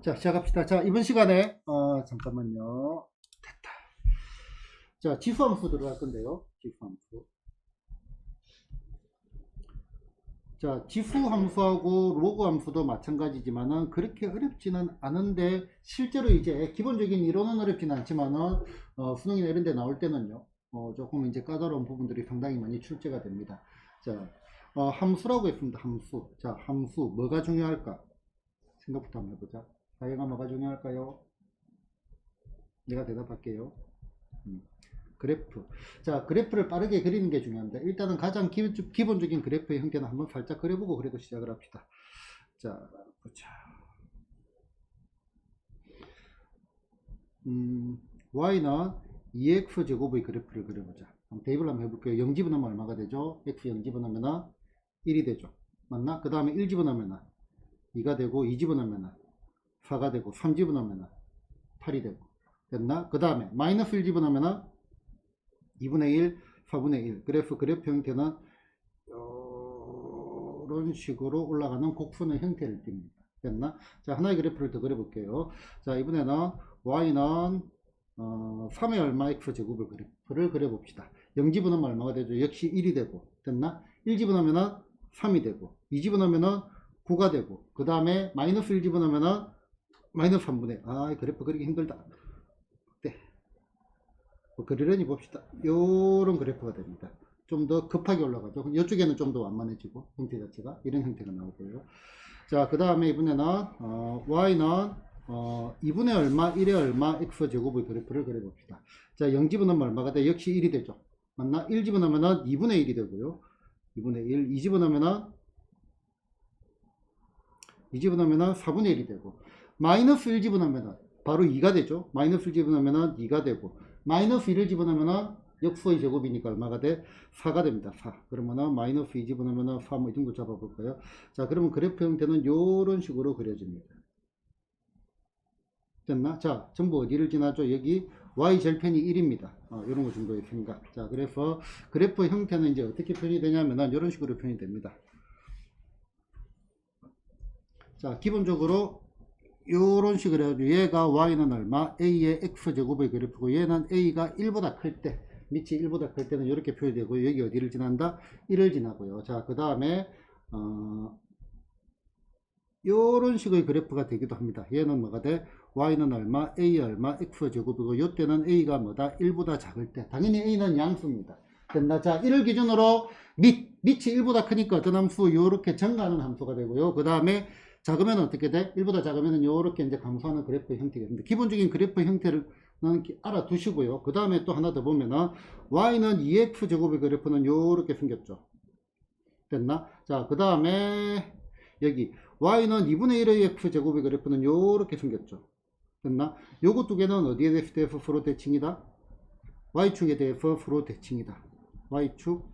자, 시작합시다. 자, 이번 시간에, 잠깐만요. 됐다. 자, 지수함수 들어갈 건데요. 지수함수. 자, 지수함수하고 로그함수도 마찬가지지만은 그렇게 어렵지는 않은데, 실제로 이제 기본적인 이론은 어렵지는 않지만은, 수능이나 이런 데 나올 때는요, 조금 이제 까다로운 부분들이 상당히 많이 출제가 됩니다. 자, 함수라고 했습니다. 함수. 자, 함수. 뭐가 중요할까? 생각부터 한번 해보자. 사회가 뭐가 중요할까요? 내가 대답할게요. 그래프. 자, 그래프를 빠르게 그리는 게 중요합니다. 일단은 가장 기본적인 그래프의 형태는 한번 살짝 그려보고 그래도 시작을 합시다. 자, 보자. y는 2x제곱의 그래프를 그려보자. 한번 대입을 한번 해볼게요. 0 집어넣으면 얼마가 되죠? x 0 집어넣으면 1이 되죠. 맞나? 그 다음에 1 집어넣으면 2가 되고, 2 집어넣으면 4가 되고, 3 집어넣으면 8이 되고. 됐나? 그 다음에 마이너스 1 집어넣으면 2분의 1, 4분의 1. 그래프 형태는 이런 식으로 올라가는 곡선의 형태를 띱니다. 됐나? 자, 하나의 그래프를 더 그려볼게요. 자, 이번에는 y는 3의 얼마 x 제곱의 그래프를 그려봅시다. 0 집어넣으면 얼마가 되죠? 역시 1이 되고. 됐나? 1 집어넣으면 3이 되고, 2 집어넣으면 9가 되고, 그 다음에 마이너스 1 집어넣으면 마이너스 3분의 1. 그래프 그리기 힘들다. 네. 그러려니 봅시다. 요런 그래프가 됩니다. 좀 더 급하게 올라가죠. 이쪽에는 좀 더 완만해지고, 형태 자체가 이런 형태가 나오고요. 자, 그 다음에 이번에는 y는 2분의 얼마, 1의 얼마, x 제곱의 그래프를 그려봅시다. 자, 0 집어넣으면 얼마가 돼? 역시 1이 되죠. 맞나? 1 집어넣으면 2분의 1이 되고요. 2분의 1, 2 집어넣으면 4분의 1이 되고, 마이너스 1 집어넣으면 바로 2가 되죠. 마이너스 1 집어넣으면 2가 되고, 마이너스 1을 집어넣으면 역수의 제곱이니까 얼마가 돼? 4가 됩니다. 4. 그러면 마이너스 2 집어넣으면 4, 뭐 이 정도 잡아볼까요? 자, 그러면 그래프 형태는 이런 식으로 그려집니다. 됐나? 자, 전부 어디를 지나죠? 여기 y 절편이 1입니다. 이런 거 정도의 생각. 자, 그래서 그래프 형태는 이제 어떻게 표현이 되냐면은 이런 식으로 표현이 됩니다. 자, 기본적으로 이런 식으로 해가지고 얘가 y는 얼마? a의 x제곱의 그래프고, 얘는 a가 1보다 클 때, 밑이 1보다 클 때는 이렇게 표현되고, 여기 어디를 지난다? 1을 지나고요. 자, 그 다음에 이런 식의 그래프가 되기도 합니다. 얘는 뭐가 돼? y는 얼마? a 얼마? x제곱이고, 이때는 a가 뭐다? 1보다 작을 때. 당연히 a는 양수입니다. 됐나? 자, 1을 기준으로 밑이 1보다 크니까 어떤 함수? 요렇게 증가하는 함수가 되고요. 그 다음에 작으면 어떻게 돼? 1보다 작으면 요렇게 이제 감소하는 그래프의 형태가 됩니다. 기본적인 그래프 형태를 알아두시고요. 그 다음에 또 하나 더 보면은 y는 2x제곱의 그래프는 요렇게 생겼죠. 됐나? 자, 그 다음에 여기 y는 2분의 1의 x제곱의 그래프는 요렇게 생겼죠. 됐나? 요거 두 개는 어디에 대해서 서로 대칭이다? y축에 대해서 서로 대칭이다. y축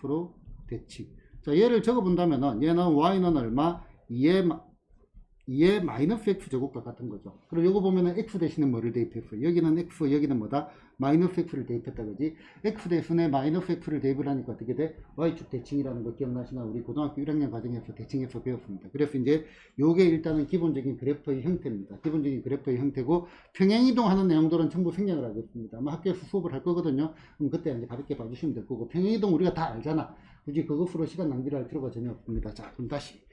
서로 대칭. 자, 얘를 적어 본다면은 얘는 y는 얼마? 2의 마이너스 x제곱과 같은 거죠. 그리고 요거 보면은 x 대신에 뭐를 대입했어요? 여기는 x, 여기는 뭐다? 마이너스 x를 대입했다, 그지? x 대신에 마이너스 x를 대입을 하니까 어떻게 돼? y축 대칭이라는 거 기억나시나? 우리 고등학교 1학년 과정에서 대칭에서 배웠습니다. 그래서 이제 요게 일단은 기본적인 그래프의 형태입니다. 기본적인 그래프의 형태고, 평행이동하는 내용들은 전부 생략을 하겠습니다. 아마 학교에서 수업을 할 거거든요. 그럼 그때 이제 가볍게 봐주시면 될 거고, 평행이동 우리가 다 알잖아. 굳이 그것으로 시간 낭비를 할 필요가 전혀 없습니다. 자, 그럼 다시.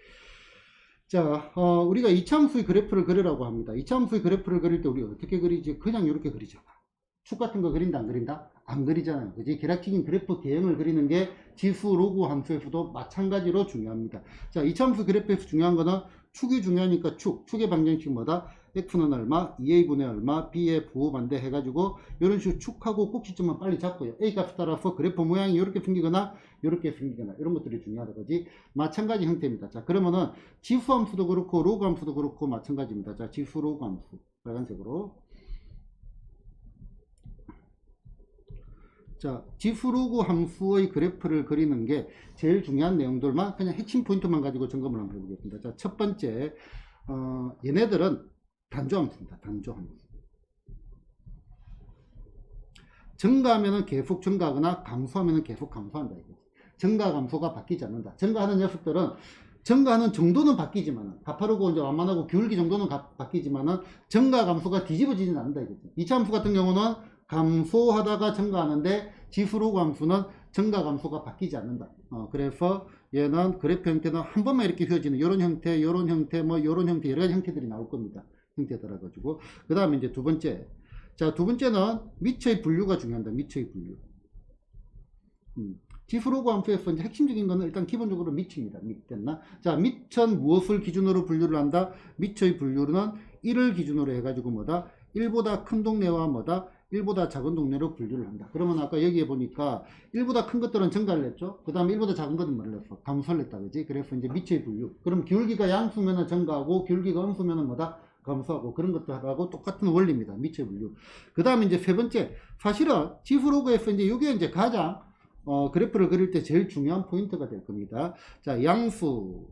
자, 우리가 이차함수의 그래프를 그리라고 합니다. 이차함수의 그래프를 그릴 때 우리가 어떻게 그리지? 그냥 이렇게 그리잖아. 축 같은 거 그린다, 안 그린다? 안 그리잖아요. 그지? 계략적인 그래프 개형을 그리는 게 지수 로그 함수에서도 마찬가지로 중요합니다. 자, 이차함수 그래프에서 중요한 거는 축이 중요하니까 축의 방정식 뭐다? x는 얼마, 2a분의 얼마, b의 부호반대 해가지고 이런 식으로 축하고 꼭지점만 빨리 잡고요. a 값에 따라서 그래프 모양이 이렇게 생기거나 이렇게 생기거나 이런 것들이 중요하다, 그지? 마찬가지 형태입니다. 자, 그러면은 지수함수도 그렇고 로그 함수도 그렇고 마찬가지입니다. 자, 지수 로그 함수 빨간색으로. 자, 지수 로그 함수의 그래프를 그리는 게 제일 중요한 내용들만 그냥 핵심 포인트만 가지고 점검을 한번 해보겠습니다. 자, 첫 번째, 얘네들은 단조함수입니다. 단조함수. 증가하면 계속 증가하거나 감소하면 계속 감소한다. 이거. 증가 감소가 바뀌지 않는다. 증가하는 녀석들은 증가하는 정도는 바뀌지만 가파르고 이제 완만하고 기울기 정도는 바뀌지만은 증가 감소가 뒤집어지진 않는다 이거죠. 2차 함수 같은 경우는 감소하다가 증가하는데 지수로그 함수는 증가 감소가 바뀌지 않는다. 그래서 얘는 그래프 형태는 한 번만 이렇게 휘어지는 이런 형태, 이런 형태, 뭐 이런 형태 여러 가지 형태들이 나올 겁니다. 형태 들어가지고 그 다음에 이제 두 번째, 자 두 번째는 밑의 분류가 중요합니다. 밑의 분류. 지수로그 함수에서 이제 핵심적인 거는 일단 기본적으로 밑입니다. 밑 됐나? 자, 밑은 무엇을 기준으로 분류를 한다? 밑의 분류는 1을 기준으로 해가지고 뭐다? 1보다 큰 동네와 뭐다? 1보다 작은 동네로 분류를 한다. 그러면 아까 여기에 보니까 1보다 큰 것들은 증가를 했죠. 그 다음에 1보다 작은 것은 뭐를 했어? 감소를 했다. 그지? 그래서 이제 밑의 분류. 그럼 기울기가 양수면은 증가하고 기울기가 음수면은 뭐다? 감소하고 그런 것들하고 똑같은 원리입니다. 밑의 분류. 그 다음에 이제 세 번째. 사실은 지수로그에서 이제 이게 이제 가장 그래프를 그릴 때 제일 중요한 포인트가 될 겁니다. 자, 양수.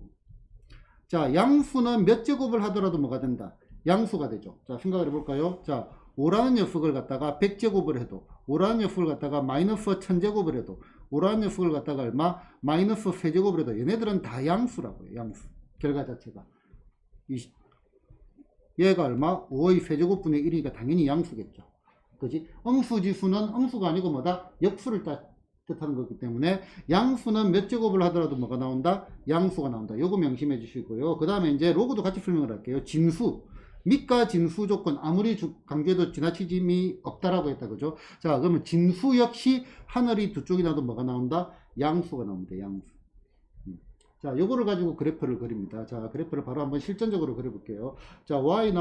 자, 양수는 몇 제곱을 하더라도 뭐가 된다? 양수가 되죠. 자, 생각을 해볼까요? 자, 5라는 녀석을 갖다가 100제곱을 해도, 5라는 녀석을 갖다가 마이너스 1000제곱을 해도, 5라는 녀석을 갖다가 얼마? 마이너스 3제곱을 해도, 얘네들은 다 양수라고요. 양수. 결과 자체가. 얘가 얼마? 5의 세제곱분의 1이니까 당연히 양수겠죠. 그지? 음수지수는 음수가 아니고 뭐다? 역수를 뜻하는 거기 때문에 양수는 몇 제곱을 하더라도 뭐가 나온다? 양수가 나온다. 요거 명심해 주시고요. 그 다음에 이제 로그도 같이 설명을 할게요. 진수. 밑과 진수 조건 아무리 강조해도 지나치짐이 없다라고 했다. 그죠? 자, 그러면 진수 역시 하늘이 두 쪽이 나도 뭐가 나온다? 양수가 나옵니다. 양수. 자, 요거를 가지고 그래프를 그립니다. 자, 그래프를 바로 한번 실전적으로 그려볼게요. 자, y는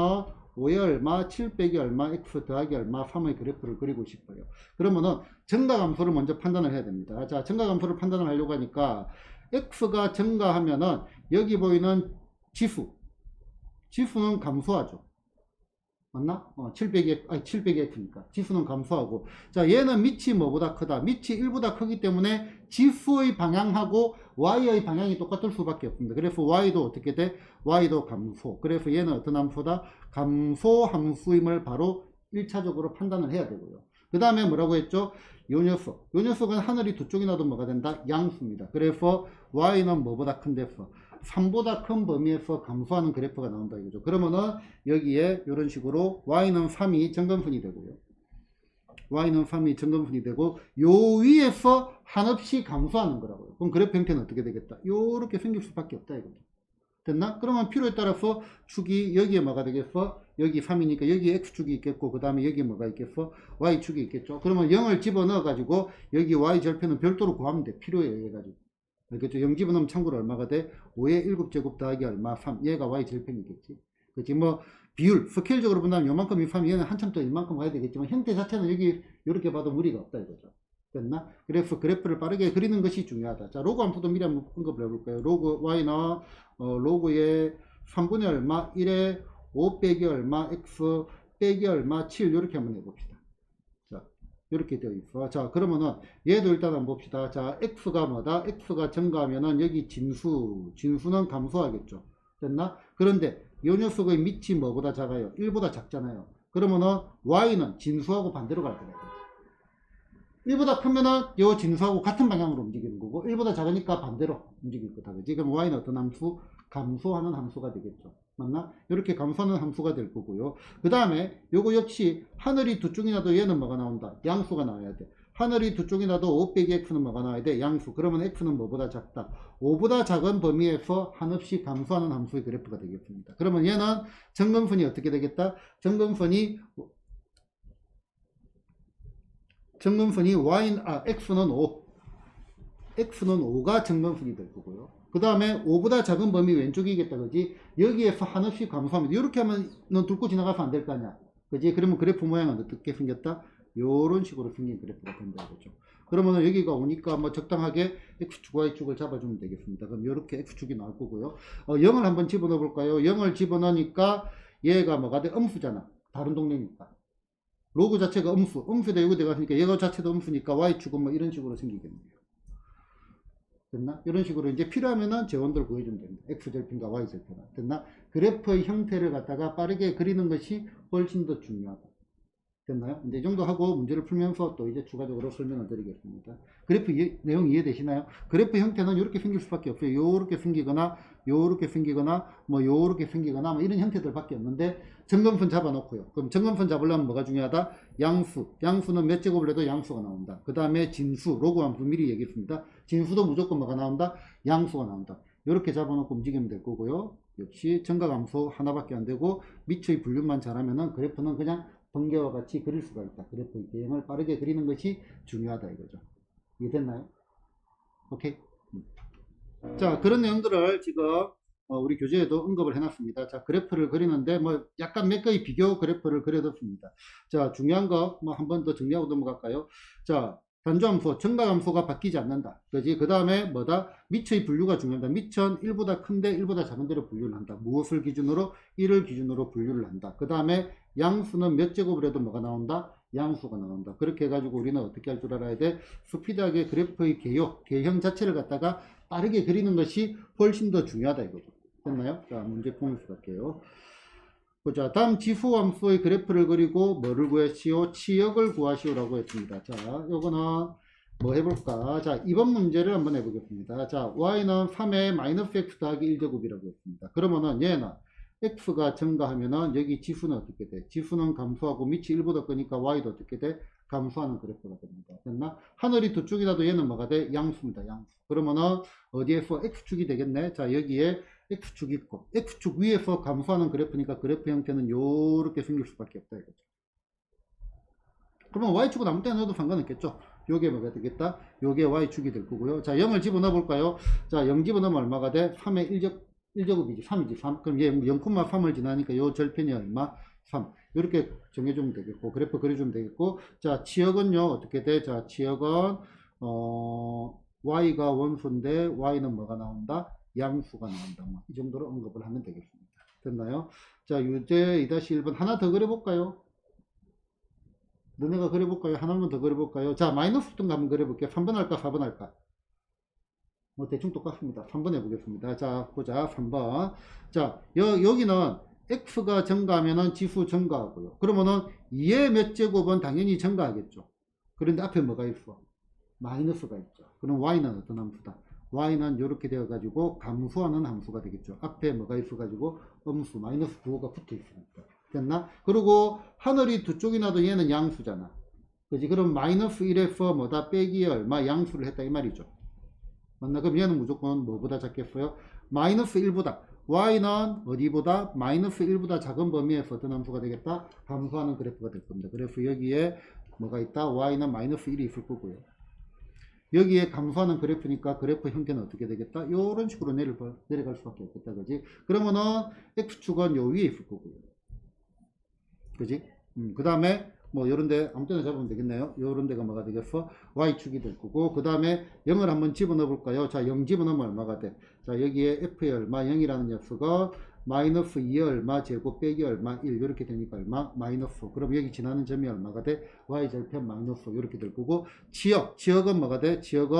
5의 얼마, 7 빼기 얼마, x 더하기 얼마, 3의 그래프를 그리고 싶어요. 그러면은 증가 감소를 먼저 판단을 해야 됩니다. 자, 증가 감소를 판단을 하려고 하니까 x가 증가하면은 여기 보이는 지수는 감소하죠. 맞나? 7 빼기 x니까 지수는 감소하고, 자, 얘는 밑이 뭐보다 크다? 밑이 1보다 크기 때문에 지수의 방향하고 y의 방향이 똑같을 수밖에 없습니다. 그래서 y도 어떻게 돼? y도 감소. 그래서 얘는 어떤 함수다? 감소 함수임을 바로 1차적으로 판단을 해야 되고요. 그 다음에 뭐라고 했죠? 요 녀석은 하늘이 두 쪽이 나도 뭐가 된다? 양수입니다. 그래서 y는 뭐보다 큰데서 3보다 큰 범위에서 감소하는 그래프가 나온다 이거죠. 그러면은 여기에 이런 식으로 y는 3이 정근분이 되고요. y는 3이 정근분이 되고 요 위에서 한없이 감소하는 거라고요. 그럼 그래프 형태는 어떻게 되겠다? 요렇게 생길 수밖에 없다 이거죠. 됐나? 그러면 필요에 따라서 축이 여기에 뭐가 되겠어? 여기 3이니까 여기 x축이 있겠고 그 다음에 여기 뭐가 있겠어? y축이 있겠죠. 그러면 0을 집어넣어 가지고 여기 y절편은 별도로 구하면 돼. 필요에 의해 가지고. 그렇죠. 0 집어넣으면 참고로 얼마가 돼? 5의 7제곱 더하기 얼마? 3. 얘가 y절편이겠지. 그렇지. 뭐 비율, 스케일적으로 본다면 요만큼이 3, 얘는 한참 더 이만큼 가야 되겠지만 형태 자체는 여기 이렇게 봐도 무리가 없다 이거죠. 됐나? 그래서 그래프를 빠르게 그리는 것이 중요하다. 자, 로그 함수도 미리 한번 언급을 해볼까요? 로그 y는 로그의 3분의 얼마? 1에 5 빼기 얼마? x 빼기 얼마? 7 이렇게 한번 해봅시다. 자, 이렇게 되어 있어. 자, 그러면은 얘도 일단 한번 봅시다. 자, x가 뭐다? x가 증가하면은 여기 진수는 감소하겠죠. 됐나? 그런데 이 녀석의 밑이 뭐보다 작아요? 1보다 작잖아요. 그러면은 y는 진수하고 반대로 갈 거예요. 1보다 크면은 요 진수하고 같은 방향으로 움직이는 거고 1보다 작으니까 반대로 움직일 거다. 그지? 그럼 y는 어떤 함수? 감소하는 함수가 되겠죠. 맞나? 이렇게 감소하는 함수가 될 거고요. 그 다음에 요거 역시 하늘이 두 쪽이 나도 얘는 뭐가 나온다? 양수가 나와야 돼. 하늘이 두 쪽이 나도 5 빼기 x는 뭐가 나와야 돼? 양수. 그러면 x는 뭐보다 작다? 5보다 작은 범위에서 한없이 감소하는 함수의 그래프가 되겠습니다. 그러면 얘는 정근선이 어떻게 되겠다? 정근선이 x는 5. x는 5가 정근선이 될 거고요. 그 다음에 5보다 작은 범위 왼쪽이겠다. 그지? 여기에서 한없이 감소합니다. 이렇게 하면 넌 뚫고 지나가서 안 될 거 아니야. 그지? 그러면 그래프 모양은 어떻게 생겼다? 요런 식으로 생긴 그래프가 된다. 그죠? 그러면 여기가 오니까 뭐 적당하게 x축, y축을 잡아주면 되겠습니다. 그럼 이렇게 x축이 나올 거고요. 0을 한번 집어넣어 볼까요? 0을 집어넣으니까 얘가 뭐가 돼? 음수잖아. 다른 동네니까. 로그 자체가 음수대 여기 들어갔으니까 얘가 자체도 음수니까 y축은 뭐 이런 식으로 생기겠네요. 됐나? 이런 식으로 이제 필요하면은 재원들 구해주면 됩니다. x절편과 y절편. 됐나? 그래프의 형태를 갖다가 빠르게 그리는 것이 훨씬 더 중요하다. 됐나요? 이제 이 정도 하고 문제를 풀면서 또 이제 추가적으로 설명을 드리겠습니다. 그래프 내용 이해되시나요? 그래프 형태는 이렇게 생길 수밖에 없어요. 이렇게 생기거나 요렇게 생기거나 뭐 요렇게 생기거나 뭐 이런 형태들밖에 없는데 점검선 잡아놓고요. 그럼 점검선 잡으려면 뭐가 중요하다? 양수. 양수는 몇 제곱을 해도 양수가 나온다. 그 다음에 진수. 로그 함수 미리 얘기했습니다. 진수도 무조건 뭐가 나온다? 양수가 나온다. 요렇게 잡아놓고 움직이면 될 거고요. 역시 정각함수 하나밖에 안 되고 밑의 분류만 잘하면은 그래프는 그냥 번개와 같이 그릴 수가 있다. 그래프의 개형을 빠르게 그리는 것이 중요하다 이거죠. 이해됐나요? 오케이. 자, 그런 내용들을 지금 우리 교재에도 언급을 해놨습니다. 자, 그래프를 그리는데 뭐 약간 몇 가지 비교 그래프를 그려뒀습니다. 자, 중요한 거 뭐 한 번 더 정리하고 넘어갈까요? 자, 단조함수, 정각함수가 바뀌지 않는다. 그지? 그 다음에 뭐다? 미처의 분류가 중요하다. 미처는 1보다 큰데 1보다 작은 데로 분류를 한다. 무엇을 기준으로? 1을 기준으로 분류를 한다. 그 다음에 양수는 몇 제곱을 해도 뭐가 나온다? 양수가 나온다. 그렇게 해가지고 우리는 어떻게 할 줄 알아야 돼? 스피드하게 그래프의 개형 자체를 갖다가 빠르게 그리는 것이 훨씬 더 중요하다 이거죠. 됐나요? 자, 문제 보면서 갈게요. 보자. 다음 지수함수의 그래프를 그리고 뭐를 구하시오? 치역을 구하시오라고 했습니다. 자, 요거는 뭐 해볼까? 자, 이번 문제를 한번 해보겠습니다. 자, y는 3의 마이너스 x 더하기 1제곱이라고 했습니다. 그러면은 얘는 x가 증가하면은 여기 지수는 어떻게 돼? 지수는 감소하고 밑이 1보다 크니까 y도 어떻게 돼? 감소하는 그래프가 됩니다. 됐나? 하늘이 두 쪽이 나도 얘는 뭐가 돼? 양수입니다. 양수. 그러면은 어디에서 x축이 되겠네? 자, 여기에 x축이 있고 x축 위에서 감소하는 그래프니까 그래프 형태는 요렇게 생길 수밖에 없다 이거죠. 그러면 y축은 아무 때나 넣어도 상관없겠죠. 요게 뭐가 되겠다? 요게 y축이 될 거고요. 자, 0을 집어넣어 볼까요? 자, 0 집어넣으면 얼마가 돼? 3의 1제곱이지. 3이지. 3. 그럼 얘 0,3을 지나니까 요 절편이 얼마? 3. 이렇게 정해주면 되겠고, 그래프 그려주면 되겠고, 자, 치역은요, 어떻게 돼? 자, 치역은, y가 원소인데, y는 뭐가 나온다? 양수가 나온다. 뭐, 이 정도로 언급을 하면 되겠습니다. 됐나요? 자, 유제 2-1번 하나 더 그려볼까요? 너네가 그려볼까요? 하나만 더 그려볼까요? 자, 마이너스 등 한번 그려볼게요. 3번 할까? 4번 할까? 뭐, 대충 똑같습니다. 3번 해보겠습니다. 자, 보자. 3번. 자, 여기는 x가 증가하면은 지수 증가하고요. 그러면은 2의 몇 제곱은 당연히 증가하겠죠. 그런데 앞에 뭐가 있어? 마이너스가 있죠. 그럼 y는 어떤 함수다? y는 이렇게 되어가지고 감소하는 함수가 되겠죠. 앞에 뭐가 있어가지고 음수 마이너스 9가 붙어 있으니까. 됐나? 그리고 하늘이 두 쪽이 나도 얘는 양수잖아. 그지? 그럼 마이너스 1에서 뭐다 빼기 얼마 양수를 했다 이 말이죠. 맞나? 그럼 얘는 무조건 뭐보다 작겠어요? 마이너스 1보다. y는 어디보다? 마이너스 1보다 작은 범위에서 어떤 함수가 되겠다? 감소하는 그래프가 될 겁니다. 그래서 여기에 뭐가 있다? y는 마이너스 1이 있을 거고요. 여기에 감소하는 그래프니까 그래프 형태는 어떻게 되겠다? 이런 식으로 내려갈 수밖에 없겠다. 그지? 그러면은 x축은 요 위에 있을 거고요. 그지? 그 다음에 뭐 요런데 아무 때나 잡으면 되겠네요. 요런 데가 뭐가 되겠어? y축이 될 거고, 그 다음에 0을 한번 집어넣어 볼까요? 자, 0 집어넣으면 얼마가 돼? 자, 여기에 f의 얼마? 0이라는 녀석은 마이너스 2의 얼마 제곱 빼기 얼마 1 이렇게 되니까 얼마? 마이너스 5. 그럼 여기 지나는 점이 얼마가 돼? y절편 마이너스 5 이렇게 될 거고, 치역은 뭐가 돼? 치역은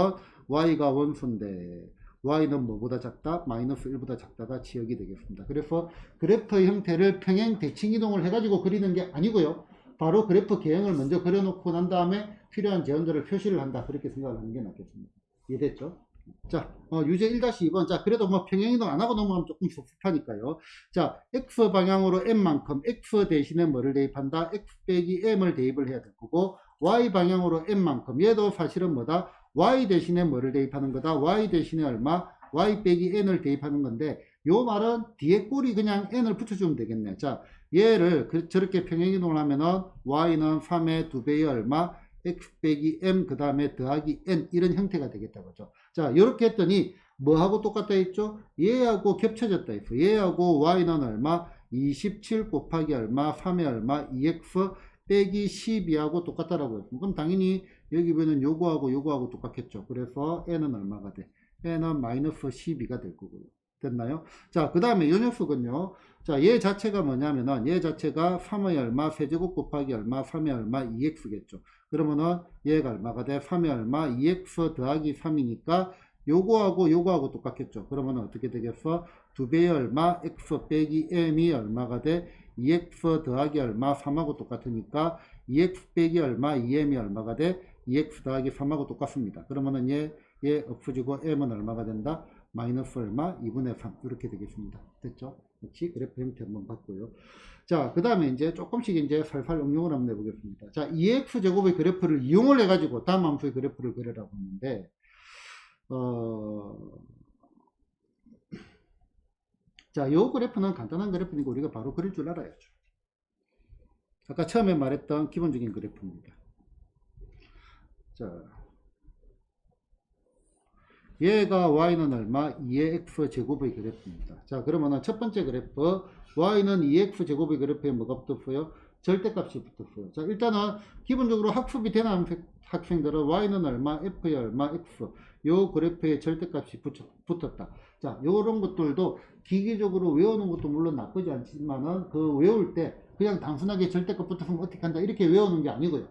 y가 원소인데 y는 뭐보다 작다? 마이너스 1보다 작다가 치역이 되겠습니다. 그래서 그래프의 형태를 평행 대칭 이동을 해가지고 그리는 게 아니고요. 바로 그래프 개형을 먼저 그려놓고 난 다음에 필요한 제원들을 표시를 한다. 그렇게 생각을 하는 게 낫겠습니다. 이해됐죠? 자, 유제 1-2번. 자, 그래도 뭐 평행이동 안 하고 넘어가면 조금 섭섭하니까요. 자, x 방향으로 m만큼 x 대신에 뭐를 대입한다? x 빼기 m을 대입을 해야 될 거고, y 방향으로 m만큼. 얘도 사실은 뭐다? y 대신에 뭐를 대입하는 거다? y 대신에 얼마? y 빼기 n을 대입하는 건데, 요 말은 뒤에 꼴이 그냥 n을 붙여주면 되겠네. 자, 얘를 저렇게 평행이동을 하면은 y는 3의 2배의 얼마? x 빼기 m 그 다음에 더하기 n 이런 형태가 되겠다 그죠. 자, 이렇게 했더니 뭐하고 똑같다 했죠? 얘하고 겹쳐졌다 했어. 얘하고 y는 얼마? 27 곱하기 얼마? 3의 얼마? 2x 빼기 12하고 똑같다라고 했습니다. 그럼 당연히 여기 보면 요거하고 똑같겠죠. 그래서 n은 얼마가 돼? n은 마이너스 12가 될 거고요. 됐나요? 자, 그 다음에 이 녀석은요. 자, 얘 자체가 뭐냐면은 얘 자체가 3의 얼마 세제곱 곱하기 얼마 3의 얼마 2x겠죠. 그러면은 얘가 얼마가 돼? 3의 얼마 2x 더하기 3이니까 요거하고 똑같겠죠. 그러면은 어떻게 되겠어? 2배의 얼마 x 빼기 m이 얼마가 돼? 2x 더하기 얼마 3하고 똑같으니까 2x 빼기 얼마 2m이 얼마가 돼? 2x 더하기 3하고 똑같습니다. 그러면은 얘 없어지고 m은 얼마가 된다? 마이너스 얼마 2분의 3 이렇게 되겠습니다. 됐죠? 그렇지? 그래프 형태 한번 봤고요. 자, 그 다음에 이제 조금씩 이제 살살 응용을 한번 해보겠습니다. 자, 2x 제곱의 그래프를 이용을 해가지고 다음 함수의 그래프를 그리라고 했는데, 자, 요 그래프는 간단한 그래프니까 우리가 바로 그릴 줄 알아야죠. 아까 처음에 말했던 기본적인 그래프입니다. 자, 얘가 y는 얼마? 2의 x 제곱의 그래프입니다. 자, 그러면은 첫 번째 그래프 y는 2x 제곱의 그래프에 뭐가 붙었어요? 절대값이 붙었어요. 자, 일단은 기본적으로 학습이 되는 학생들은 y는 얼마, f의 얼마, x 요 그래프에 절대값이 붙었다. 자, 요런 것들도 기계적으로 외우는 것도 물론 나쁘지 않지만은 그 외울 때 그냥 단순하게 절대값 붙었으면 어떻게 한다 이렇게 외우는 게 아니고요.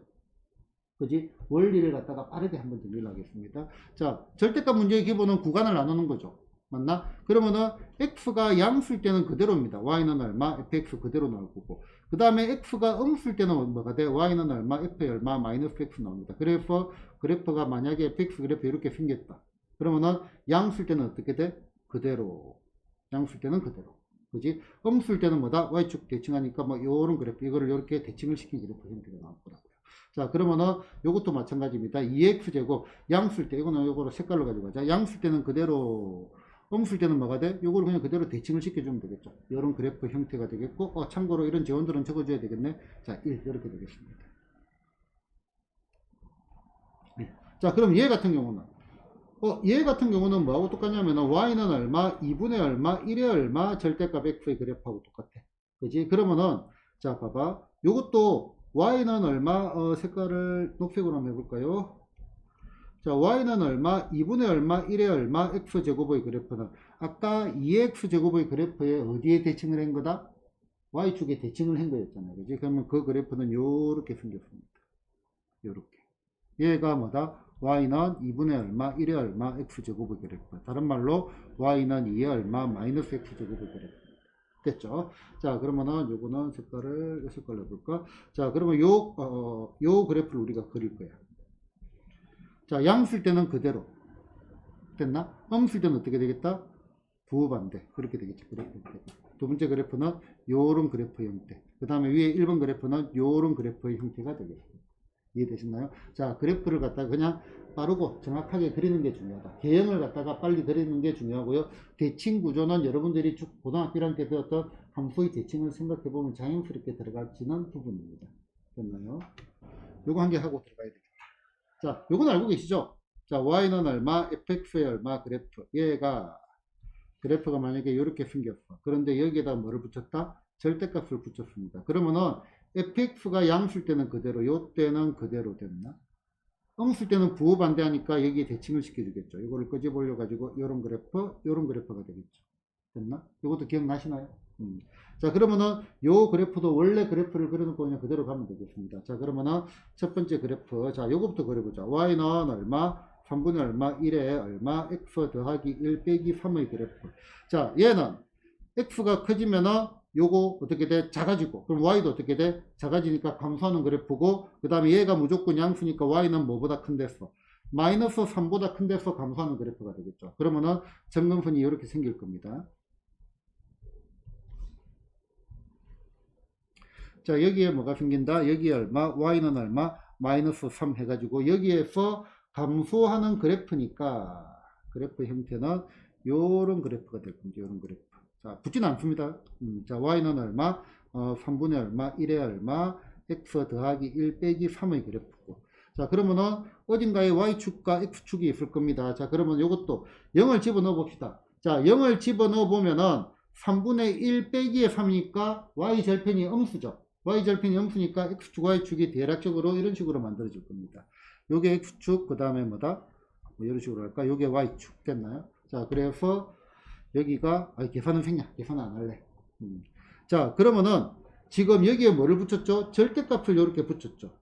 그지? 원리를 갖다가 빠르게 한번 정리를 하겠습니다. 자, 절대값 문제의 기본은 구간을 나누는 거죠. 맞나? 그러면은 x가 양수일 때는 그대로입니다. y는 얼마, fx 그대로 나올 거고. 그 다음에 x가 음수일 때는 뭐가 돼? y는 얼마, f의 얼마, 마이너스 x 나옵니다. 그래서 그래프가 만약에 fx 그래프 이렇게 생겼다. 그러면은 양수일 때는 어떻게 돼? 그대로. 양수일 때는 그대로. 그지? 음수일 때는 뭐다? y축 대칭하니까 뭐 요런 그래프, 이거를 이렇게 대칭을 시킨 그래프 형태가 나올 거라고요. 자, 그러면은 요것도 마찬가지입니다. 2x제곱 양수일 때 이거는 요거로 색깔로 가지고 가자. 양수일 때는 그대로, 음수일 때는 뭐가 돼? 요거를 그냥 그대로 대칭을 시켜주면 되겠죠. 이런 그래프 형태가 되겠고, 참고로 이런 재원들은 적어줘야 되겠네. 자, 1 이렇게 되겠습니다. 자, 그럼 얘 같은 경우는 얘 같은 경우는 뭐하고 똑같냐면은 y는 얼마, 2분의 얼마, 1의 얼마, 절대값 x의 그래프하고 똑같아. 그지? 그러면은 자, 봐봐. 요것도 y는 얼마, 색깔을 녹색으로 한번 해볼까요? 자, y는 얼마, 2분의 얼마, 1의 얼마, x제곱의 그래프는 아까 2x제곱의 그래프에 어디에 대칭을 한 거다? y축에 대칭을 한 거였잖아요. 그지? 그러면 그 그래프는 요렇게 생겼습니다. 요렇게. 얘가 뭐다? y는 2분의 얼마, 1의 얼마, x제곱의 그래프. 다른 말로 y는 2의 얼마, 마이너스 x제곱의 그래프. 됐죠? 자, 그러면은 요거는 색깔을 이 색깔로 해볼까? 자, 그러면 요 그래프를 우리가 그릴 거야. 자, 양수일 때는 그대로. 됐나? 음수일 때는 어떻게 되겠다? 부반대. 그렇게 되겠죠. 두 번째 그래프는 요런 그래프 형태. 그 다음에 위에 1번 그래프는 요런 그래프의 형태가 되겠습니다. 이해되셨나요? 자, 그래프를 갖다가 그냥 빠르고 정확하게 그리는 게 중요하다. 개형을 갖다가 빨리 그리는 게 중요하고요. 대칭 구조는 여러분들이 고등학교 1학년 때 배웠던 함수의 대칭을 생각해 보면 자연스럽게 들어가지는 부분입니다. 됐나요? 요거 한 개 하고 들어가야 되겠다. 자, 요건 알고 계시죠? 자, y는 얼마, fx의 얼마 그래프. 얘가 그래프가 만약에 이렇게 생겼어. 그런데 여기에다 뭐를 붙였다? 절대값을 붙였습니다. 그러면은 fx가 양수일 때는 그대로, 요 때는 그대로 됐나? 음수일 때는 부호반대하니까 여기에 대칭을 시켜주겠죠. 이거를 끄집어올려 가지고 요런 그래프, 요런 그래프가 되겠죠. 됐나? 이것도 기억나시나요? 자, 그러면은 요 그래프도 원래 그래프를 그려놓고 그냥 그대로 가면 되겠습니다. 자, 그러면은 첫 번째 그래프, 자, 요거부터 그려보자. y는 얼마, 3분의 얼마, 1에 얼마, x 더하기 1 빼기 3의 그래프. 자, 얘는 x가 커지면은 요거 어떻게 돼? 작아지고. 그럼 y도 어떻게 돼? 작아지니까 감소하는 그래프고, 그 다음에 얘가 무조건 양수니까 y는 뭐보다 큰 데서? 마이너스 3보다 큰 데서 감소하는 그래프가 되겠죠. 그러면은 점근선이 이렇게 생길 겁니다. 자, 여기에 뭐가 생긴다? 여기에 얼마? y는 얼마? 마이너스 3 해가지고 여기에서 감소하는 그래프니까 그래프 형태는 요런 그래프가 될 겁니다. 요런 그래프. 자, 붙지는 않습니다. 자, y는 얼마? 3분의 얼마? 1의 얼마? x 더하기 1 빼기 3의 그래프고. 자, 그러면은 어딘가에 y축과 x축이 있을 겁니다. 자, 그러면 요것도 0을 집어넣어 봅시다. 자, 0을 집어넣어 보면은 3분의 1 빼기의 3이니까 y절편이 음수죠. y절편이 음수니까 x축, y축이 대략적으로 이런 식으로 만들어질 겁니다. 요게 x축, 그 다음에 뭐다? 뭐 이런 식으로 할까? 요게 y축 됐나요? 자, 그래서 여기가, 계산은 생략. 계산 안 할래. 자, 그러면은 지금 여기에 뭐를 붙였죠? 절대값을 이렇게 붙였죠.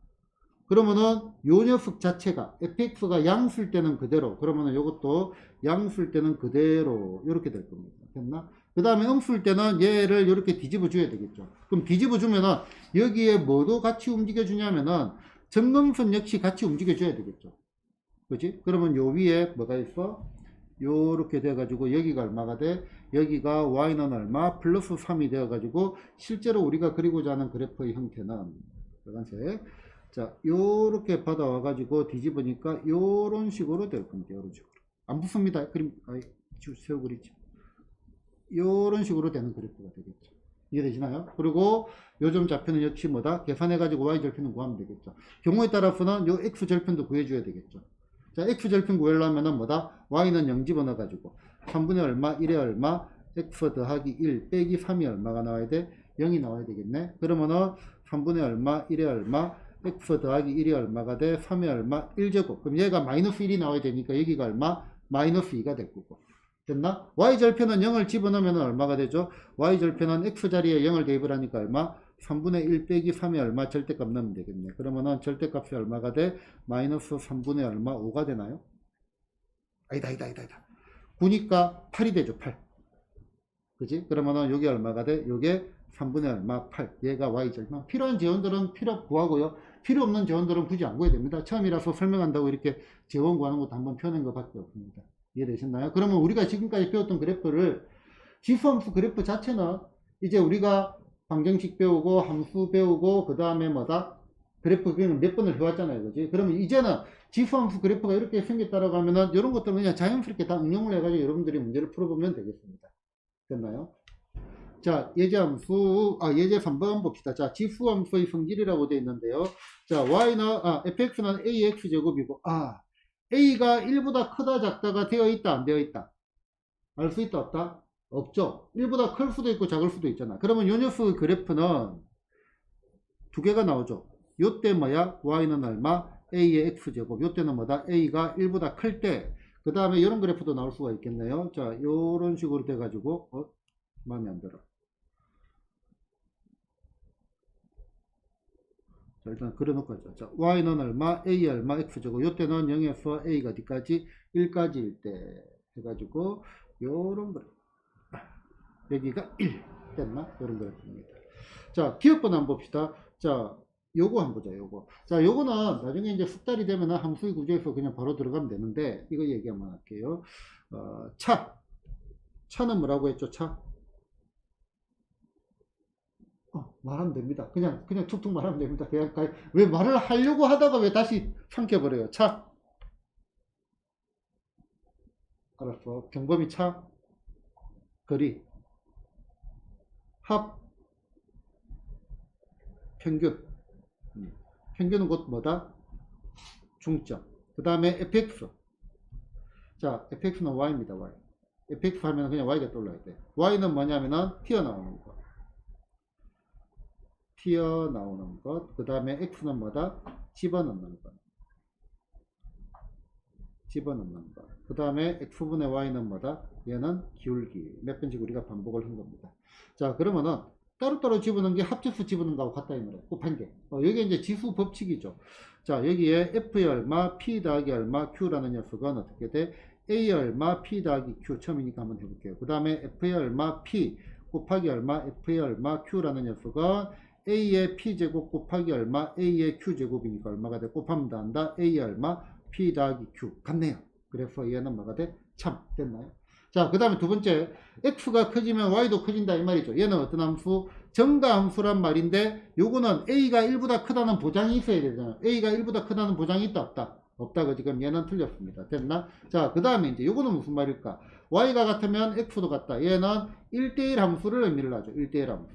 그러면은 요 녀석 자체가 fx가 양수일 때는 그대로, 그러면은 요것도 양수일 때는 그대로 이렇게 될 겁니다. 됐나? 그 다음에 음수일 때는 얘를 이렇게 뒤집어 줘야 되겠죠. 그럼 뒤집어 주면은 여기에 뭐도 같이 움직여 주냐면은 점근선 역시 같이 움직여 줘야 되겠죠. 그지? 그러면 요 위에 뭐가 있어? 요렇게 돼가지고 여기가 얼마가 돼? 여기가 y는 얼마? 플러스 3이 되어가지고 실제로 우리가 그리고자 하는 그래프의 형태는 빨간색. 자, 요렇게 받아와가지고 뒤집으니까 요런 식으로 될 겁니다. 요런 식으로. 안 붙습니다. 그림, 세워 그리지. 요런 식으로 되는 그래프가 되겠죠. 이해되시나요? 그리고 요점 좌표는 역시 뭐다? 계산해가지고 y절편은 구하면 되겠죠. 경우에 따라서는 요 x절편도 구해줘야 되겠죠. 자, x절편 구하려면은 뭐다? y는 0 집어넣어가지고 3분의 얼마, 1의 얼마, x 더하기 1 빼기 3이 얼마가 나와야 돼? 0이 나와야 되겠네. 그러면은 3분의 얼마, 1의 얼마, x 더하기 1이 얼마가 돼? 3의 얼마, 1제곱. 그럼 얘가 마이너스 1이 나와야 되니까 여기가 얼마? 마이너스 2가 될 거고. 됐나? y절편은 0을 집어넣으면 얼마가 되죠? y절편은 x자리에 0을 대입을 하니까 얼마? 3분의 1 빼기 3이 얼마? 절대값 넣으면 되겠네. 그러면은 절대값이 얼마가 돼? 마이너스 3분의 얼마? 5가 되나요? 아니다. 9니까 8이 되죠. 8. 그지? 그러면은 여기 얼마가 돼? 요게 3분의 얼마? 8. 얘가 y절편. 필요한 재원들은 필요 구하고요. 필요 없는 재원들은 굳이 안 구해야 됩니다. 처음이라서 설명한다고 이렇게 재원 구하는 것도 한번 펴낸 것밖에 없습니다. 이해되셨나요? 그러면 우리가 지금까지 배웠던 그래프를 지수함수 그래프 자체는 이제 우리가 방정식 배우고 함수 배우고 그 다음에 뭐다? 그래프 그냥 몇 번을 해왔잖아요. 그지? 그러면 이제는 지수함수 그래프가 이렇게 생겼다라고 하면은 이런 것들은 그냥 자연스럽게 다 응용을 해가지고 여러분들이 문제를 풀어보면 되겠습니다. 됐나요? 자, 예제 3번 봅시다. 자, 지수함수의 성질이라고 되어 있는데요. 자, fx는 ax제곱이고, a가 1보다 크다 작다가 되어 있다 안 되어 있다? 알 수 있다 없다? 없죠. 1보다 클 수도 있고 작을 수도 있잖아. 그러면 요 녀석의 그래프는 두 개가 나오죠. 요때 뭐야? y는 얼마? a의 x제곱. 요때는 뭐다? a가 1보다 클 때. 그 다음에 이런 그래프도 나올 수가 있겠네요. 자, 요런 식으로 돼가지고 마음에 안 들어. 자, 일단 그려놓고 하죠. 자, y는 얼마? a 얼마? x제곱. 요때는 0에서 a가 어디까지? 1까지일 때 해가지고 요런 그래프. 여기가 1 됐나? 요런 그래프입니다. 자, 기억번 한번 봅시다. 자, 요거 한번 보자. 요거. 자, 요거는 나중에 이제 숙달이 되면 함수의 구조에서 그냥 바로 들어가면 되는데 이거 얘기 한번 할게요. 차는 뭐라고 했죠? 차? 말하면 됩니다. 그냥 툭툭 말하면 됩니다. 그냥 왜 말을 하려고 하다가 왜 다시 삼켜버려요? 차. 알았어. 경범이 차. 거리. 합. 평균. 평균은 곧 뭐다? 중점. 그 다음에 fx. 자, fx는 y입니다. y. fx 하면 그냥 y가 떠올라야 돼. y는 뭐냐면은 튀어나오는 거. 튀어나오는 것. 그 다음에 x는 뭐다? 집어넣는 것. 집어넣는 것. 그 다음에 x분의 y는 뭐다? 얘는 기울기. 몇 번씩 우리가 반복을 한 겁니다. 자, 그러면은 따로따로 집어넣은 게 합적수 집어넣은 거하고 같다 이 말이에요. 곱한 게. 여기 이제 지수 법칙이죠. 자, 여기에 f의 얼마, p 더하기 얼마, q라는 녀석은 어떻게 돼? a 얼마, p 더하기 q. 처음이니까 한번 해볼게요. 그 다음에 f의 얼마, p 곱하기 얼마, f의 얼마, q라는 녀석은 a의 p제곱 곱하기 얼마, a의 q제곱이니까 얼마가 돼? 곱하면 다 한다. a 얼마, p 더하기 q. 같네요. 그래서 얘는 뭐가 돼? 참. 됐나요? 자, 그 다음에 두 번째, x가 커지면 y도 커진다 이 말이죠. 얘는 어떤 함수? 정가함수란 말인데 요거는 a가 1보다 크다는 보장이 있어야 되잖아. a가 1보다 크다는 보장이 있다 없다? 없다. 그지? 그럼 얘는 틀렸습니다. 됐나? 자, 그 다음에 이제 요거는 무슨 말일까? y가 같으면 x도 같다. 얘는 1대1 함수를 의미를 하죠. 1대1 함수.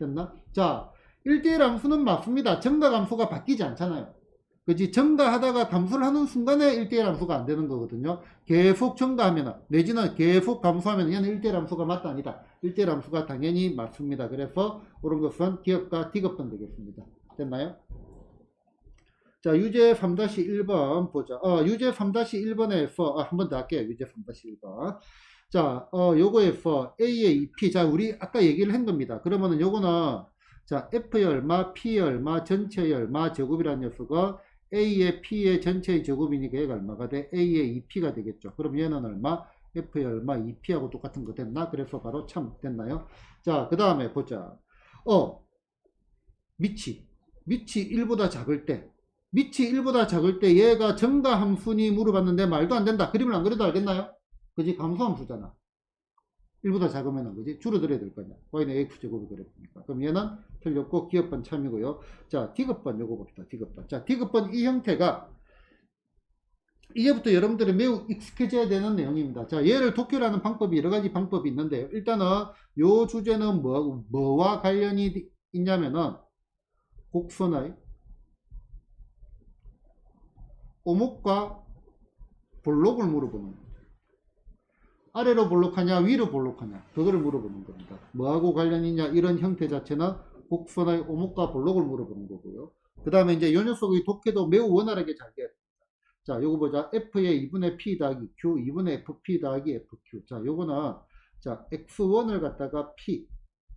됐나? 자, 1대1 함수는 맞습니다. 정가함수가 바뀌지 않잖아요. 그지? 정가하다가 감수를 하는 순간에 1대1 함수가 안 되는 거거든요. 계속 정가하면, 내지는 계속 감수하면 얘는 1대1 함수가 맞다 아니다. 1대1 함수가 당연히 맞습니다. 그래서 옳은 것은 기업과 D급번 되겠습니다. 됐나요? 자, 유제 3-1번 보자. 유제 3-1번에서 한 번 더 할게요. 유제 3-1번. 자, 요거에서 A의 2P. 자, 우리 아까 얘기를 한 겁니다. 그러면은 요거는 자, F의 얼마, P의 얼마, 전체의 얼마, 제곱이라는 녀석은 A의 P의 전체의 제곱이니까 얘가 얼마가 돼? A의 2P가 되겠죠. 그럼 얘는 얼마? F의 얼마? 2P하고 똑같은 거 됐나? 그래서 바로 참 됐나요? 자, 그 다음에 보자. 밑이 1보다 작을 때. 밑이 1보다 작을 때 얘가 정가함수니 물어봤는데 말도 안 된다. 그림을 안 그려도 알겠나요? 그지? 감소함수잖아. 1보다 작으면은 그지? 줄어들어야 될 거냐. y는 ax제곱이 그랬으니까. 그럼 얘는 틀렸고 기업번 참이고요. 자, 디귿번 요거 봅시다. 디귿번. 자, 디귿번 이 형태가 이제부터 여러분들이 매우 익숙해져야 되는 내용입니다. 자, 얘를 독해하는 방법이 여러 가지 방법이 있는데요. 일단은 요 주제는 뭐와 관련이 있냐면은 곡선의 오목과 볼록을 물어보는 거예요. 아래로 볼록하냐 위로 볼록하냐 그거를 물어보는 겁니다. 뭐하고 관련이 있냐 이런 형태 자체는 곡선의 오목과 볼록을 물어보는 거고요. 그 다음에 이제 요 녀석의 독해도 매우 원활하게 잘 돼요. 자, 요거 보자. F의 2분의 P 더하기 Q, 2분의 FP 더하기 FQ. 자, 요거는, 자, X1을 갖다가 P,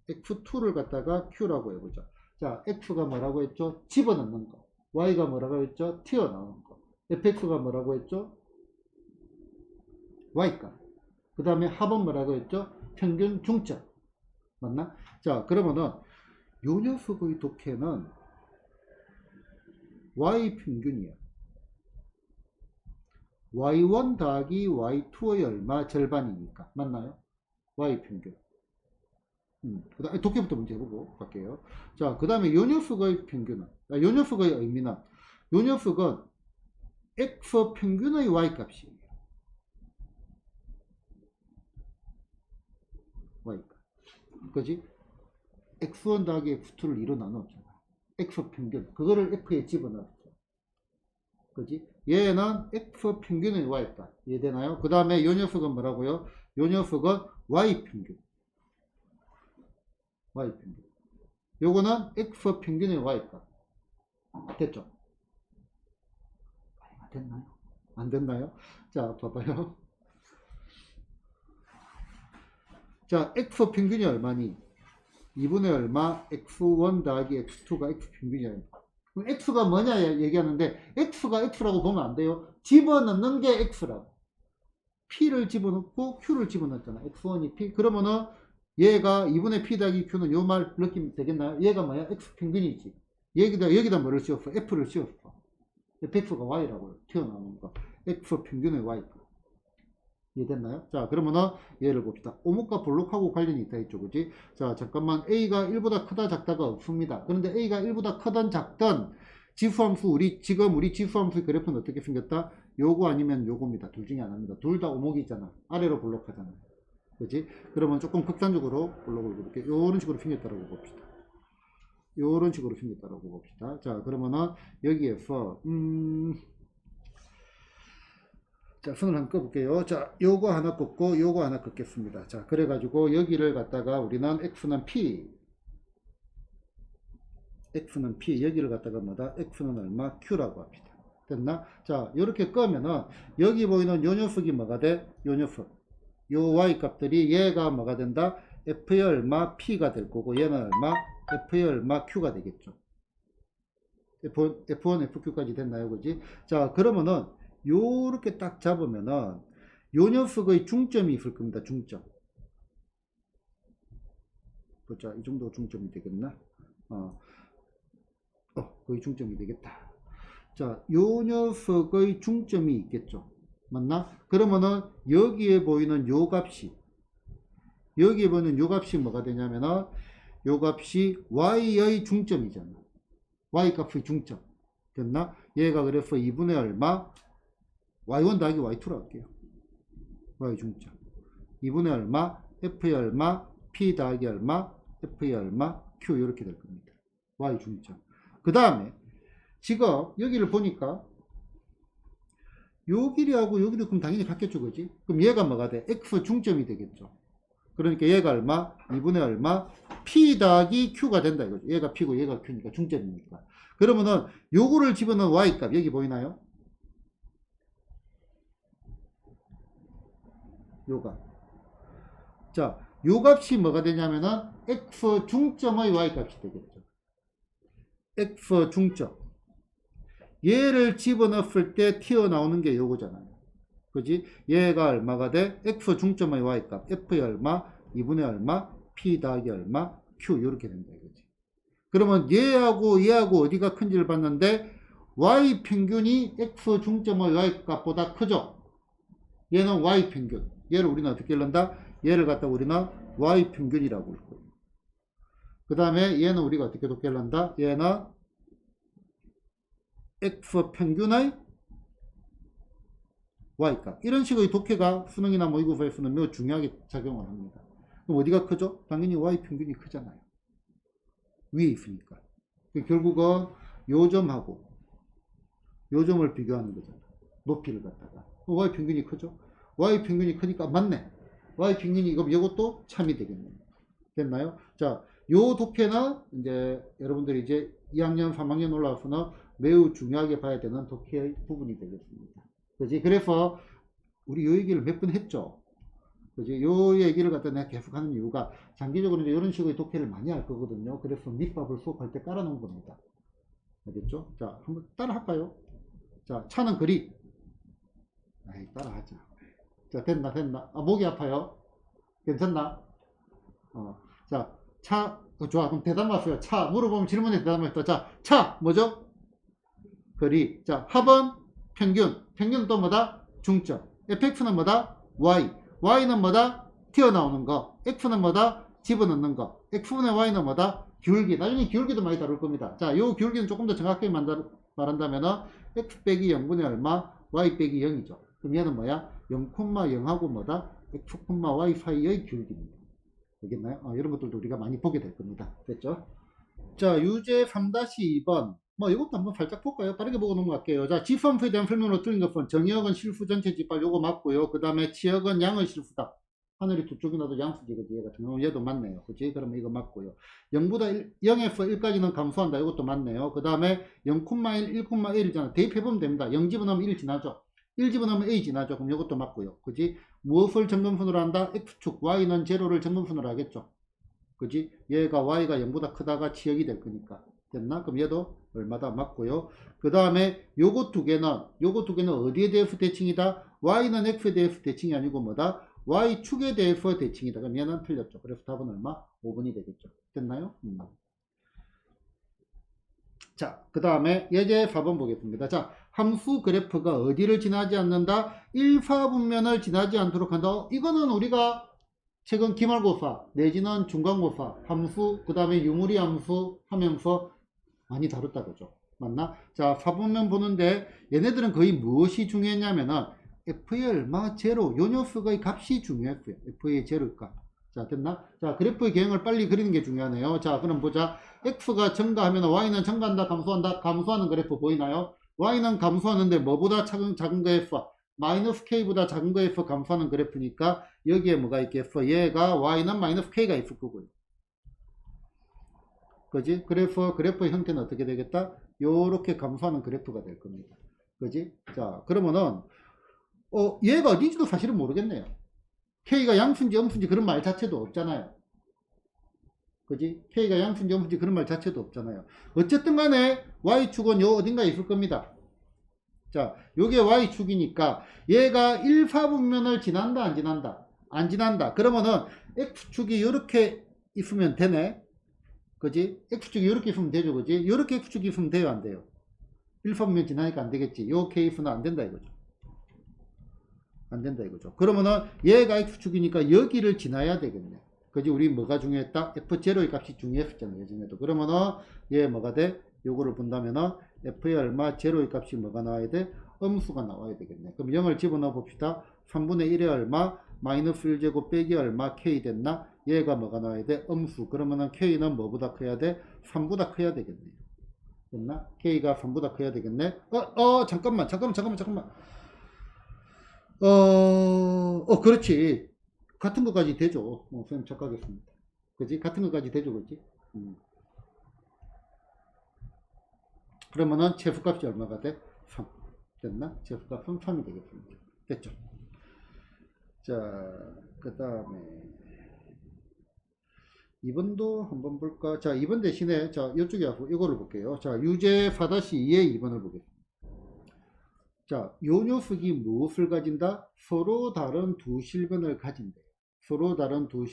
X2를 갖다가 Q라고 해보자. 자, X가 뭐라고 했죠? 집어넣는 거. Y가 뭐라고 했죠? 튀어나오는 거. FX가 뭐라고 했죠? Y값. 그 다음에 합은 뭐라고 했죠? 평균 중점. 맞나? 자, 그러면은, 요 녀석의 독해는 Y 평균이야. y1 더하기 y2의 얼마 절반이니까 맞나요? y 평균. 그 다음에 독해부터 문제 해보고 갈게요. 자, 그 다음에 요 녀석의 평균은, 요 녀석의 의미는, 요 녀석은 x 평균의 y 값이에요. y 값. 그지? x1 더하기 x2를 2로 나눴잖아. x 평균. 그거를 f에 집어넣었어. 그지? 얘는 x 평균의 y값. 이해되나요? 그 다음에 요 녀석은 뭐라고요? 요 녀석은 y 평균. y 평균. 요거는 x 평균의 y값. 됐죠? 됐나요? 안 됐나요? 자, 봐봐요. 자, x 평균이 얼마니? 2분의 얼마? x1 더하기 x2가 x 평균이 얼마? 그럼 x가 뭐냐 얘기하는데 x가 x라고 보면 안 돼요. 집어넣는 게 x라고. p를 집어넣고 q를 집어넣었잖아. x1이 p. 그러면은 얘가 2분의 p 더하기 q는 요 말 느낌 되겠나요? 얘가 뭐야? x 평균이지. 여기다 뭐를 씌웠어? f를 씌웠어. fx가 y라고 튀어나오는 거. x 평균의 y. 이해됐나요? 자, 그러면은 얘를 봅시다. 오목과 볼록하고 관련이 있다 했죠, 그지? 자, 잠깐만. a가 1보다 크다 작다가 없습니다. 그런데 a가 1보다 크든 작든 지수함수 지금 우리 지수함수의 그래프는 어떻게 생겼다? 요거 아니면 요겁니다. 둘 중에 하나입니다. 둘 다 오목이잖아. 아래로 볼록하잖아. 그지? 그러면 조금 극단적으로 볼록을 그렇게 요런 식으로 생겼다라고 봅시다. 요런 식으로 생겼다라고 봅시다. 자, 그러면은 여기에서 자, 선을 한번 꺼볼게요. 자, 요거 하나 긋고 요거 하나 긋겠습니다. 자, 그래가지고 여기를 갖다가 우리는 x는 p, 여기를 갖다가 뭐다? x는 얼마? q라고 합시다. 됐나? 자, 요렇게 끄면은 여기 보이는 요 녀석이 뭐가 돼? 요 녀석. 요 y 값들이 얘가 뭐가 된다? f의 얼마? p가 될 거고 얘는 얼마? f의 얼마? q가 되겠죠. F1, FQ까지 됐나요? 그지? 자, 그러면은 요렇게 딱 잡으면은 요 녀석의 중점이 있을 겁니다. 중점. 보자. 이 정도 중점이 되겠나? 거의 중점이 되겠다. 자, 요 녀석의 중점이 있겠죠. 맞나? 그러면은 여기에 보이는 요 값이 뭐가 되냐면은 요 값이 y의 중점이잖아. y 값의 중점. 됐나? 얘가 그래서 2분의 얼마? y1 더하기 y2로 할게요. y 중점. 2분의 얼마? f의 얼마? p 더하기 얼마? f의 얼마? q 이렇게 될 겁니다. y 중점. 그 다음에 지금 여기를 보니까 요 길이하고 요 길이 그럼 당연히 같겠죠. 그지? 그럼 얘가 뭐가 돼? x 중점이 되겠죠. 그러니까 얘가 얼마? 2분의 얼마? p 더하기 q가 된다 이거죠. 얘가 p고 얘가 q니까 중점이니까. 그러면은 요거를 집어넣은 y값 여기 보이나요? 요값. 자, 요 값이 뭐가 되냐면은 x 중점의 y 값이 되겠죠. x 중점. 얘를 집어넣었을 때 튀어나오는 게 요거잖아요. 그지? 얘가 얼마가 돼? x 중점의 y 값. f의 얼마? 2분의 얼마? p 더하기 얼마? q 이렇게 된다 이거지. 그러면 얘하고 어디가 큰지를 봤는데 y 평균이 x 중점의 y 값보다 크죠. 얘는 y 평균. 얘를 우리는 어떻게 읽는다? 얘를 갖다 우리는 y 평균이라고 읽고, 그 다음에 얘는 우리가 어떻게 독해한다? 얘는 x 평균의 y값. 이런 식의 독해가 수능이나 모의고사에서는 매우 중요하게 작용을 합니다. 그럼 어디가 크죠? 당연히 y 평균이 크잖아요. 위에 있으니까. 결국은 요점하고 요점을 비교하는 거잖아. 높이를 갖다가. y 평균이 크죠? y 평균이 크니까 맞네. y 평균이 이것도 참이 되겠네요. 됐나요? 자, 요 독해는 이제 여러분들이 이제 2학년, 3학년 올라와서는 매우 중요하게 봐야 되는 독해의 부분이 되겠습니다. 그지? 그래서 우리 요 얘기를 몇 번 했죠. 그지? 요 얘기를 갖다 내가 계속 하는 이유가 장기적으로 이제 이런 식의 독해를 많이 할 거거든요. 그래서 밑밥을 수업할 때 깔아놓은 겁니다. 알겠죠? 자, 한번 따라 할까요? 자, 차는 그리. 아이, 따라 하자. 자, 됐나? 아, 목이 아파요? 괜찮나? 자, 차, 좋아. 그럼 대답 왔어요. 차, 물어보면 질문에 대답했다. 자, 차, 뭐죠? 거리. 자, 합은 평균. 평균은 또 뭐다? 중점. fx는 뭐다? y. y는 뭐다? 튀어나오는 거. x는 뭐다? 집어넣는 거. x분의 y는 뭐다? 기울기. 나중에 기울기도 많이 다룰 겁니다. 자, 요 기울기는 조금 더 정확하게 말한다면 x 빼기 0분의 얼마? y 빼기 0이죠. 그럼 얘는 뭐야? 0,0하고 뭐다? x, y 사이의 기울기입니다. 되겠나요? 이런 것들도 우리가 많이 보게 될 겁니다. 됐죠? 자, 유제 3-2번. 이것도 한번 살짝 볼까요? 빠르게 보고 넘어갈게요. 자, 지수함수에 대한 설명으로 틀린 것은 정의역은 실수 전체 집합 요거 맞고요. 그 다음에 치역은 양의 실수다. 하늘이 두 쪽이 나도 양수지, 그지? 얘 같은 경우는 얘도 맞네요. 그지? 그러면 이거 맞고요. 0에서 1까지는 감소한다. 이것도 맞네요. 그 다음에 0,1, 1,1이잖아. 대입해보면 됩니다. 0 집어넣으면 1 지나죠. 1 집어넣으면 A 지나죠. 그럼 이것도 맞고요. 그지? 무엇을 점검순으로 한다? X축, Y는 제로를 점검순으로 하겠죠. 그지? 얘가 Y가 0보다 크다가 치역이 될 거니까. 됐나? 그럼 얘도 얼마다 맞고요. 그 다음에 요거 두 개는 어디에 대해서 대칭이다? Y는 X에 대해서 대칭이 아니고 뭐다? Y축에 대해서 대칭이다. 그럼 얘는 틀렸죠. 그래서 답은 얼마? 5번이 되겠죠. 됐나요? 자, 그 다음에 예제 4번 보겠습니다. 자, 함수 그래프가 어디를 지나지 않는다? 1사분면을 지나지 않도록 한다. 이거는 우리가 최근 기말고사 내지는 중간고사 함수 그 다음에 유무리 함수 하면서 많이 다뤘다 그죠? 맞나? 자, 4분면 보는데 얘네들은 거의 무엇이 중요했냐면은 f의 얼마 제로 요 녀석의 값이 중요했고요. f의 제로 값. 자, 됐나? 자, 그래프의 개형을 빨리 그리는 게 중요하네요. 자, 그럼 보자. x가 증가하면 y는 증가한다, 감소한다. 감소하는 그래프 보이나요? y는 감소하는데 뭐보다 작은 거에서 마이너스 k보다 작은 거에서 감소하는 그래프니까 여기에 뭐가 있겠어? 얘가 y는 마이너스 k가 있을 거고요. 그지? 그래서 그래프의 형태는 어떻게 되겠다? 요렇게 감소하는 그래프가 될 겁니다. 그지? 자, 그러면은 얘가 어딘지도 사실은 모르겠네요. k가 양수인지 음수인지 그런 말 자체도 없잖아요. 그지? k가 양수인지 음수인지 그런 말 자체도 없잖아요. 어쨌든 간에 y축은 요 어딘가에 있을 겁니다. 자, 요게 y축이니까 얘가 1사분면을 지난다 안 지난다? 안 지난다. 그러면은 x축이 이렇게 있으면 되네. 그지? x축이 이렇게 있으면 되죠. 그지? 이렇게 x축이 있으면 돼요 안 돼요? 1사분면 지나니까 안 되겠지. 요 케이스는 안 된다 이거죠. 안 된다 이거죠. 그러면은 얘가 x축이니까 여기를 지나야 되겠네. 그지? 우리 뭐가 중요했다? f0의 값이 중요했었잖아요. 예전에도. 그러면은 얘 뭐가 돼? 요거를 본다면은 f의 얼마 제로의 값이 뭐가 나와야 돼? 음수가 나와야 되겠네. 그럼 0을 집어넣어 봅시다. 3분의 1의 얼마? 마이너스 1제곱 빼기 얼마? k 됐나? 얘가 뭐가 나와야 돼? 음수. 그러면은 k는 뭐보다 커야 돼? 3보다 커야 되겠네. 됐나? k가 3보다 커야 되겠네. 잠깐만. 그렇지. 같은 것까지 되죠. 선생님 착각했습니다. 그지? 같은 것까지 되죠. 그지? 그러면은 최소값이 얼마가 돼? 3. 됐나? 최소값은 3이 되겠습니다. 됐죠? 자, 그 다음에 2번도 한번 볼까? 자, 2번 대신에 자, 이쪽에 하고 이거를 볼게요. 자, 유제 4-2의 2번을 보겠습니다. 자, 요 녀석이 무엇을 가진다? 서로 다른 두 실근을 가진대요. 서로 다른 두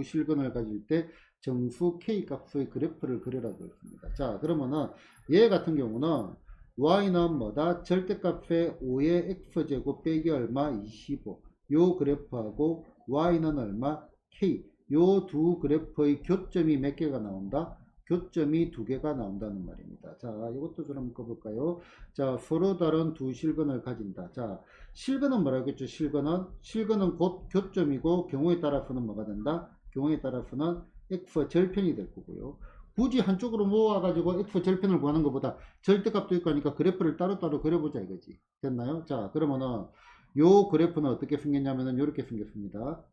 실근을 가질 때 정수 k 값의 그래프를 그리라고 했습니다. 자, 그러면은 얘 같은 경우는 y는 뭐다? 절대값의 5의 x제곱 빼기 얼마? 25. 요 그래프하고 y는 얼마? k. 요 두 그래프의 교점이 몇 개가 나온다? 교점이 두 개가 나온다는 말입니다. 자, 이것도 좀 한번 꺼볼까요? 자, 서로 다른 두 실근을 가진다. 자, 실근은 뭐라고 했죠? 실근은 곧 교점이고 경우에 따라서는 뭐가 된다? 경우에 따라서는 x 절편이 될 거고요. 굳이 한쪽으로 모아가지고 x 절편을 구하는 것보다 절대값도 있고 하니까 그래프를 따로따로 그려보자 이거지. 됐나요? 자, 그러면은 요 그래프는 어떻게 생겼냐면은 이렇게 생겼습니다.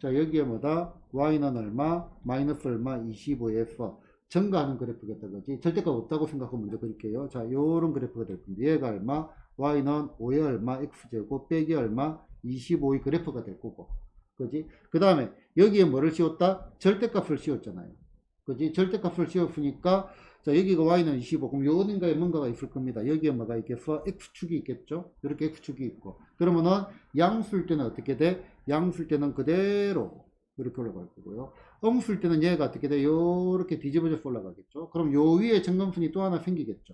자, 여기에 뭐다? y는 얼마? 마이너스 얼마? 25에서 증가하는 그래프겠다, 그지? 절대값 없다고 생각하고 먼저 그릴게요. 자, 요런 그래프가 될 겁니다. 얘가 얼마? y는 5의 얼마? x제곱 빼기 얼마? 25의 그래프가 될 거고. 그지? 그 다음에 여기에 뭐를 씌웠다? 절대값을 씌웠잖아요. 그지? 절대값을 씌웠으니까 자, 여기가 y는 25. 그럼 요 어딘가에 뭔가가 있을 겁니다. 여기에 뭐가 있겠어? x축이 있겠죠? 이렇게 x축이 있고. 그러면은 양수일 때는 어떻게 돼? 양수일 때는 그대로 이렇게 올라갈 거고요. 음수일 때는 얘가 어떻게 돼? 요렇게 뒤집어져서 올라가겠죠? 그럼 요 위에 점검선이 또 하나 생기겠죠?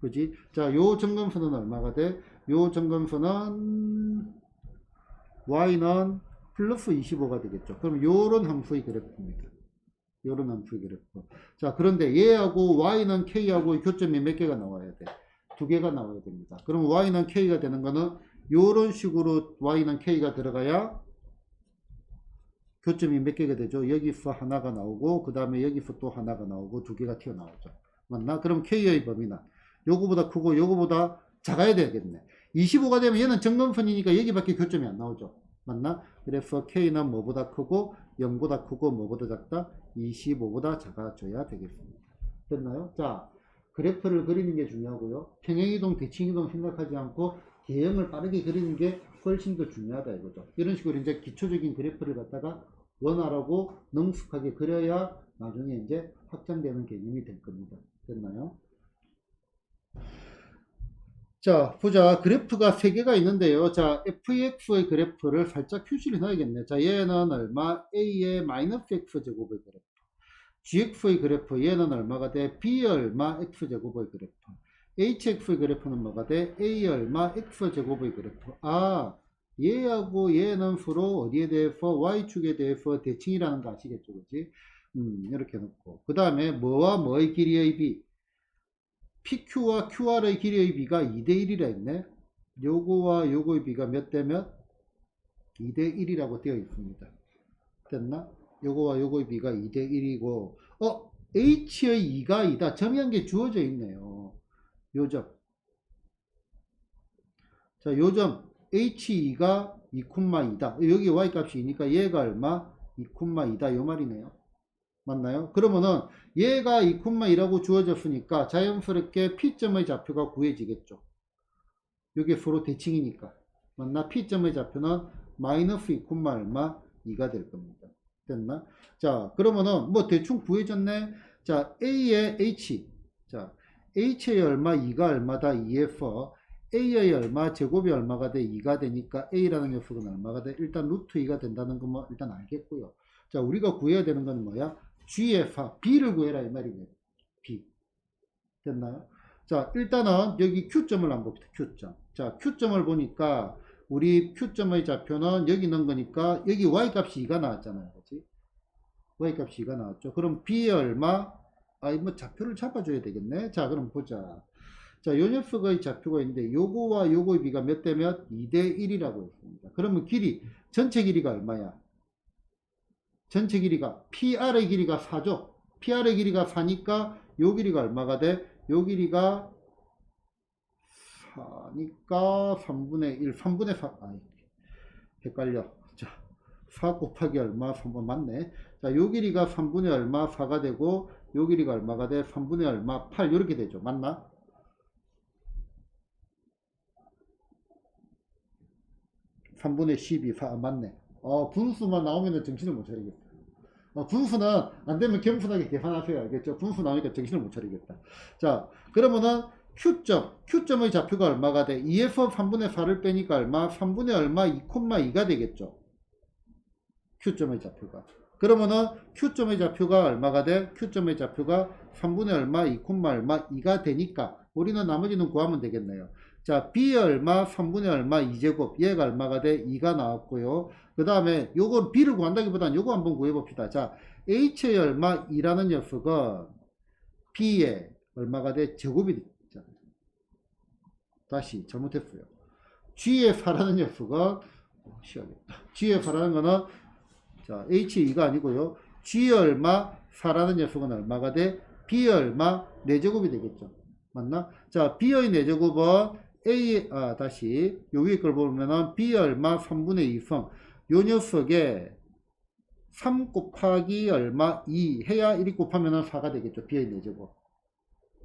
그지? 자, 요 점검선은 얼마가 돼? 요 점검선은 y는 플러스 25가 되겠죠. 그럼 요런 함수의 그래프입니다. 요런 함수의 그래프. 자, 그런데 얘하고 y는 k하고 교점이 몇 개가 나와야 돼? 두 개가 나와야 됩니다. 그럼 y는 k가 되는 거는 요런 식으로 y는 k가 들어가야 교점이 몇 개가 되죠? 여기서 하나가 나오고 그 다음에 여기서 또 하나가 나오고 두 개가 튀어나오죠. 맞나? 그럼 k의 범위는 요거보다 크고 요거보다 작아야 되겠네. 25가 되면 얘는 점검선이니까 여기밖에 교점이 안 나오죠. 맞나? 그래서 k는 뭐보다 크고 0보다 크고 뭐보다 작다? 25보다 작아져야 되겠습니다. 됐나요? 자, 그래프를 그리는 게 중요하고요. 평행이동, 대칭이동 생각하지 않고 개형을 빠르게 그리는 게 훨씬 더 중요하다 이거죠. 이런 식으로 이제 기초적인 그래프를 갖다가 원활하고 능숙하게 그려야 나중에 이제 확장되는 개념이 될 겁니다. 됐나요? 자, 보자. 그래프가 3개가 있는데요. 자, fx의 그래프를 살짝 표시를 해놔야겠네. 자, 얘는 얼마? a의 마이너스 x제곱의 그래프. gx의 그래프, 얘는 얼마가 돼? b 얼마? x제곱의 그래프. hx의 그래프는 뭐가 돼? a 얼마? x제곱의 그래프. 아, 얘하고 얘는 서로 어디에 대해서? y축에 대해서 대칭이라는 거 아시겠죠? 그치? 이렇게 놓고. 그 다음에 뭐와 뭐의 길이의 b? PQ와 QR의 길이의 비가 2대1이라 했네. 요거와 요거의 비가 몇 대 몇? 2대1이라고 되어 있습니다. 됐나? 요거와 요거의 비가 2대1이고 H의 2가 2다. 점이 한 개 주어져 있네요. 요점. 자, 요점 H2가 2,2다. 여기 Y값이 2니까 얘가 얼마? 2,2다. 요 말이네요. 맞나요? 그러면은 얘가 2,2라고 주어졌으니까 자연스럽게 P점의 좌표가 구해지겠죠. 이게 서로 대칭이니까. 맞나? P점의 좌표는 마이너스 2, 얼마? 2가 될 겁니다. 됐나? 자, 그러면은 뭐 대충 구해졌네. 자, A의 H. 자, H의 얼마? 2가 얼마다? 2F. A의 얼마? 제곱이 얼마가 돼? 2가 되니까 A라는 녀석은 얼마가 돼? 일단 루트 2가 된다는 거 뭐 일단 알겠고요. 자, 우리가 구해야 되는 건 뭐야? G의 4, B를 구해라 이 말이네요. B. 됐나요? 자, 일단은 여기 Q점을 한번 봅시다. Q점. 자, Q점을 보니까 우리 Q점의 좌표는 여기 넣은 거니까 여기 Y값이 2가 나왔잖아요. 그렇지? Y값이 2가 나왔죠. 그럼 B의 얼마? 뭐 좌표를 잡아줘야 되겠네. 자, 그럼 보자. 자, 요 녀석의 좌표가 있는데 요거와 요거의 비가 몇 대 몇? 2대 1이라고 했습니다. 그러면 길이, 전체 길이가 얼마야? 전체 길이가 PR의 길이가 4죠. PR의 길이가 4니까 요 길이가 얼마가 돼? 요 길이가 4니까 3분의 1, 3분의 4. 아이, 헷갈려. 자, 4 곱하기 얼마? 3번 맞네. 자, 요 길이가 3분의 얼마? 4가 되고 요 길이가 얼마가 돼? 3분의 얼마? 8 이렇게 되죠. 맞나? (3분의 12) 4 맞네. 분수만 나오면 정신을 못 차리겠다. 분수는 안 되면 겸손하게 계산하세요. 알겠죠? 분수 나오니까 정신을 못 차리겠다. 자, 그러면은 Q점의 좌표가 얼마가 돼? 2에서 3분의 4를 빼니까 얼마? 3분의 얼마? 2,2가 되겠죠? Q점의 좌표가. 그러면은 Q점의 좌표가 얼마가 돼? Q점의 좌표가 3분의 얼마, 2, 얼마, 2가 되니까 우리는 나머지는 구하면 되겠네요. 자, b 얼마, 3분의 얼마, 2제곱, 얘가 얼마가 돼? 2가 나왔고요. 그 다음에 요거 b를 구한다기보다는 요거 한번 구해봅시다. 자, h의 얼마, 2라는 녀석은 b의 얼마가 돼? 제곱이 되잖아요. 다시 잘못했어요. g의 4라는 녀석은 g의 4라는 거는 자, h2가 아니고요. g 얼마, 4라는 녀석은 얼마가 돼? b 얼마, 4제곱이 되겠죠. 맞나? 자, b의 4제곱은 다시 요 위에 걸 보면은 b 얼마, 3분의 2성. 요 녀석에 3 곱하기 얼마, 2 해야 1 곱하면은 4가 되겠죠. b의 4제곱.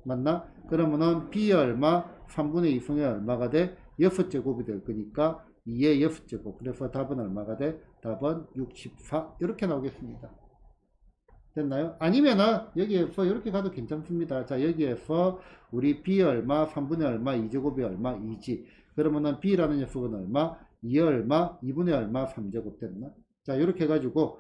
맞나? 그러면은 b 얼마, 3분의 2성에 얼마가 돼? 6제곱이 될 거니까 2의 6제곱. 그래서 답은 얼마가 돼? 답은 64. 이렇게 나오겠습니다. 됐나요? 아니면은 여기에서 이렇게 가도 괜찮습니다. 자, 여기에서 우리 b 얼마, 3분의 얼마, 2제곱이 얼마, 2지. 그러면은 b라는 녀석은 얼마, 2 얼마, 2분의 얼마, 3제곱 됐나? 자, 이렇게 해가지고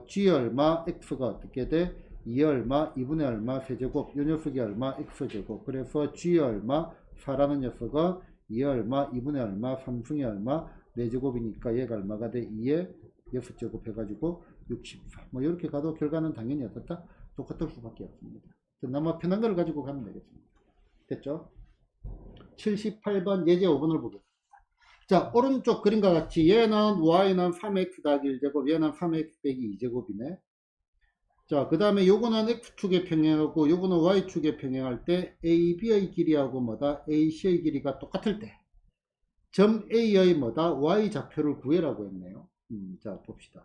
g 얼마, x가 어떻게 돼? 2 얼마, 2분의 얼마, 세제곱. 요 녀석이 얼마, x제곱. 그래서 g 얼마, 4라는 녀석은 2 얼마, 2분의 얼마, 3승이 얼마, 4제곱이니까 얘가 얼마가 돼? 2에 6제곱 해가지고 64. 뭐 이렇게 가도 결과는 당연히 어떻다? 똑같을 수밖에 없습니다. 그나마 편한 걸 가지고 가면 되겠습니다. 됐죠? 78번 예제 5번을 보겠습니다. 자, 오른쪽 그림과 같이 얘는 y는 3x 더하기 1제곱, 얘는 3x 빼기 2제곱이네. 자, 그 다음에 요거는 x축에 평행하고 요거는 y축에 평행할 때 AB의 길이하고 뭐다? AC의 길이가 똑같을 때 점 A의 뭐다? y좌표를 구해라고 했네요. 자, 봅시다.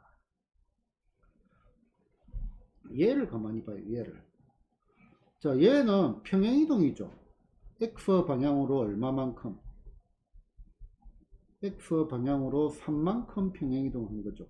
얘를 가만히 봐요. 얘를. 자, 얘는 평행이동이죠. x 방향으로 얼마만큼? x 방향으로 3만큼 평행이동한 거죠.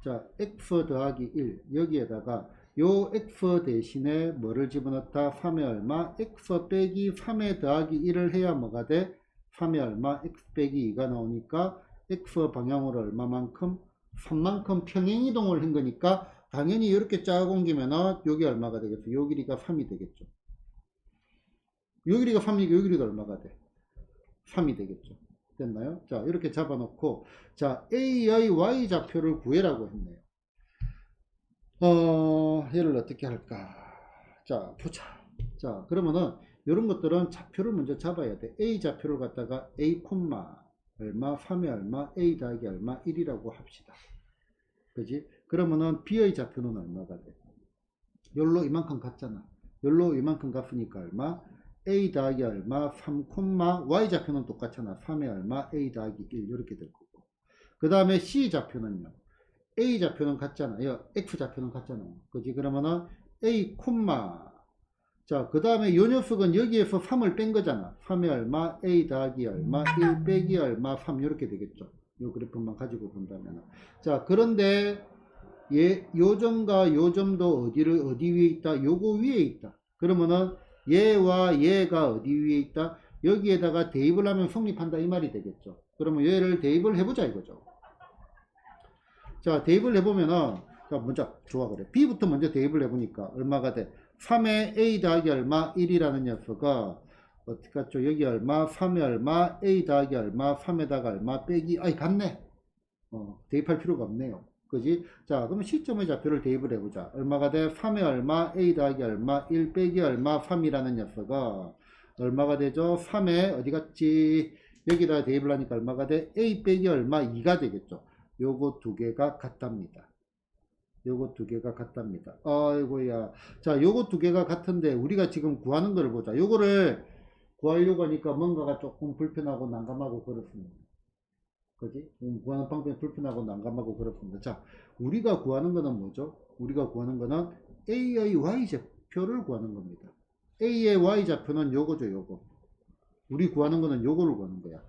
자, x 더하기 1 여기에다가 요 x 대신에 뭐를 집어넣다? 3의 얼마? x 빼기 3의 더하기 1을 해야 뭐가 돼? 3의 얼마? x 빼기 2가 나오니까 x 방향으로 얼마만큼? 3만큼 평행이동을 한 거니까 당연히 이렇게 짜고 옮기면은 여기 얼마가 되겠어? 요 길이가 3이 되겠죠. 요 길이가 3이니까 요 길이가 얼마가 돼? 3이 되겠죠. 됐나요? 자, 이렇게 잡아놓고, 자, A의 Y좌표를 구해라고 했네요. 얘를 어떻게 할까? 자, 보자. 자, 그러면은, 이런 것들은 좌표를 먼저 잡아야 돼. A좌표를 갖다가 A, 얼마, 3의 얼마, A 더하기 얼마, 1이라고 합시다. 그지? 그러면은 B의 좌표는 얼마가 돼? 열로 이만큼 갔잖아. 열로 이만큼 갔으니까 얼마? A 더하기 얼마, 3, Y좌표는 똑같잖아. 3의 얼마, A 더하기 1 이렇게 될 거고. 그 다음에 C좌표는요. A좌표는 같잖아. X좌표는 같잖아. 그지? 그러면은 A, 자, 그 다음에 이 녀석은 여기에서 3을 뺀 거잖아. 3의 얼마, A 더하기 얼마, 1 빼기 얼마, 3 이렇게 되겠죠. 이 그래프만 가지고 본다면. 자, 그런데 요점과 요점도 어디 위에 있다? 요거 위에 있다. 그러면은 얘와 얘가 어디 위에 있다? 여기에다가 대입을 하면 성립한다 이 말이 되겠죠. 그러면 얘를 대입을 해보자 이거죠. 자, 대입을 해보면은 자, 먼저 좋아 그래. B부터 먼저 대입을 해보니까 얼마가 돼? 3의 A 더하기 얼마 1이라는 녀석은 어떻게 갔죠? 여기 얼마 3의 얼마 A 더하기 얼마 3에다가 얼마 빼기 같네. 대입할 필요가 없네요. 그지? 자, 그러면 시점의 좌표를 대입을 해보자. 얼마가 돼? 3의 얼마, A 더하기 얼마, 1 빼기 얼마, 3이라는 녀석은 얼마가 되죠? 3에 어디 갔지? 여기다 대입을 하니까 얼마가 돼? A 빼기 얼마, 2가 되겠죠. 요거 두 개가 같답니다. 요거 두 개가 같답니다. 아이고야. 자, 요거 두 개가 같은데 우리가 지금 구하는 걸 보자. 요거를 구하려고 하니까 뭔가가 조금 불편하고 난감하고 그렇습니다. 그지? 구하는 방법이 불편하고 난감하고 그렇습니다. 자, 우리가 구하는 거는 뭐죠? 우리가 구하는 거는 A의 Y좌표를 구하는 겁니다. A의 Y좌표는 요거죠, 요거. 우리 구하는 거는 요거를 구하는 거야.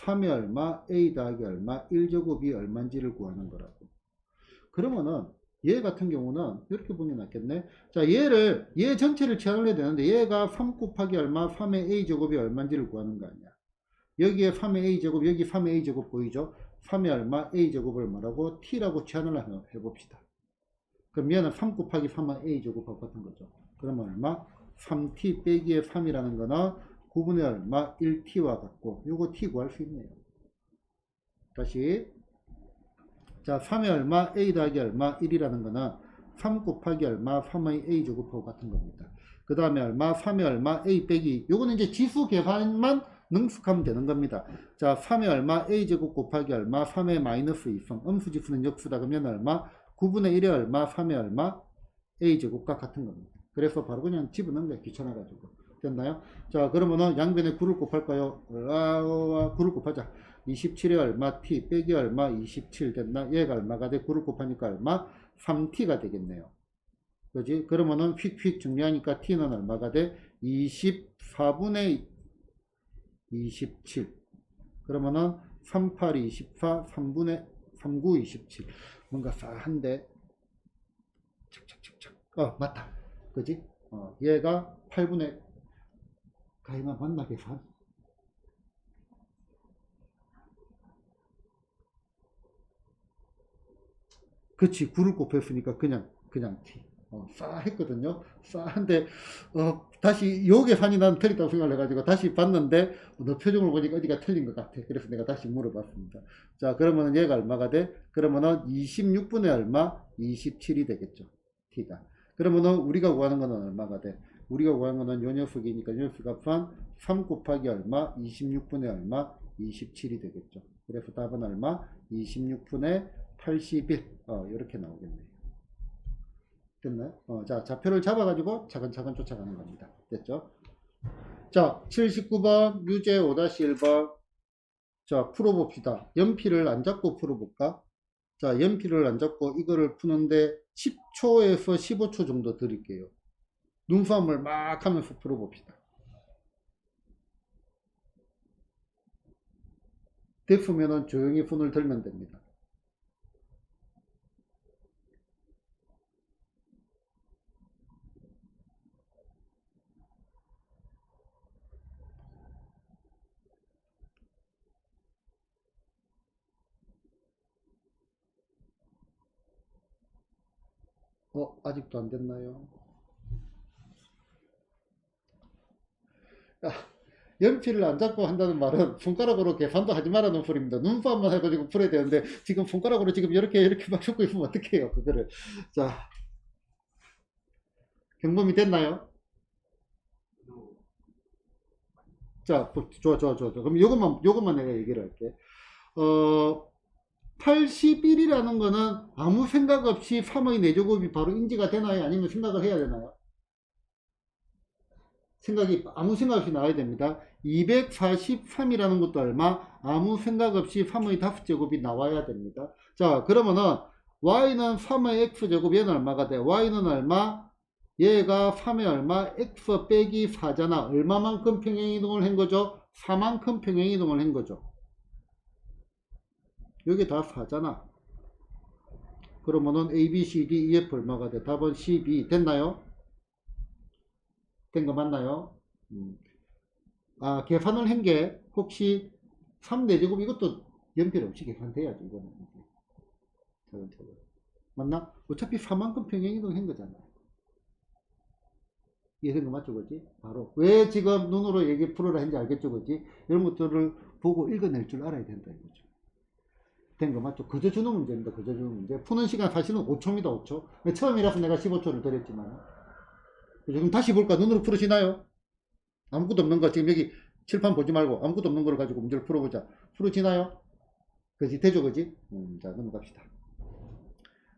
3의 얼마, A 더하기 얼마, 1제곱이 얼마인지를 구하는 거라고. 그러면은 얘 같은 경우는 이렇게 보면 낫겠네. 자, 얘 전체를 취합을 해야 되는데 얘가 3 곱하기 얼마, 3의 A제곱이 얼마인지를 구하는 거 아니야. 여기에 3의 A제곱, 여기 3의 A제곱 보이죠? 3의 얼마, A제곱을 뭐라고? T라고 취한을 해봅시다. 그럼 얘는 3 곱하기 3은 a제곱하고 같은 거죠. 그러면 얼마? 3t 빼기의 3이라는 거는 9분의 얼마? 1t와 같고, 요거 t 구할 수 있네요. 다시. 자, 3의 얼마? a 더하기 얼마? 1이라는 거는 3 곱하기 얼마? 3의 a제곱하고 같은 겁니다. 그 다음에 얼마? 3의 얼마? a 빼기. 요거는 이제 지수 계산만 능숙하면 되는 겁니다. 자, 3의 얼마? a제곱 곱하기 얼마? 3의 마이너스 2성. 음수지수는 역수다. 그러면 얼마? 9분의 1의 얼마? 3의 얼마? a제곱과 같은 겁니다. 그래서 바로 그냥 집어넣는 거예요. 귀찮아가지고. 됐나요? 자, 그러면은 양변에 9를 곱할까요? 9를 곱하자. 27에 얼마? t 빼기 얼마? 27 됐나? 얘가 얼마가 돼? 9를 곱하니까 얼마? 3t가 되겠네요. 그지? 그러면은 휙휙 정리하니까 t는 얼마가 돼? 24분의 27. 그러면은 38, 24, 3분의 39, 27. 뭔가 싸한데. 착착착착. 맞다. 그지? 얘가 8분의 가이나 맞나 계산? 그치. 9를 곱했으니까 그냥 t. 싸했거든요. 싸한데, 다시 요 계산이 난 틀렸다고 생각을 해가지고 다시 봤는데, 너 표정을 보니까 어디가 틀린 것 같아. 그래서 내가 다시 물어봤습니다. 자, 그러면은 얘가 얼마가 돼? 그러면은 26분의 얼마? 27이 되겠죠. t가. 그러면은 우리가 구하는 거는 얼마가 돼? 우리가 구하는 거는 요 녀석이니까 요 녀석 값은 3 곱하기 얼마? 26분의 얼마? 27이 되겠죠. 그래서 답은 얼마? 26분의 81. 이렇게 나오겠네요. 됐나요? 자, 좌표를 잡아가지고 차근차근 쫓아가는 겁니다. 됐죠? 자, 79번, 유제 5-1번. 자, 풀어봅시다. 연필을 안 잡고 풀어볼까? 자, 연필을 안 잡고 이거를 푸는데 10초에서 15초 정도 드릴게요. 눈싸움을 막 하면서 풀어봅시다. 됐으면은 조용히 손을 들면 됩니다. 아직도 안 됐나요? 연필을 안 잡고 한다는 말은 손가락으로 계산도 하지 말라는 소리입니다. 눈싸움만 해가지고 풀어야 되는데 지금 손가락으로 지금 이렇게 막 잡고 있으면 어떡해요 그거를. 자, 경범이 됐나요? 자, 좋아. 그럼 요것만 내가 얘기를 할게. 81이라는 거는 아무 생각 없이 3의 4제곱이 바로 인지가 되나요? 아니면 생각을 해야 되나요? 아무 생각 없이 나와야 됩니다. 243이라는 것도 얼마? 아무 생각 없이 3의 5제곱이 나와야 됩니다. 자, 그러면은 y는 3의 x제곱, 얘는 얼마가 돼? y는 얼마? 얘가 3의 얼마? x 빼기 4잖아. 얼마만큼 평행이동을 한 거죠? 4만큼 평행이동을 한 거죠. 여기 다 4잖아. 그러면은 a, b, c, d, e, f 얼마가 돼? 답은 12. 됐나요? 된 거 맞나요? 계산을 한 게 혹시 3, 4제곱 이것도 연필 없이 계산돼야죠. 이거는. 차근차근. 맞나? 어차피 4만큼 평행이동 한 거잖아. 이해된 거 맞죠, 그지? 바로. 왜 지금 눈으로 얘기 풀어라 했는지 알겠죠, 그지? 이런 것들을 보고 읽어낼 줄 알아야 된다, 이거죠. 된 거 맞죠? 그저 주는 문제입니다, 그저 주는 문제. 푸는 시간 사실은 5초입니다, 5초. 처음이라서 내가 15초를 드렸지만. 그럼 다시 볼까? 눈으로 풀어지나요? 아무것도 없는 거. 지금 여기 칠판 보지 말고 아무것도 없는 걸 가지고 문제를 풀어보자. 풀어지나요? 그지? 되죠, 그지? 자, 넘어갑시다.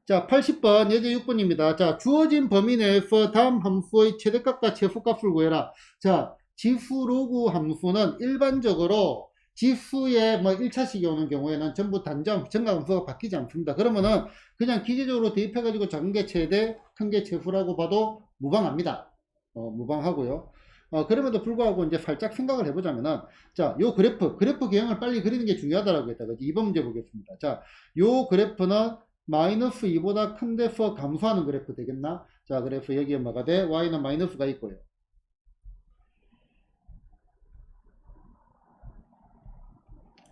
자, 80번, 예제 6번입니다. 자, 주어진 범위 내에서 다음 함수의 최대값과 최소값을 구해라. 자, 지수 로그 함수는 일반적으로 지수의 1차식이 오는 경우에는 전부 단점, 정각함수가 바뀌지 않습니다. 그러면은 그냥 기계적으로 대입해가지고 작은 게 최대, 큰 게 최소라고 봐도 무방합니다. 무방하고요. 그럼에도 불구하고 이제 살짝 생각을 해보자면은, 자, 요 그래프 개형을 빨리 그리는 게 중요하다라고 했다. 그지? 2번 문제 보겠습니다. 자, 요 그래프는 마이너스 2보다 큰 데서 감소하는 그래프 되겠나? 자, 그래서 여기에 뭐가 돼? y는 마이너스가 있고요.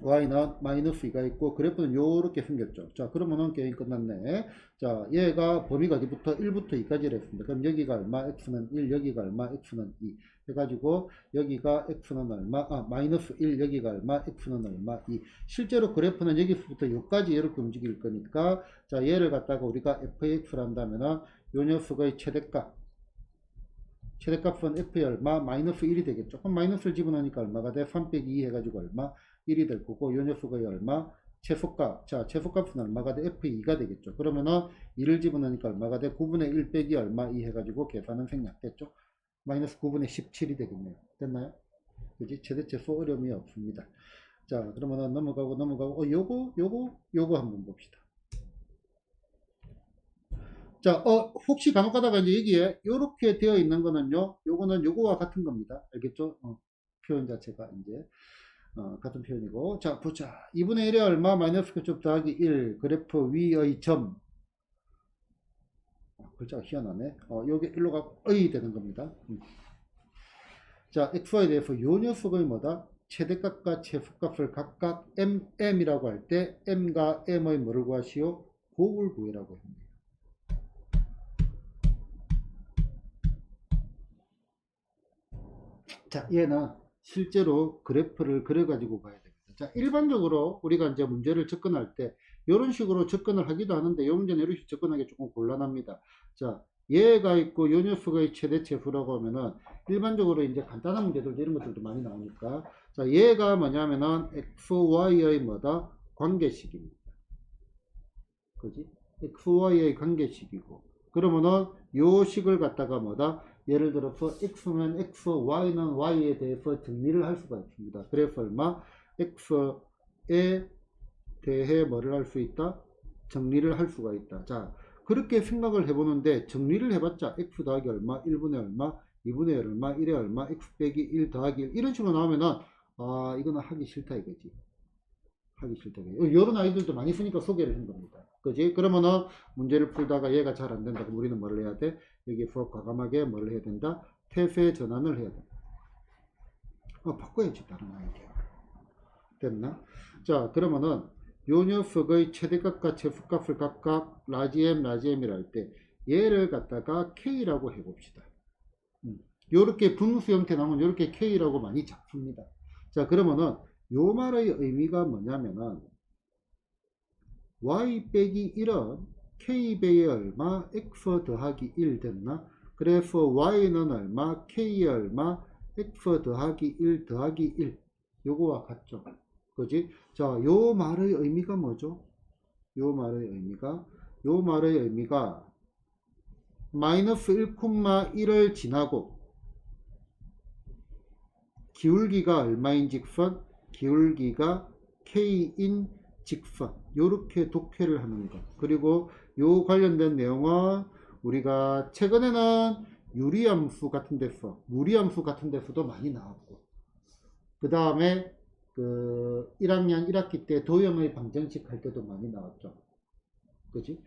y는 마이너스 2가 있고 그래프는 요렇게 생겼죠. 자, 그러면은 게임 끝났네. 자, 얘가 범위가 어디부터 1부터 2까지를 했습니다. 그럼 여기가 얼마? x는 1, 여기가 얼마? x는 2 해가지고 여기가 x는 얼마? 마이너스 1, 여기가 얼마? x는 얼마? 2. 실제로 그래프는 여기서부터 여기까지 이렇게 움직일 거니까 자, 얘를 갖다가 우리가 fx를 한다면은 요 녀석의 최대값은 f의 얼마? 마이너스 1이 되겠죠. 그럼 마이너스를 집어넣으니까 얼마가 돼? 3 빼기 2 해가지고 얼마? 1이 될 거고, 요 녀석의 얼마? 최소값. 자, 최소값은 얼마가 돼? f2가 되겠죠. 그러면은 2를 집어넣으니까 얼마가 돼? 9분의 1 빼기 얼마? 2 해가지고 계산은 생략됐죠. 마이너스 9분의 17이 되겠네요. 됐나요? 그지? 최대최소 어려움이 없습니다. 자, 그러면은 넘어가고, 요거 한번 봅시다. 자, 혹시 간혹 가다가 이제 여기에 요렇게 되어 있는 거는요, 요거는 요거와 같은 겁니다. 알겠죠? 표현 자체가 이제, 같은 표현이고. 자, 보자. 2분의 1에 얼마? 마이너스 교점 더하기 1. 그래프 위의 점. 글자가 희한하네. 요게 1로 가고, 의 되는 겁니다. 자, xy에 대해서 요 녀석의 뭐다? 최대값과 최소값을 각각 m이라고 할 때, m과 m의 뭐를 구하시오? 곱을 구해라고 합니다. 자, 얘는 실제로 그래프를 그려가지고 봐야 됩니다. 자, 일반적으로 우리가 이제 문제를 접근할 때 이런 식으로 접근을 하기도 하는데 이 문제는 이렇게 접근하기 조금 gon란합니다. 자, 얘가 있고 요 녀석의 최대체수라고 하면은 일반적으로 이제 간단한 문제들 이런 것들도 많이 나오니까 자, 얘가 뭐냐면은 xy의 뭐다? 관계식입니다. 그지? xy의 관계식이고 그러면은 요 식을 갖다가 뭐다? 예를 들어서 x면 x, y는 y에 대해서 정리를 할 수가 있습니다. 그래서 얼마? x에 대해 뭐를 할 수 있다? 정리를 할 수가 있다. 자, 그렇게 생각을 해보는데 정리를 해봤자 x 더하기 얼마? 1분의 얼마? 2분의 얼마? 1의 얼마? x 빼기 1 더하기 1 이런 식으로 나오면은 이거는 하기 싫다 이거지. 하기 싫다. 이런 아이들도 많이 쓰니까 소개를 한 겁니다. 그지? 그러면은 문제를 풀다가 얘가 잘 안 된다고 우리는 뭘 해야 돼? 여기서 과감하게 뭘 해야 된다? 태세 전환을 해야 된다. 바꿔야지 다른 아이디어. 됐나? 자, 그러면은 요 녀석의 최대값과 최소값을 각각 라지 m이라 할 때 얘를 갖다가 k라고 해봅시다. 요렇게 분수 형태 나오면 요렇게 k라고 많이 잡습니다. 자, 그러면은 요 말의 의미가 뭐냐면은 y 빼기 1은 k배의 얼마? x 더하기 1 됐나? 그래서 y는 얼마? k의 얼마? x 더하기 1 더하기 1 요거와 같죠. 그지? 자, 요 말의 의미가 뭐죠? 요 말의 의미가 마이너스 1,1을 지나고 기울기가 얼마인 직선? 기울기가 k인 직선 요렇게 독해를 하는 것. 그리고 요 관련된 내용은 우리가 최근에는 유리함수 같은 데서 무리함수 같은 데서도 많이 나왔고 그 다음에 그 1학년 1학기 때 도형의 방정식 할 때도 많이 나왔죠. 그지?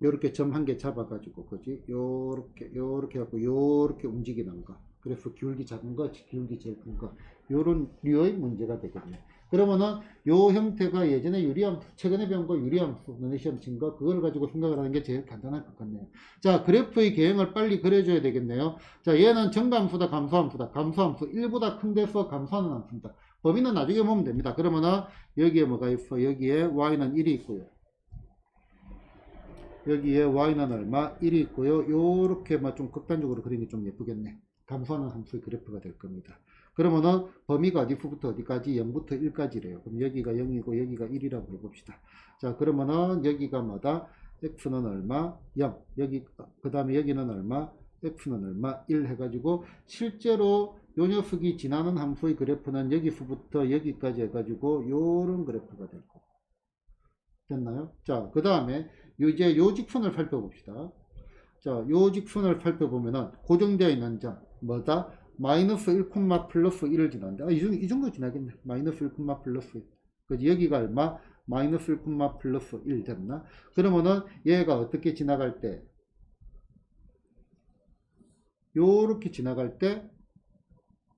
요렇게 점 한 개 잡아가지고, 그지? 요렇게 갖고, 요렇게 움직이는 거. 그래서 기울기 작은 거, 기울기 제일 큰 거. 요런 류의 문제가 되겠네. 그러면은, 요 형태가 예전에 유리함수, 최근에 배운 거 유리함수, 너네 시험 친 거, 그걸 가지고 생각을 하는 게 제일 간단할 것 같네요. 자, 그래프의 개형을 빨리 그려줘야 되겠네요. 자, 얘는 정감수다, 감소함수다. 감소함수, 1보다 큰 데서 감소하는 함수입니다. 범위는 나중에 보면 됩니다. 그러면은, 여기에 뭐가 있어? 여기에 y는 1이 있고요. 여기에 y는 얼마? 1이 있고요. 요렇게 좀 극단적으로 그리는 게 좀 예쁘겠네. 감소하는 함수의 그래프가 될 겁니다. 그러면은 범위가 어디부터 어디까지? 0부터 1까지래요. 그럼 여기가 0이고 여기가 1이라고 해봅시다. 자, 그러면은 여기가 뭐다? x는 얼마? 0. 여기 그 다음에 여기는 얼마? x는 얼마? 1 해가지고 실제로 요 녀석이 지나는 함수의 그래프는 여기서부터 여기까지 해가지고 요런 그래프가 될 거고. 됐나요? 자, 그 다음에 이제 요 직선을 살펴봅시다. 자, 요 직선을 살펴보면은 고정되어 있는 점 뭐다? 마이너스 1, 플러스 1을 지난다. 이 정도 지나겠네. 마이너스 1, 플러스 1. 그지? 여기가 얼마? 마이너스 1, 플러스 1 됐나? 그러면은 얘가 어떻게 지나갈 때? 요렇게 지나갈 때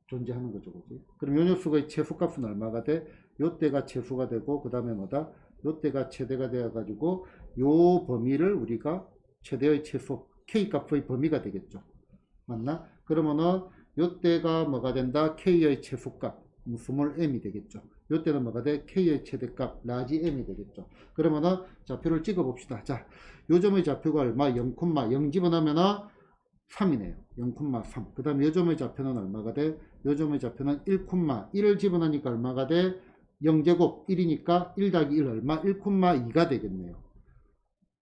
존재하는 거죠. 그지? 그럼 요 녀석의 최소값은 얼마가 돼? 요때가 최소가 되고, 그 다음에 뭐다? 요때가 최대가 되어가지고, 요 범위를 우리가 최대의 최소, K값의 범위가 되겠죠. 맞나? 그러면은, 요때가 뭐가 된다? K의 최소값, 스몰 m이 되겠죠. 요때는 뭐가 돼? K의 최대값, 라지 m이 되겠죠. 그러면은, 좌표를 찍어 봅시다. 자, 요점의 좌표가 얼마? 0,0 집어넣으면은, 3이네요. 0,3. 그 다음에 요점의 좌표는 얼마가 돼? 요점의 좌표는 1,1을 집어넣으니까 얼마가 돼? 0제곱 1이니까 1 더하기 1 얼마? 1,2가 되겠네요.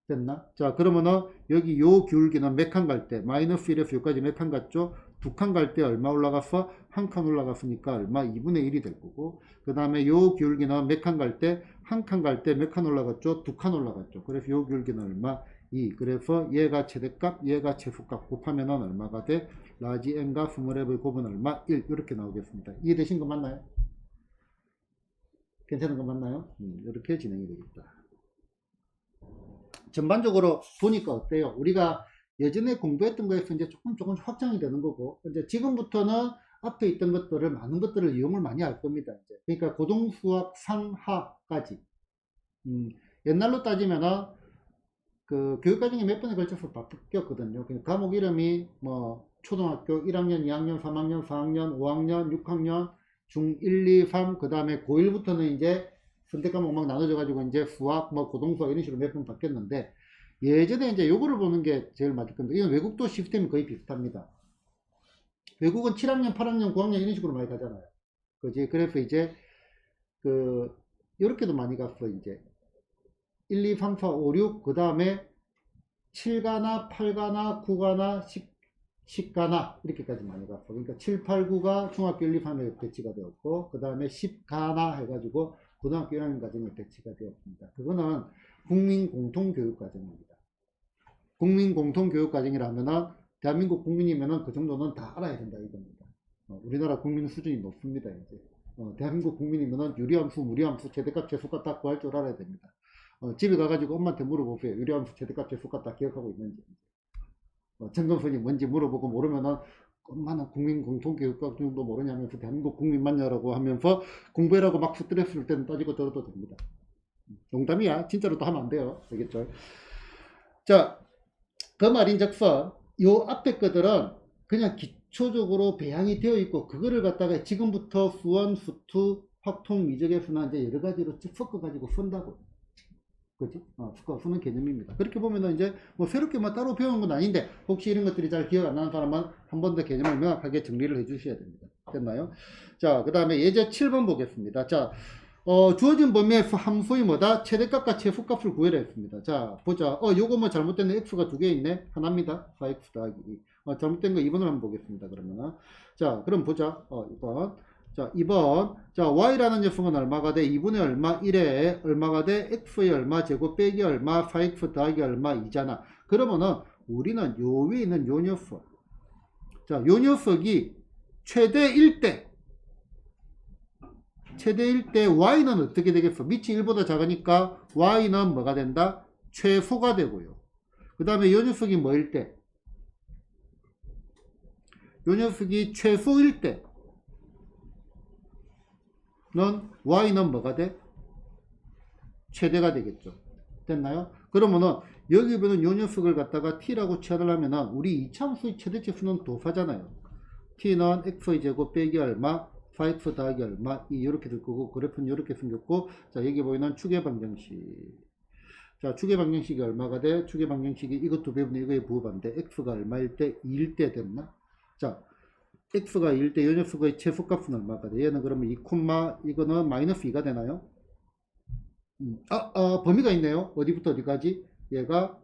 됐나? 자, 그러면은 여기 요 기울기는 몇 칸 갈 때? 마이너스 1에서 여기까지 몇 칸 갔죠? 2칸 갈 때 얼마 올라갔어? 1칸 올라갔으니까 얼마? 2분의 1이 될 거고, 그 다음에 요 기울기는 몇 칸 갈 때? 1칸 갈 때 몇 칸 올라갔죠? 2칸 올라갔죠. 그래서 요 기울기는 얼마? 2. 그래서 얘가 최대값, 얘가 최소값 곱하면은 얼마가 돼? 라지 n과 스몰 f의 곱은 얼마? 1. 이렇게 나오겠습니다. 이해되신 거 맞나요? 괜찮은 거 맞나요? 이렇게 진행이 되겠다. 전반적으로 보니까 어때요? 우리가 예전에 공부했던 거에서 이제 조금 확장이 되는 거고, 이제 지금부터는 앞에 있던 것들을, 많은 것들을 이용을 많이 할 겁니다. 이제. 그러니까 고등수학 상하까지. 옛날로 따지면은 그 교육과정에 몇 번에 걸쳐서 바뀌었거든요. 과목 이름이 뭐 초등학교 1학년, 2학년, 3학년, 4학년, 5학년, 6학년, 중 1, 2, 3, 그 다음에 고1부터는 이제 선택 과목 막 나눠져 가지고 이제 수학, 뭐 고등수학 이런 식으로 몇 번 바뀌었는데, 예전에 이제 요거를 보는 게 제일 맞을 건데, 이건 외국도 시스템이 거의 비슷합니다. 외국은 7학년, 8학년, 9학년 이런 식으로 많이 가잖아요. 그지? 그래서 이제 요렇게도 많이 갔어. 이제 1, 2, 3, 4, 5, 6, 그 다음에 7가나, 8가나, 9가나, 10가나, 이렇게까지 많이 갔어. 그러니까 7, 8, 9가 중학교 1, 2, 3에 배치가 되었고, 그 다음에 10가나 해가지고 고등학교 1학년 과정에 배치가 되었습니다. 그거는 국민 공통교육과정입니다. 국민 공통교육과정이라면은, 대한민국 국민이면은 그 정도는 다 알아야 된다, 이겁니다. 우리나라 국민 수준이 높습니다, 이제. 대한민국 국민이면은 유리함수, 무리함수, 최대값, 최소값 다 구할 줄 알아야 됩니다. 집에 가가지고 엄마한테 물어보세요. 유리함수, 최대값, 최소값 다 기억하고 있는지. 점검선이 뭔지 물어보고 모르면은 엄마는 국민 공통교육과 정도 모르냐면서 대한민국 국민 맞냐라고 하면서 공부해라고 막 스트레스 줄 때는 따지고 들어도 됩니다. 농담이야. 진짜로 또 하면 안 돼요. 알겠죠? 자, 그 말인즉슨 요 앞에 것들은 그냥 기초적으로 배양이 되어 있고, 그거를 갖다가 지금부터 수원, 수투, 확통, 미적에서나 이제 여러 가지로 섞어가지고 쓴다고. 그지? 쓰는 개념입니다. 그렇게 보면은 이제 뭐 새롭게 뭐 따로 배우는 건 아닌데, 혹시 이런 것들이 잘 기억 안 나는 사람은 한 번 더 개념을 명확하게 정리를 해 주셔야 됩니다. 됐나요? 자, 그 다음에 예제 7번 보겠습니다. 자, 주어진 범위에서 함수의 뭐다? 최대값과 최소값을 구해라 했습니다. 자, 보자. 요거 뭐 잘못된 x가 두 개 있네? 하나입니다. 4x 더하기 2. 잘못된 거 2번을 한번 보겠습니다. 그러면은. 자, 그럼 보자. 2번. 자, 2번. 자, y라는 녀석은 얼마가 돼? 2분의 얼마? 1에 얼마가 돼? x의 얼마 제곱 빼기 얼마? 4x 더하기 얼마? 2잖아. 그러면은 우리는 요 위에 있는 요 녀석. 자, 요 녀석이 최대일 때, 최대일 때 y는 어떻게 되겠어? 밑이 1보다 작으니까 y는 뭐가 된다? 최소가 되고요. 그 다음에 요 녀석이 뭐일 때? 요 녀석이 최소일 때 는 y는 뭐가 돼? 최대가 되겠죠. 됐나요? 그러면은 여기 보는 요 녀석을 갖다가 t라고 취하려면은 우리 2차함수의 최대치수는 도사잖아요. t는 x의 제곱 빼기 얼마, 4x 더하기 얼마, 이렇게 될 거고, 그래프는 이렇게 생겼고, 자, 여기 보이는 축의 방정식. 자, 축의 방정식이 얼마가 돼? 축의 방정식이 이것 두 배분의 이거의 부호반대. x가 얼마일 때? 2일 때 됐나? 자, x가 2일 때 이 녀석의 최소값은 얼마가 돼? 얘는 그러면 2, 이거는 마이너스 2가 되나요? 범위가 있네요. 어디부터 어디까지? 얘가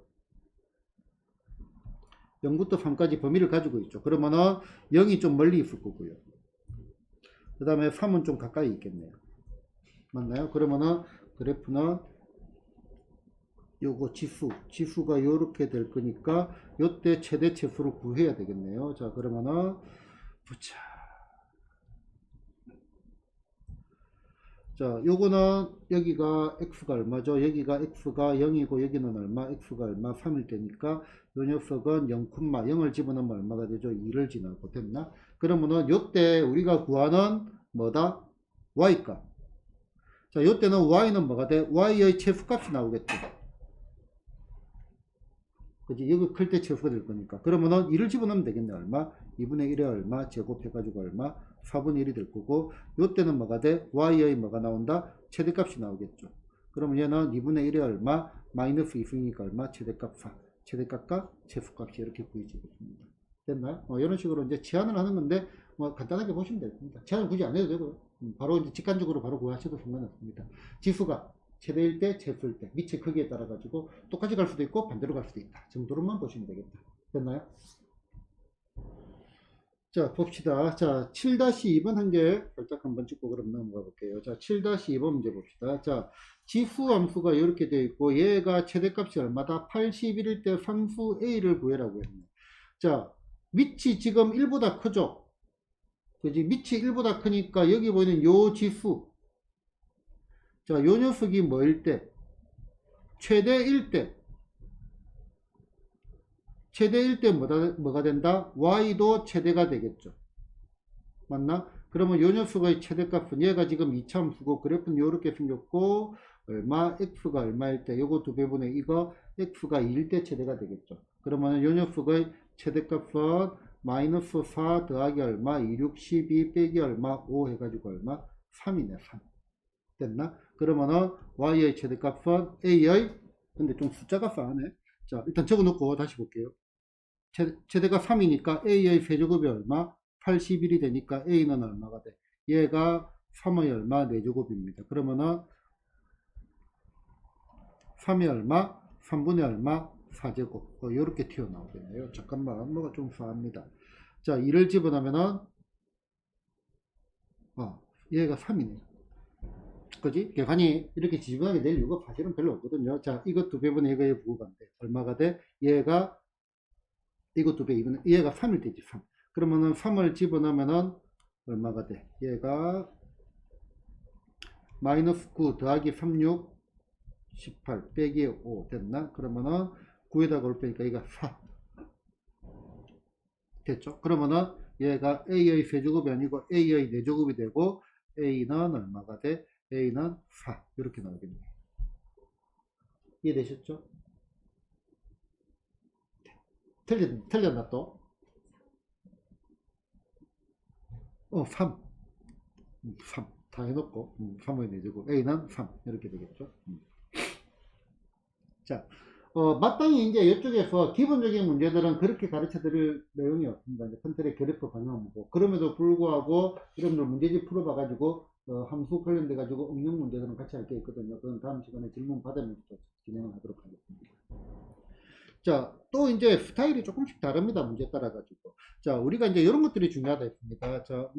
0부터 3까지 범위를 가지고 있죠. 그러면은 0이 좀 멀리 있을 거고요. 그 다음에 3은 좀 가까이 있겠네요. 맞나요? 그러면은 그래프는 요거 지수가 요렇게 될 거니까 요때 최대 최소를 구해야 되겠네요. 자, 그러면은 보자. 자, 요거는 여기가 x가 얼마죠? 여기가 x가 0이고 여기는 얼마? x가 얼마? 3일 때니까 요 녀석은 0,0을 집어넣으면 얼마가 되죠? 2를 지나고 됐나? 그러면은 요때 우리가 구하는 뭐다? y값. 자, 요때는 y는 뭐가 돼? y의 최소값이 나오겠죠. 그지? 여기 클 때 최소가 될 거니까. 그러면은 2를 집어넣으면 되겠네. 얼마? 2분의 1에 얼마? 제곱해가지고 얼마? 4분의 1이 될 거고, 요때는 뭐가 돼? y의 뭐가 나온다? 최대값이 나오겠죠. 그러면 얘는 2분의 1에 얼마? 마이너스 2승이니까 얼마? 최대값 4. 최대값과 최소값이 이렇게 구해지겠습니다. 됐나요? 이런 식으로 이제 제한을 하는 건데, 뭐 간단하게 보시면 됩니다. 제한을 굳이 안 해도 되고요. 바로 이제 직관적으로 바로 구하셔도 상관없습니다. 지수가 최대일 때, 최소일 때, 밑의 크기에 따라 가지고 똑같이 갈 수도 있고 반대로 갈 수도 있다. 정도로만 보시면 되겠다. 됐나요? 자, 봅시다. 자, 7-2번 한 개 살짝 한번 찍고 그럼 넘어가 볼게요. 자, 7-2번 문제 봅시다. 자, 지수 함수가 이렇게 되어 있고 얘가 최대값이 얼마다? 81일 때 상수 A를 구해라고 했네. 자, 밑이 지금 1보다 크죠? 그지? 밑이 1보다 크니까 여기 보이는 요 지수, 자, 요 녀석이 뭐일 때? 최대일 때. 최대일 때 뭐가 된다? y도 최대가 되겠죠. 맞나? 그러면 요 녀석의 최대값은 얘가 지금 이차함수고 그래프는 요렇게 생겼고 얼마? x가 얼마일 때? 요거 두 배분의 이거 x가 2일 때 최대가 되겠죠. 그러면 요 녀석의 최대값은 마이너스 4 더하기 얼마? 2, 6, 12 빼기 얼마? 5 해가지고 얼마? 3이네 3. 됐나? 그러면은 y의 최대값은 a의, 근데 좀 숫자가 싸하네. 자, 일단 적어 놓고 다시 볼게요. 최대가 3이니까 a의 세제곱이 얼마? 81이 되니까 a는 얼마가 돼? 얘가 3의 얼마? 4제곱입니다. 그러면은 3이 얼마? 3분의 얼마? 4제곱. 이렇게 튀어나오겠네요. 잠깐만, 뭐가 좀 싸합니다. 자, 2를 집어넣으면은 얘가 3이네. 그지? 계산이 이렇게 지지분하게 될 이유가 사실은 별로 없거든요. 자, 이것 두 배분의 이거의 부호간데 얼마가 돼? 얘가 이것 두 배, 이거는 얘가 3일 되지 3. 그러면은 3을 집어넣으면은 얼마가 돼? 얘가 마이너스 9 더하기 36 18 빼기 5 됐나? 그러면은 9에다가 올 빼니까 얘가 4 됐죠? 그러면은 얘가 a의 세제곱이 아니고 a의 4제곱이 되고 a는 얼마가 돼? a는 4 이렇게 나오겠네요. 이해되셨죠? 틀렸나 또? 3 3 다 해놓고 3의 4제곱 a는 3 이렇게 되겠죠. 자, 마땅히 이제 이쪽에서 기본적인 문제들은 그렇게 가르쳐 드릴 내용이 없습니다. 이제 컨트롤의 그래프 방향이고, 그럼에도 불구하고 여러분들 문제집 풀어봐 가지고 함수 관련돼 가지고 응용 문제들은 같이 할 게 있거든요. 그건 다음 시간에 질문 받으면서 진행을 하도록 하겠습니다. 자, 또 이제 스타일이 조금씩 다릅니다. 문제 따라 가지고. 자, 우리가 이제 이런 것들이 중요하다 했습니다. 자,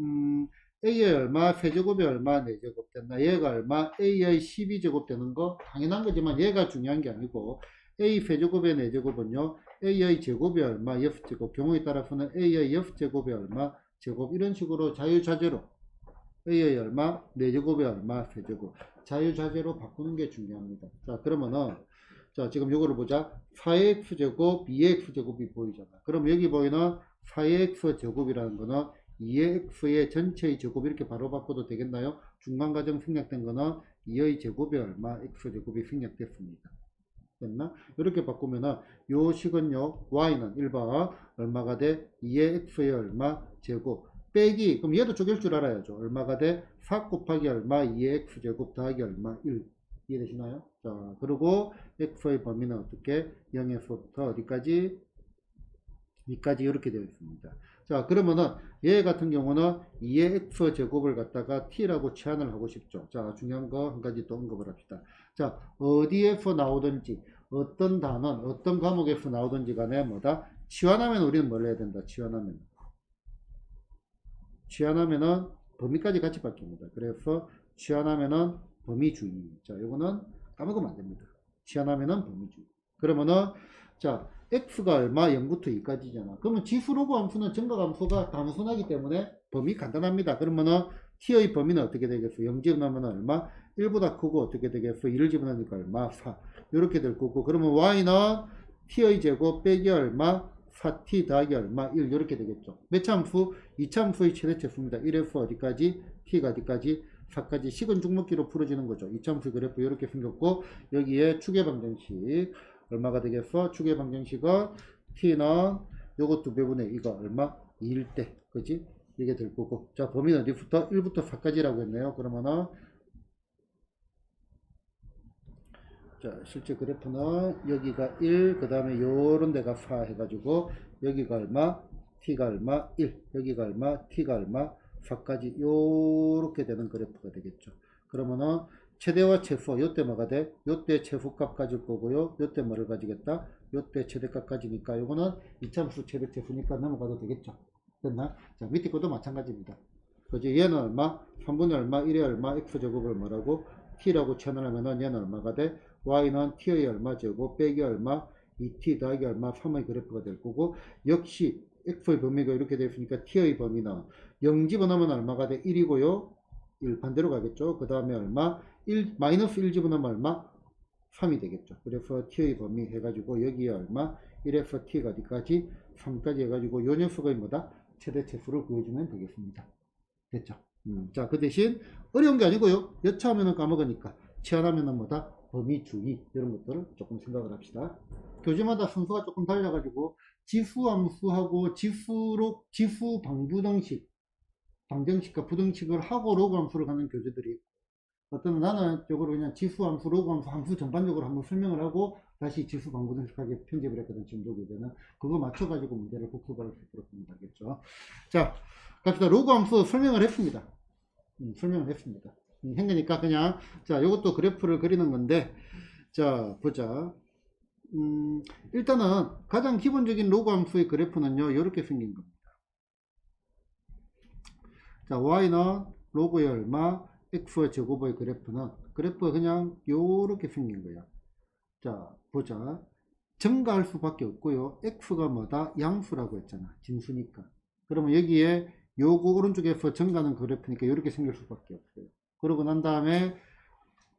a의 얼마, 세제곱이 얼마, 4제곱 됐나? 얘가 얼마, a의 12제곱 되는 거 당연한 거지만 얘가 중요한 게 아니고 a 세제곱의 4제곱은요 a의 제곱이 얼마, 6제곱, 경우에 따라서는 a의 6제곱이 얼마, 제곱, 이런 식으로 자유자재로 a의 얼마, 4제곱이 얼마, 세제곱, 자유자재로 바꾸는 게 중요합니다. 자, 그러면은 자, 지금 요거를 보자. 4x제곱, 2x제곱이 보이잖아. 그럼 여기 보이는 4x제곱이라는 거는 2x의 전체의 제곱 이렇게 바로 바꿔도 되겠나요? 중간과정 생략된 거는 2의 제곱이 얼마, x제곱이 생략됐습니다. 됐나? 이렇게 바꾸면은 요 식은요, y는 1번 얼마가 돼? 2의 x의 얼마, 제곱 빼기, 그럼 얘도 쪼갤 줄 알아야죠. 얼마가 돼? 4 곱하기 얼마, 2의 x제곱 더하기 얼마, 1. 이해되시나요? 자, 그리고 x의 범위는 어떻게? 0에서부터 어디까지? 2까지 이렇게 되어 있습니다. 자, 그러면은 얘 같은 경우는 2의 x 제곱을 갖다가 t라고 치환을 하고 싶죠. 자, 중요한 거 한 가지 또 언급을 합시다. 자, 어디에서 나오든지 어떤 단원, 어떤 과목에서 나오든지 간에 뭐다? 치환하면 우리는 뭘 해야 된다? 치환하면은 범위까지 같이 바뀝니다. 그래서 치환하면은 범위주의. 자, 요거는 까먹으면 안 됩니다. 치환하면은 범위주의. 그러면은 자, x가 얼마? 0부터 2까지잖아. 그러면 지수로그 함수는 증가함수가 단순하기 때문에 범위 간단합니다. 그러면은 t의 범위는 어떻게 되겠어? 0 집어넣으면 얼마? 1보다 크고 어떻게 되겠어? 2를 집어넣으니까 얼마? 4. 이렇게 될 거고, 그러면 y는 t의 제곱 빼기 얼마? 4t 더하기 얼마? 1. 이렇게 되겠죠. 몇 참수? 2참수의 최대차수입니다. 1에서 어디까지? t가 어디까지? 4까지. 식은 중목기로 풀어지는 거죠. 2참수 그래프 이렇게 생겼고, 여기에 축의 방정식 얼마가 되겠어? 축의 방정식은 t는 요거 2배분의 2가 얼마? 2일 때, 그지? 이게 될 거고. 자, 범위는 어디부터? 1부터 4까지라고 했네요. 그러면은, 자, 실제 그래프는 여기가 1, 그 다음에 요런 데가 4 해가지고, 여기가 얼마? t가 얼마? 1, 여기가 얼마? t가 얼마? 4까지 요렇게 되는 그래프가 되겠죠. 그러면은, 최대와 최소, 요때 뭐가 돼? 요때 최소값 가질 거고요. 요때 뭐를 가지겠다? 요때 최대값 가지니까 요거는 이참수 최대 최소니까 넘어가도 되겠죠. 됐나? 자, 밑에 것도 마찬가지입니다. 그지? 얘는 얼마? 3분의 얼마? 1의 얼마? x제곱을 뭐라고? t라고 채널하면은 얘는 얼마가 돼? y는 t의 얼마 제곱 빼기 얼마? 2t 더하기 얼마? 3의 그래프가 될 거고, 역시 x의 범위가 이렇게 되었으니까 t의 범위는 0 집어넣으면 얼마가 돼? 1이고요. 1 반대로 가겠죠. 그 다음에 얼마? 1, 마이너스 1 집어넣으면 얼마? 3이 되겠죠. 그래서 t의 범위 해가지고 여기에 얼마? 1에서 t가 어디까지? 3까지 해가지고 요 녀석의 뭐다? 최대차수를 구해주면 되겠습니다. 됐죠. 자, 그 대신 어려운 게 아니고요. 여차하면은 까먹으니까 치환하면은 뭐다? 범위 주의 이런 것들을 조금 생각을 합시다. 교재마다 순서가 조금 달라가지고 지수함수하고 지수 방부등식 방정식과 부등식을 하고 로그 함수를 가는 교재들이 있고, 어떤 나는 쪽으로 그냥 지수함수, 로그함수, 함수 전반적으로 한번 설명을 하고 다시 지수 방부등식하게 편집을 했거든. 진도 교재는 그거 맞춰가지고 문제를 복습할 수 있도록 합니다. 알겠죠? 자, 갑시다. 로그함수 설명을 했습니다. 설명을 했습니다. 했으니까 그냥 자, 이것도 그래프를 그리는 건데, 자 보자. 일단은 가장 기본적인 로그함수의 그래프는요 이렇게 생긴 겁니다. 자, y는 로그의 얼마, x의 제곱의 그래프가 그냥 요렇게 생긴 거야. 자, 보자. 증가할 수밖에 없고요. x가 뭐다? 양수라고 했잖아. 진수니까. 그러면 여기에 요거 오른쪽에서 증가하는 그래프니까 이렇게 생길 수밖에 없어요. 그러고 난 다음에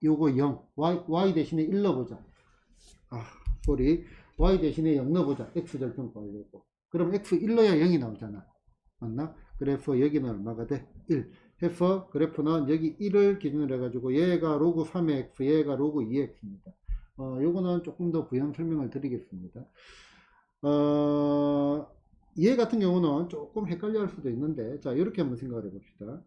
요거 0, y 대신에 1 넣어보자. y 대신에 0 넣어보자. x 절편 구하려고. 그럼 x 1 넣어야 0이 나오잖아. 맞나? 그래서 여기는 얼마가 돼? 1 해서 그래프는 여기 1을 기준으로 해가지고 얘가 로그 3의 x, 얘가 로그 2의 x입니다. 요거는 조금 더 부연 설명을 드리겠습니다. 얘 같은 경우는 조금 헷갈려 할 수도 있는데, 자, 이렇게 한번 생각을 해봅시다.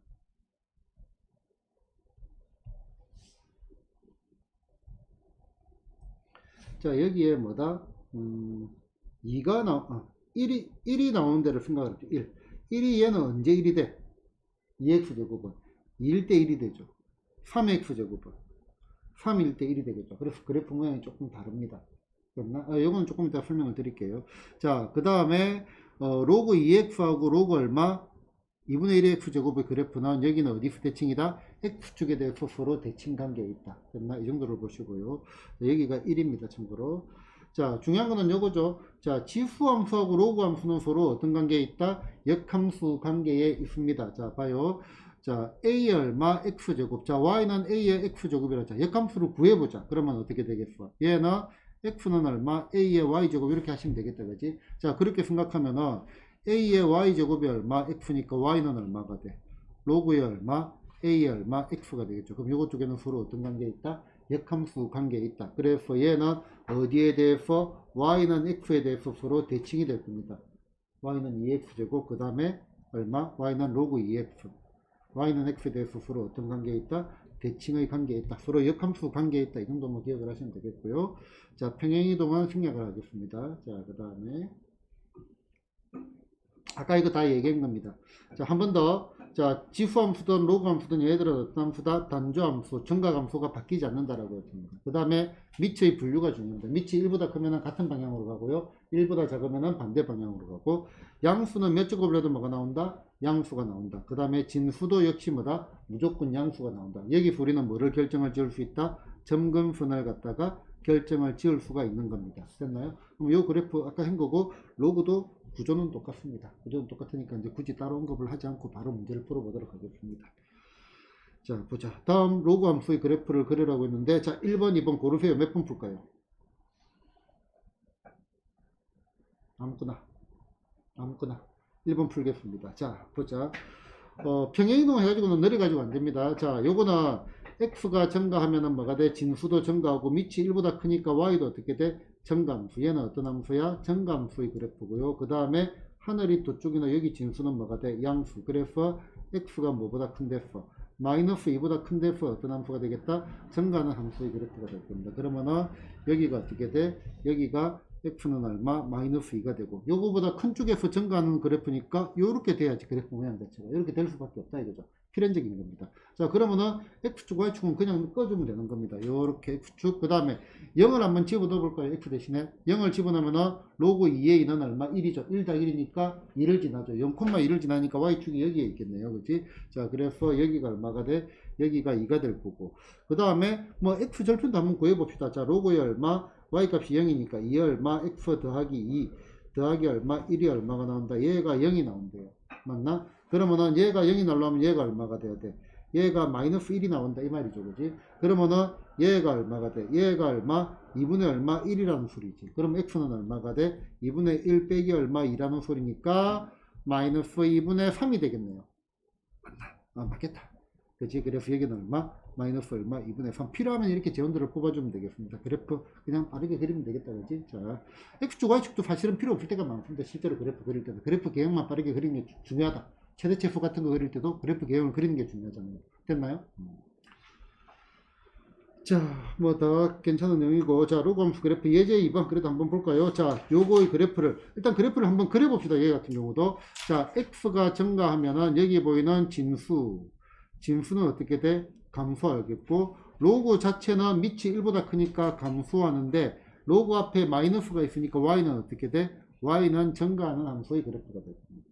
자, 여기에 뭐다? 1이 나오는 데를 생각을 해죠. 1이 얘는 언제 1이 돼? 2x제곱은 2일 때 1이 되죠. 3x제곱은 3일 때 1이 되겠죠. 그래서 그래프 모양이 조금 다릅니다. 요거는 조금 이따 설명을 드릴게요. 자, 그 다음에 로그 2x하고 로그 얼마? 2분의 1의 x제곱의 그래프는 여기는 어디서 대칭이다? x축에 대해서 서로 대칭 관계에 있다. 됐나? 이 정도를 보시고요. 여기가 1입니다. 참고로. 자, 중요한 거는 요거죠. 자, 지수함수하고 로그함수는 서로 어떤 관계에 있다? 역함수 관계에 있습니다. 자, 봐요. 자, a의 얼마? x제곱. 자, y는 a의 x제곱이라. 자, 역함수를 구해보자. 그러면 어떻게 되겠어? 얘는 x는 얼마? a의 y제곱. 이렇게 하시면 되겠다. 그지? 자, 그렇게 생각하면은 a의 y제곱이 얼마? x니까 y는 얼마가 돼? 로그의 얼마? a의 얼마? x가 되겠죠. 그럼 요것 두 개는 서로 어떤 관계에 있다? 역함수 관계에 있다. 그래서 얘는 어디에 대해서? y는 x에 대해서 서로 대칭이 될 겁니다. y는 2x제곱, 그 다음에 얼마? y는 로그 2x. y는 x에 대해서 서로 어떤 관계에 있다? 대칭의 관계에 있다. 서로 역함수 관계에 있다. 이 정도만 기억을 하시면 되겠고요. 자, 평행이동은 생략을 하겠습니다. 자, 그 다음에 아까 이거 다 얘기한 겁니다. 자, 한 번 더. 자, 지수함수든 로그함수든 얘들은 어떤 함수다? 단조함수, 증가함수가 바뀌지 않는다라고 했습니다. 그 다음에 밑의 분류가 중요합니다. 밑이 1보다 크면 같은 방향으로 가고요. 1보다 작으면 반대 방향으로 가고, 양수는 몇 제곱을 해도 뭐가 나온다? 양수가 나온다. 그 다음에 진수도 역시 뭐다? 무조건 양수가 나온다. 여기서 우리는 뭐를 결정을 지을 수 있다? 점근선을 갖다가 결정을 지을 수가 있는 겁니다. 됐나요? 그럼 이 그래프 아까 한 거고, 로그도 구조는 똑같습니다. 구조는 똑같으니까 이제 굳이 따로 언급을 하지 않고 바로 문제를 풀어보도록 하겠습니다. 자, 보자. 다음 로그 함수의 그래프를 그리라고 했는데, 자, 1번, 2번 고르세요. 몇 번 풀까요? 아무거나. 1번 풀겠습니다. 자, 보자. 평행이동 해가지고는 내려가지고 안 됩니다. 자, 요거는 x가 증가하면은 뭐가 돼? 진수도 증가하고 밑이 1보다 크니까 y도 어떻게 돼? 증가함수. 얘는 어떤 함수야? 증가함수의 그래프고요. 그 다음에 하늘이 두 쪽이나 여기 진수는 뭐가 돼? 양수. 그래서 x가 뭐보다 큰데서 마이너스 2보다 큰데서 어떤 함수가 되겠다? 증가하는 함수의 그래프가 될 겁니다. 그러면은 여기가 어떻게 돼? 여기가 x는 얼마? 마이너스 2가 되고 요거보다 큰 쪽에서 증가하는 그래프니까 요렇게 돼야지 그래프 모양 자체가 이렇게 될 수밖에 없다 이거죠. 필연적인 겁니다. 자, 그러면은 x축 y축은 그냥 꺼주면 되는 겁니다. 요렇게 x축 그 다음에 0을 한번 집어넣어 볼까요? x 대신에 0을 집어넣으면은 로그 2의 2는 얼마? 1이죠. 1 더하기 1이니까 2를 지나죠. 0,2를 지나니까 y축이 여기에 있겠네요. 그치? 자, 그래서 여기가 얼마가 돼? 여기가 2가 될 거고 그 다음에 뭐 x 절편도 한번 구해봅시다. 자, 로그의 얼마? y값이 0이니까 2 얼마? x 더하기 2 더하기 얼마? 1이 얼마가 나온다? 얘가 0이 나온대요. 맞나? 그러면은 얘가 0이 나오려면 얘가 얼마가 돼야 돼? 얘가 마이너스 1이 나온다 이 말이죠. 그지? 그러면은 얘가 얼마가 돼? 얘가 얼마? 2분의 얼마? 1이라는 소리지. 그럼 x는 얼마가 돼? 2분의 1 빼기 얼마? 2라는 소리니까 마이너스 2분의 3이 되겠네요. 맞나? 맞겠다. 그치? 그래서 여기는 얼마? 마이너스 얼마? 2분의 3. 필요하면 이렇게 재원들을 뽑아주면 되겠습니다. 그래프 그냥 빠르게 그리면 되겠다. 그치? 자, x축, y축도 사실은 필요 없을 때가 많습니다. 실제로 그래프 그릴 때도. 그래프 개형만 빠르게 그리는 게 중요하다. 최대치수 같은 거 그릴 때도 그래프 개형을 그리는 게 중요하잖아요. 됐나요? 자, 뭐 더 괜찮은 내용이고, 자, 로그 함수 그래프 예제 2번 그래도 한번 볼까요? 자, 요거의 그래프를 일단 그래프를 한번 그려봅시다. 얘 같은 경우도 자, x가 증가하면은 여기 보이는 진수는 어떻게 돼? 감소하겠고 로그 자체는 밑이 1보다 크니까 감소하는데 로그 앞에 마이너스가 있으니까 y는 어떻게 돼? y는 증가하는 함수의 그래프가 됩니다.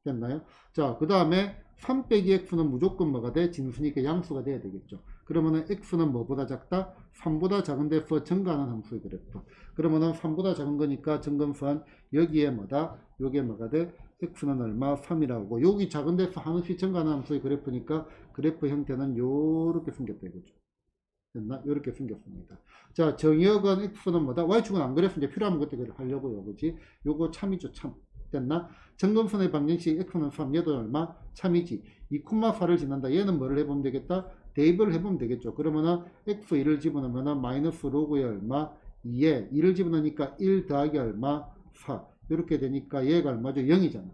됐나요? 자, 그 다음에 3 빼기 x는 무조건 뭐가 돼? 진수니까 양수가 돼야 되겠죠. 그러면은 x는 뭐보다 작다? 3보다 작은 데서 증가하는 함수의 그래프. 그러면은 3보다 작은 거니까 증검선 여기에 뭐다? 요게 뭐가 돼? x는 얼마? 3이라고. 여기 작은 데서 하나씩 증가하는 함수의 그래프니까 그래프 형태는 요렇게 생겼다 이거죠. 됐나? 요렇게 생겼습니다. 자, 정역은 x는 뭐다? y축은 안 그래서 이제 필요하면 그때 하려고요. 그지? 요거 참이죠, 참. 됐나? 점검선의 방정식 x는 3, 얘도 얼마? 참이지. 2,4를 지난다. 얘는 뭐를 해보면 되겠다? 대입을 해보면 되겠죠. 그러면은 x1을 집어넣으면 마이너스 로그의 얼마? 2에 2를 집어넣으니까 1 더하기 얼마? 4. 이렇게 되니까 얘가 얼마죠? 0이잖아.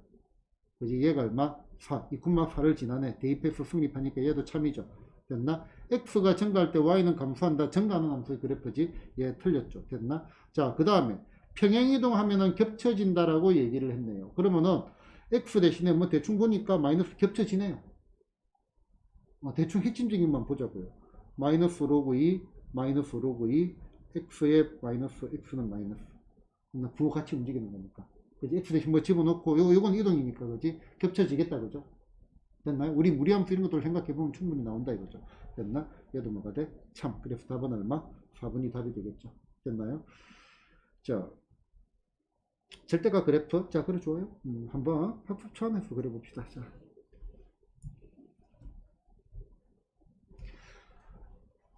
그지? 얘가 얼마? 4. 2,4를 지나네. 대입해서 성립하니까 얘도 참이죠. 됐나? x가 증가할 때 y는 감소한다. 증가하는 함수의 그래프지. 얘 틀렸죠. 됐나? 자, 그 다음에 평행이동하면은 겹쳐진다라고 얘기를 했네요. 그러면은 x 대신에 뭐 대충 보니까 마이너스 겹쳐지네요. 대충 핵심적인 것만 보자고요. 마이너스 로그 2, 마이너스 로그 2, x의 마이너스, x는 마이너스. 부호 같이 움직이는 거니까. 그지? x 대신 뭐 집어넣고, 요건 이동이니까, 그지? 겹쳐지겠다, 그죠? 됐나요? 우리 무리함수 이런 것들을 생각해보면 충분히 나온다, 이거죠. 됐나? 얘도 뭐가 돼? 참. 그래서 답은 얼마? 4분이 답이 되겠죠. 됐나요? 자, 절대값 그래프. 자, 그래, 좋아요. 한번 학습 차원에서 그려봅시다.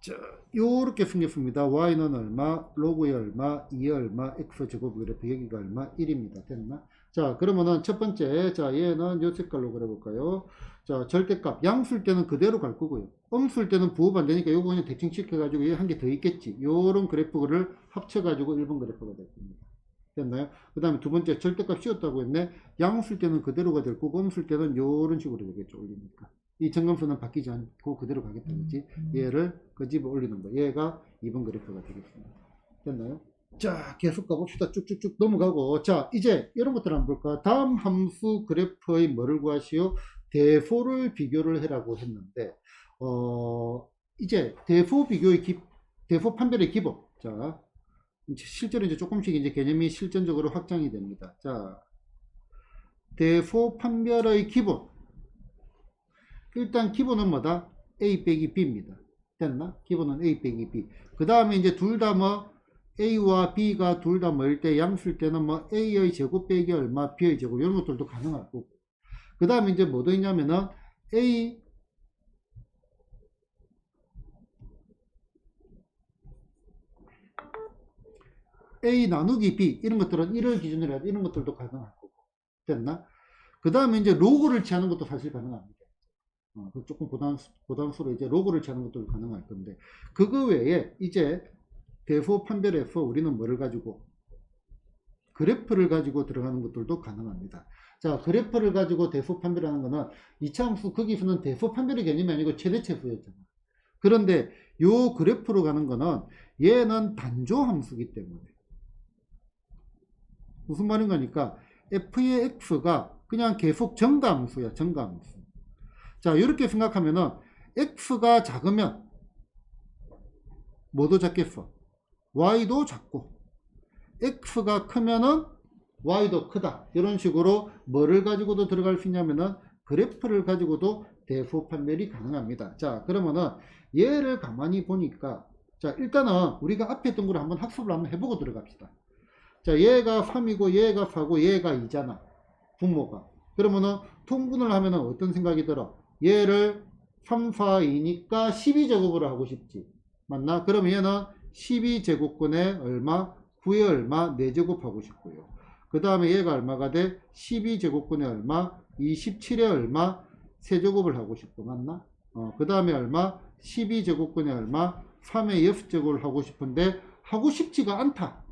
자, 요렇게 생겼습니다. y는 얼마, 로그의 얼마, 2의 얼마, x 제곱 그래프 여기가 얼마, 1입니다. 됐나? 자, 그러면은 첫 번째, 자, 얘는 요 색깔로 그려볼까요? 자, 절대값, 양수일 때는 그대로 갈 거고요. 음수일 때는 부호가 안 되니까 요거 그냥 대칭 시켜가지고 얘 한 개 더 있겠지. 요런 그래프를 합쳐가지고 1번 그래프가 될 겁니다. 됐나요? 그 다음에 두 번째, 절대값 씌웠다고 했네. 양수일 때는 그대로가 될 거고, 음수일 때는 요런 식으로 되겠죠. 올리니까. 이 점검선은 바뀌지 않고 그대로 가겠다. 그치? 얘를 그 집에 올리는 거. 얘가 2번 그래프가 되겠습니다. 됐나요? 자, 계속 가봅시다. 쭉쭉쭉 넘어가고. 자, 이제 이런 것들 한번 볼까? 다음 함수 그래프의 뭐를 구하시오? 대소를 비교를 해라고 했는데, 이제 대소 비교의 대소 판별의 기본. 자, 실제로 이제 조금씩 이제 개념이 실전적으로 확장이 됩니다. 자, 대소 판별의 기본. 일단 기본은 뭐다? A 빼기 B입니다. 됐나? 기본은 A 빼기 B. 그 다음에 이제 둘 다 뭐 A와 B가 둘 다 뭐일 때 양수일 때는 뭐 A의 제곱 빼기 얼마, B의 제곱 이런 것들도 가능할 거고. 그 다음에 이제 뭐도 있냐면은 A A 나누기 B 이런 것들은 1을 기준으로 해야 이런 것들도 가능할 거고. 됐나? 그 다음에 이제 로그를 취하는 것도 사실 가능합니다. 조금 부담스러워 이제 로그를 취하는 것도 가능할 건데, 그거 외에 이제 대소 판별에서 우리는 뭐를 가지고 그래프를 가지고 들어가는 것들도 가능합니다. 자, 그래프를 가지고 대소 판별하는 거는 이차함수 거기서는 대소 판별의 개념이 아니고 최대체수였잖아. 그런데 요 그래프로 가는 거는 얘는 단조 함수기 때문에 무슨 말인 거니까 f의 x가 그냥 계속 정가함수야. 정가함수. 자, 이렇게 생각하면은 x가 작으면 뭐도 작겠어? y도 작고, x가 크면은 y도 크다. 이런 식으로 뭐를 가지고도 들어갈 수 있냐면은 그래프를 가지고도 대소 판별이 가능합니다. 자, 그러면은 얘를 가만히 보니까, 자, 일단은 우리가 앞에 했던 거를 한번 학습을 한번 해보고 들어갑시다. 자, 얘가 3이고 얘가 4고 얘가 2잖아. 분모가. 그러면은 통분을 하면은 어떤 생각이 들어? 얘를 3, 4, 2니까 12제곱으로 하고 싶지. 맞나? 그러면 얘는 12제곱근에 얼마? 9에 얼마? 4제곱 하고 싶고요. 그 다음에 얘가 얼마가 돼? 12제곱근에 얼마? 27에 얼마? 3제곱을 하고 싶고. 맞나? 그 다음에 얼마? 12제곱근에 얼마? 3에 6제곱을 하고 싶은데 하고 싶지가 않다.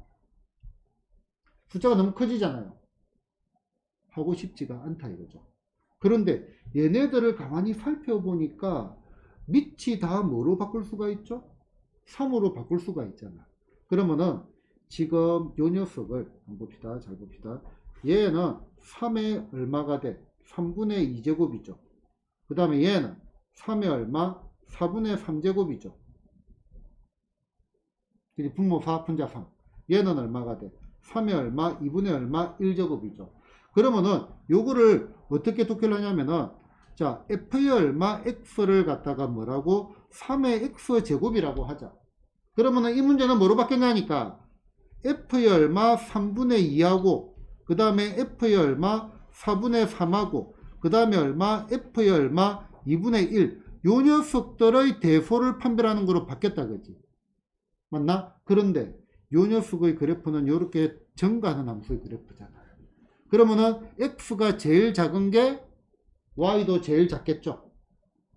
숫자가 너무 커지잖아요. 하고 싶지가 않다 이거죠. 그런데 얘네들을 가만히 살펴보니까 밑이 다 뭐로 바꿀 수가 있죠? 3으로 바꿀 수가 있잖아. 그러면은 지금 요 녀석을 한번 봅시다. 잘 봅시다. 얘는 3에 얼마가 돼? 3분의 2제곱이죠. 그 다음에 얘는 3에 얼마? 4분의 3제곱이죠. 분모 4 분자 3. 얘는 얼마가 돼? 3에 얼마? 2분의 얼마? 1제곱이죠. 그러면은 요거를 어떻게 독해를 하냐면은, 자, f의 얼마? x를 갖다가 뭐라고? 3의 x제곱이라고 하자. 그러면은 이 문제는 뭐로 바뀌었냐니까 f의 얼마? 3분의 2하고, 그 다음에 f의 얼마? 4분의 3하고, 그 다음에 얼마? f의 얼마? 2분의 1. 요 녀석들의 대소를 판별하는 거로 바뀌었다 그지? 맞나? 그런데 요 녀석의 그래프는 이렇게 증가하는 함수의 그래프잖아요. 그러면은 x가 제일 작은 게 y도 제일 작겠죠?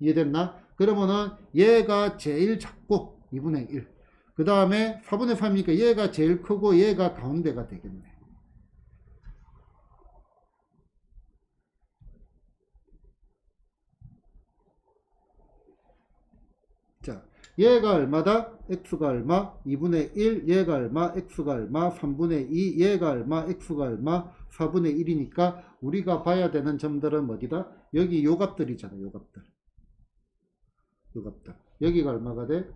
이해됐나? 그러면은 얘가 제일 작고 2분의 1. 그 다음에 4분의 3이니까 얘가 제일 크고 얘가 가운데가 되겠네. 자, 얘가 얼마다? x가 얼마? 2분의 1, 얘가 얼마? x가 얼마? 3분의 2, 얘가 얼마? x가 얼마? 4분의 1이니까 우리가 봐야 되는 점들은 어디다? 여기 요 값들이잖아. 요 값들. 요 값들. 여기가 얼마가 돼?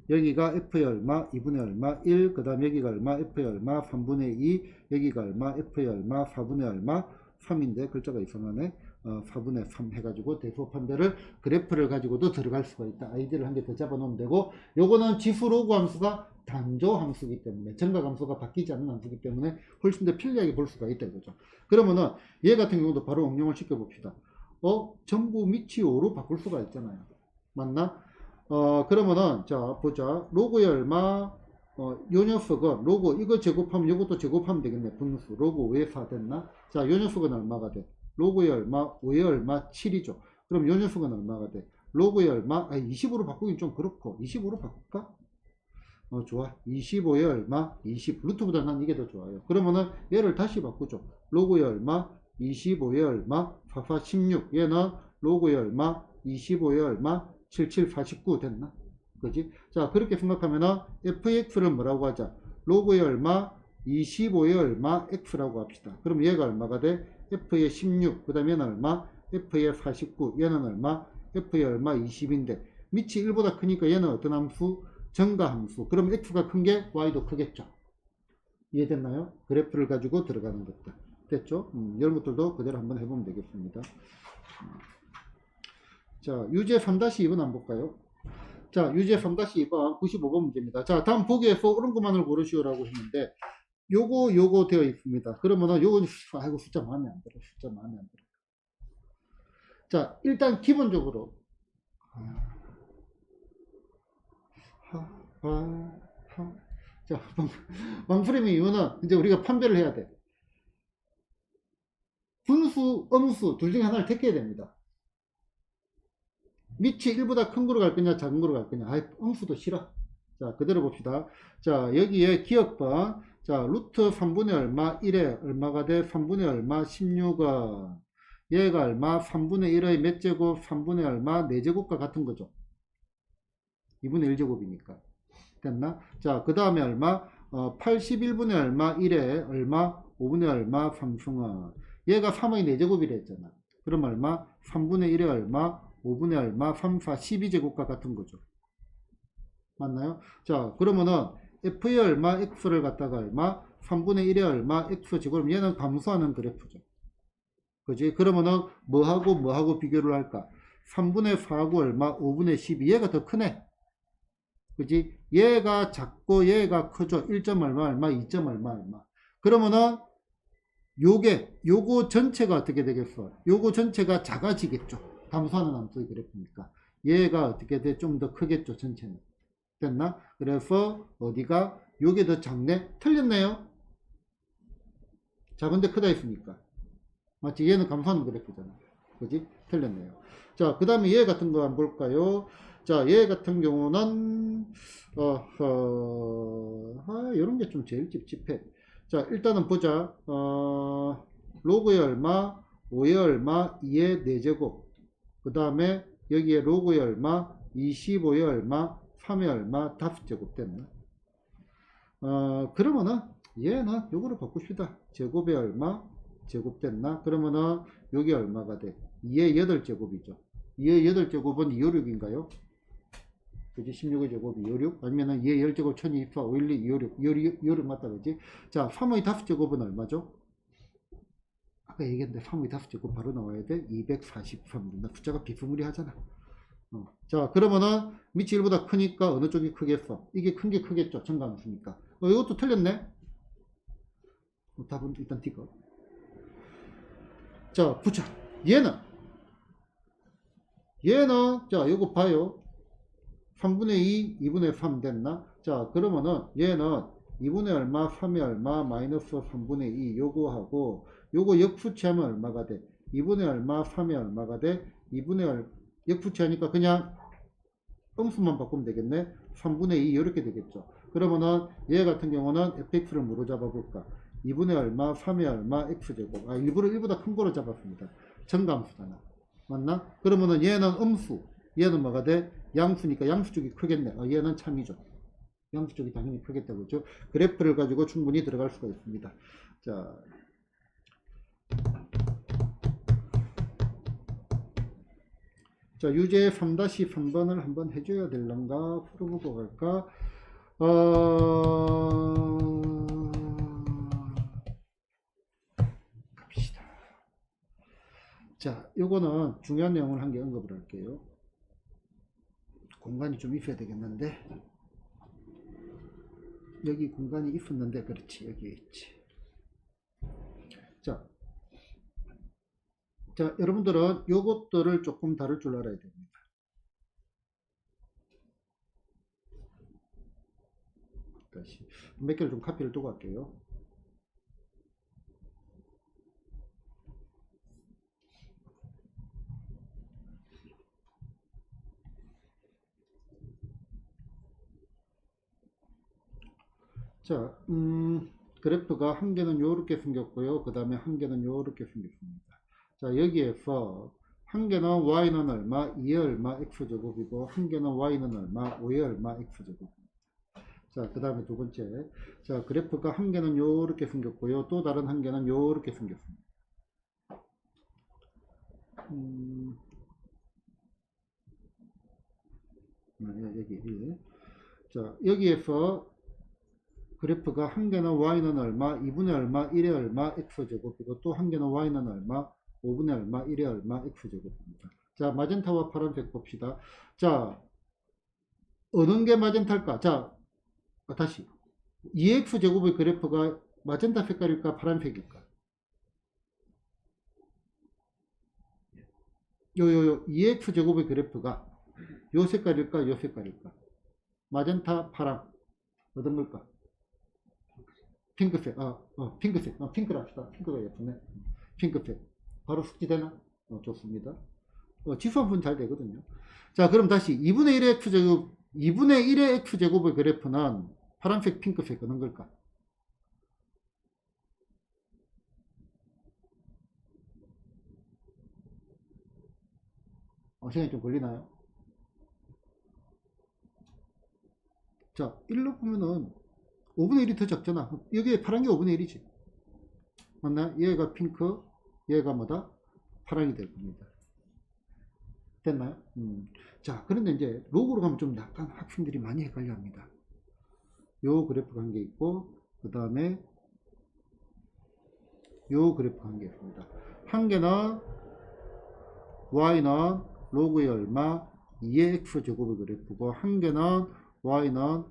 여기가 f의 얼마? 2분의 얼마? 1. 그 다음 여기가 얼마? f의 얼마? 3분의 2. 여기가 얼마? f의 얼마? 4분의 얼마? 3인데 글자가 이상하네. 4분의 3 해가지고 대소 판별을 그래프를 가지고도 들어갈 수가 있다. 아이디를 한 개 더 잡아놓으면 되고, 요거는 지수 로그 함수가 단조 함수이기 때문에, 정각 함수가 바뀌지 않는 함수이기 때문에 훨씬 더 편리하게 볼 수가 있다 이거죠. 그러면은 얘 같은 경우도 바로 응용을 시켜 봅시다. 전부 밑이 5로 바꿀 수가 있잖아요. 맞나? 그러면은 자 보자. 로그의 얼마? 요 녀석은 로그 이거 제곱하면 이것도 제곱하면 되겠네. 분수 로그 5의 4 됐나? 자, 요 녀석은 얼마가 돼? 로그의 얼마? 5의 얼마? 7이죠. 그럼 요 녀석은 얼마가 돼? 로그의 얼마? 20으로 바꾸긴 좀 그렇고 25로 바꿀까? 좋아. 25의 얼마? 20. 루트보다 난 이게 더 좋아요. 그러면은 얘를 다시 바꾸죠. 로그의 얼마? 25의 얼마? 44, 16. 얘는 로그의 얼마? 25의 얼마? 77, 49 됐나? 그지? 자, 그렇게 생각하면은 fx를 뭐라고 하자? 로그의 얼마? 25의 얼마? x라고 합시다. 그럼 얘가 얼마가 돼? f의 16. 그 다음에 얘는 얼마? f의 49. 얘는 얼마? f의 얼마? 20인데 밑이 1보다 크니까 얘는 어떤 함수? 정가함수. 그럼 x가 큰 게 y도 크겠죠. 이해됐나요? 그래프를 가지고 들어가는 것들. 됐죠? 이런 것들도 그대로 한번 해보면 되겠습니다. 자, 유제 3-2번 한번 볼까요? 자, 유제 3-2번 95번 문제입니다. 자, 다음 보기에서 옳은 것만을 고르시오라고 했는데 요거 되어 있습니다. 그러면은 요건 아이고 숫자 마음에 안 들어. 숫자 마음에 안 들어. 자, 일단 기본적으로 자, 왕프레임의 이유는 이제 우리가 판별을 해야 돼. 분수, 음수 둘 중에 하나를 택해야 됩니다. 밑이 1보다 큰 거로 갈 거냐 작은 거로 갈 거냐. 음수도 싫어. 자, 그대로 봅시다. 자, 여기에 기억번. 자, 루트 3분의 얼마 1에 얼마가 돼? 3분의 얼마 16은 얘가 얼마? 3분의 1의 몇 제곱? 3분의 얼마? 4제곱과 같은 거죠. 2분의 1제곱이니까. 됐나? 자, 그 다음에 얼마? 81분의 얼마 1에 얼마? 5분의 얼마? 3승은 얘가 3의 4제곱이라 했잖아. 그럼 얼마? 3분의 1에 얼마? 5분의 얼마? 3, 4, 12제곱과 같은 거죠. 맞나요? 자, 그러면은 f의 얼마? x를 갖다가 얼마? 3분의 1에 얼마? x지. 그럼 얘는 감소하는 그래프죠. 그지? 그러면은 뭐하고 비교를 할까? 3분의 4하고 얼마? 5분의 12. 얘가 더 크네. 그지? 얘가 작고 얘가 크죠. 1점 얼마, 2점 얼마. 그러면은 요거 전체가 어떻게 되겠어? 요거 전체가 작아지겠죠. 감소하는 함수의 그래프니까. 얘가 어떻게 돼? 좀 더 크겠죠, 전체는. 됐나? 그래서 어디가? 요게 더 작네? 틀렸네요. 작은데 크다 했으니까. 마치 얘는 감소하는 그래프잖아. 그지? 틀렸네요. 자, 그 다음에 얘 같은 거 한번 볼까요? 자, 얘 같은 경우는 이런 게 좀 제일 찝찝해. 자, 일단은 보자. 로그의 얼마, 5의 얼마, 2의 4제곱. 그 다음에 여기에 로그의 얼마, 25의 얼마, 3의 얼마, 5제곱 됐나? 그러면은 얘는 요거를 바꿉시다. 제곱의 얼마, 제곱 됐나? 그러면은 여기 얼마가 돼? 2의 8제곱이죠. 2의 8제곱은 256인가요? 그지? 16의 제곱이 256? 아니면은 2의 10제곱 1224, 512, 256, 256 맞다, 그지? 자, 3의 5제곱은 얼마죠? 아까 얘기했는데 3의 5제곱 바로 나와야 돼? 243. 나 숫자가 비스무리하잖아. 자, 그러면은 밑이 1보다 크니까 어느 쪽이 크겠어? 이게 큰 게 크겠죠. 정감수니까. 이것도 틀렸네. 답은 일단 D가. 자, 보자. 얘는 자, 요거 봐요. 3분의 2, 2분의 3 됐나? 자, 그러면은 얘는 2분의 얼마, 3의 얼마, 마이너스 3분의 2 요거하고 요거 역수치하면 얼마가 돼? 2분의 얼마, 3의 얼마가 돼? 2분의 얼마 역수치하니까 그냥 음수만 바꾸면 되겠네. 3분의 2 이렇게 되겠죠. 그러면은 얘 같은 경우는 fx를 뭐로 잡아볼까? 2분의 얼마, 3의 얼마, x제곱. 일부러 1보다 큰 거로 잡았습니다. 정감수잖아. 맞나? 그러면은 얘는 음수. 얘는 뭐가 돼? 양수니까 양수 쪽이 크겠네. 얘는 참이죠. 양수 쪽이 당연히 크겠다. 그렇죠? 그래프를 가지고 충분히 들어갈 수가 있습니다. 자, 유제 3-3번을 한번 해줘야 될런가? 풀어보고 갈까? 갑시다. 자, 요거는 중요한 내용을 한 개 언급을 할게요. 공간이 좀 있어야 되겠는데, 여기 공간이 있었는데, 그렇지, 여기 있지. 자, 여러분들은 요것들을 조금 다룰 줄 알아야 됩니다. 다시 몇 개를 좀 카피를 두고 할게요. 자, 그래프가 한 개는 요렇게 생겼고요. 그 다음에 한 개는 요렇게 생겼습니다. 자, 여기에서 한 개는 y는 얼마, 2의 얼마, x제곱이고 한 개는 y는 얼마, 5의 얼마, x제곱입니다. 자, 그 다음에 두 번째. 자, 그래프가 한 개는 요렇게 생겼고요. 또 다른 한 개는 요렇게 생겼습니다. 여기. 자, 여기에서 그래프가 한 개는 y는 얼마, 2분의 얼마, 1의 얼마, x제곱이고 또 한 개는 y는 얼마, 5분의 얼마, 1의 얼마, x제곱입니다. 자, 마젠타와 파란색 봅시다. 자, 어느 게 마젠타일까? 자, 다시 2x제곱의 그래프가 마젠타 색깔일까, 파란색일까? 2x제곱의 그래프가 요 색깔일까, 요 색깔일까? 마젠타, 파랑 어떤 걸까? 핑크색, 핑크라 합시다. 핑크가 예쁘네. 핑크색. 바로 숙지되나? 좋습니다. 지수한분 잘 되거든요. 자, 그럼 다시 2분의 1의 x제곱, 2분의 1의 x제곱의 그래프는 파란색, 핑크색 어느 걸까? 시간이 좀 걸리나요? 자, 1로 보면은 5분의 1이 더 작잖아. 여기에 파란 게 5분의 1이지. 맞나? 얘가 핑크, 얘가 뭐다? 파란이 될 겁니다. 됐나요? 자, 그런데 이제 로그로 가면 좀 약간 학생들이 많이 헷갈려 합니다. 요 그래프가 한 개 있고, 그 다음에 요 그래프가 한 개 있습니다. 한 개는 y는 로그의 얼마 2의 x제곱의 그래프고, 한 개는 y는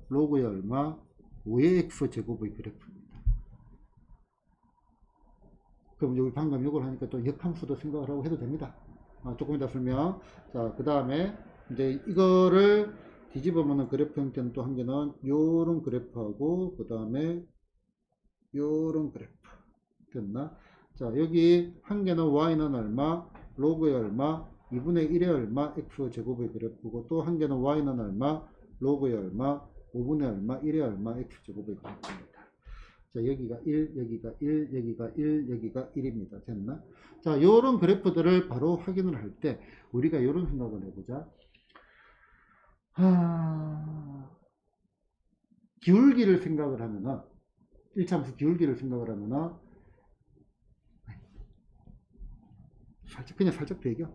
로그의 얼마 5의 x제곱의 그래프입니다. 그럼 여기 방금 이걸 하니까 또 역함수도 생각을 하고 해도 됩니다. 조금 이따 설명. 자, 그 다음에 이제 이거를 뒤집어보는 그래프 형태는 또 한 개는 요런 그래프하고, 그 다음에 요런 그래프. 됐나? 자, 여기 한 개는 y는 얼마, 로그의 얼마, 2분의 1의 얼마, x제곱의 그래프고, 또 한 개는 y는 얼마, 로그의 얼마, 5분의 얼마, 1의 얼마, x제곱의 그래프입니다. 자, 여기가 1, 여기가 1, 여기가 1, 여기가 1입니다. 됐나? 자, 요런 그래프들을 바로 확인을 할 때 우리가 요런 생각을 해보자. 기울기를 생각을 하면은, 1차함수 기울기를 생각을 하면은, 그냥 살짝 배겨.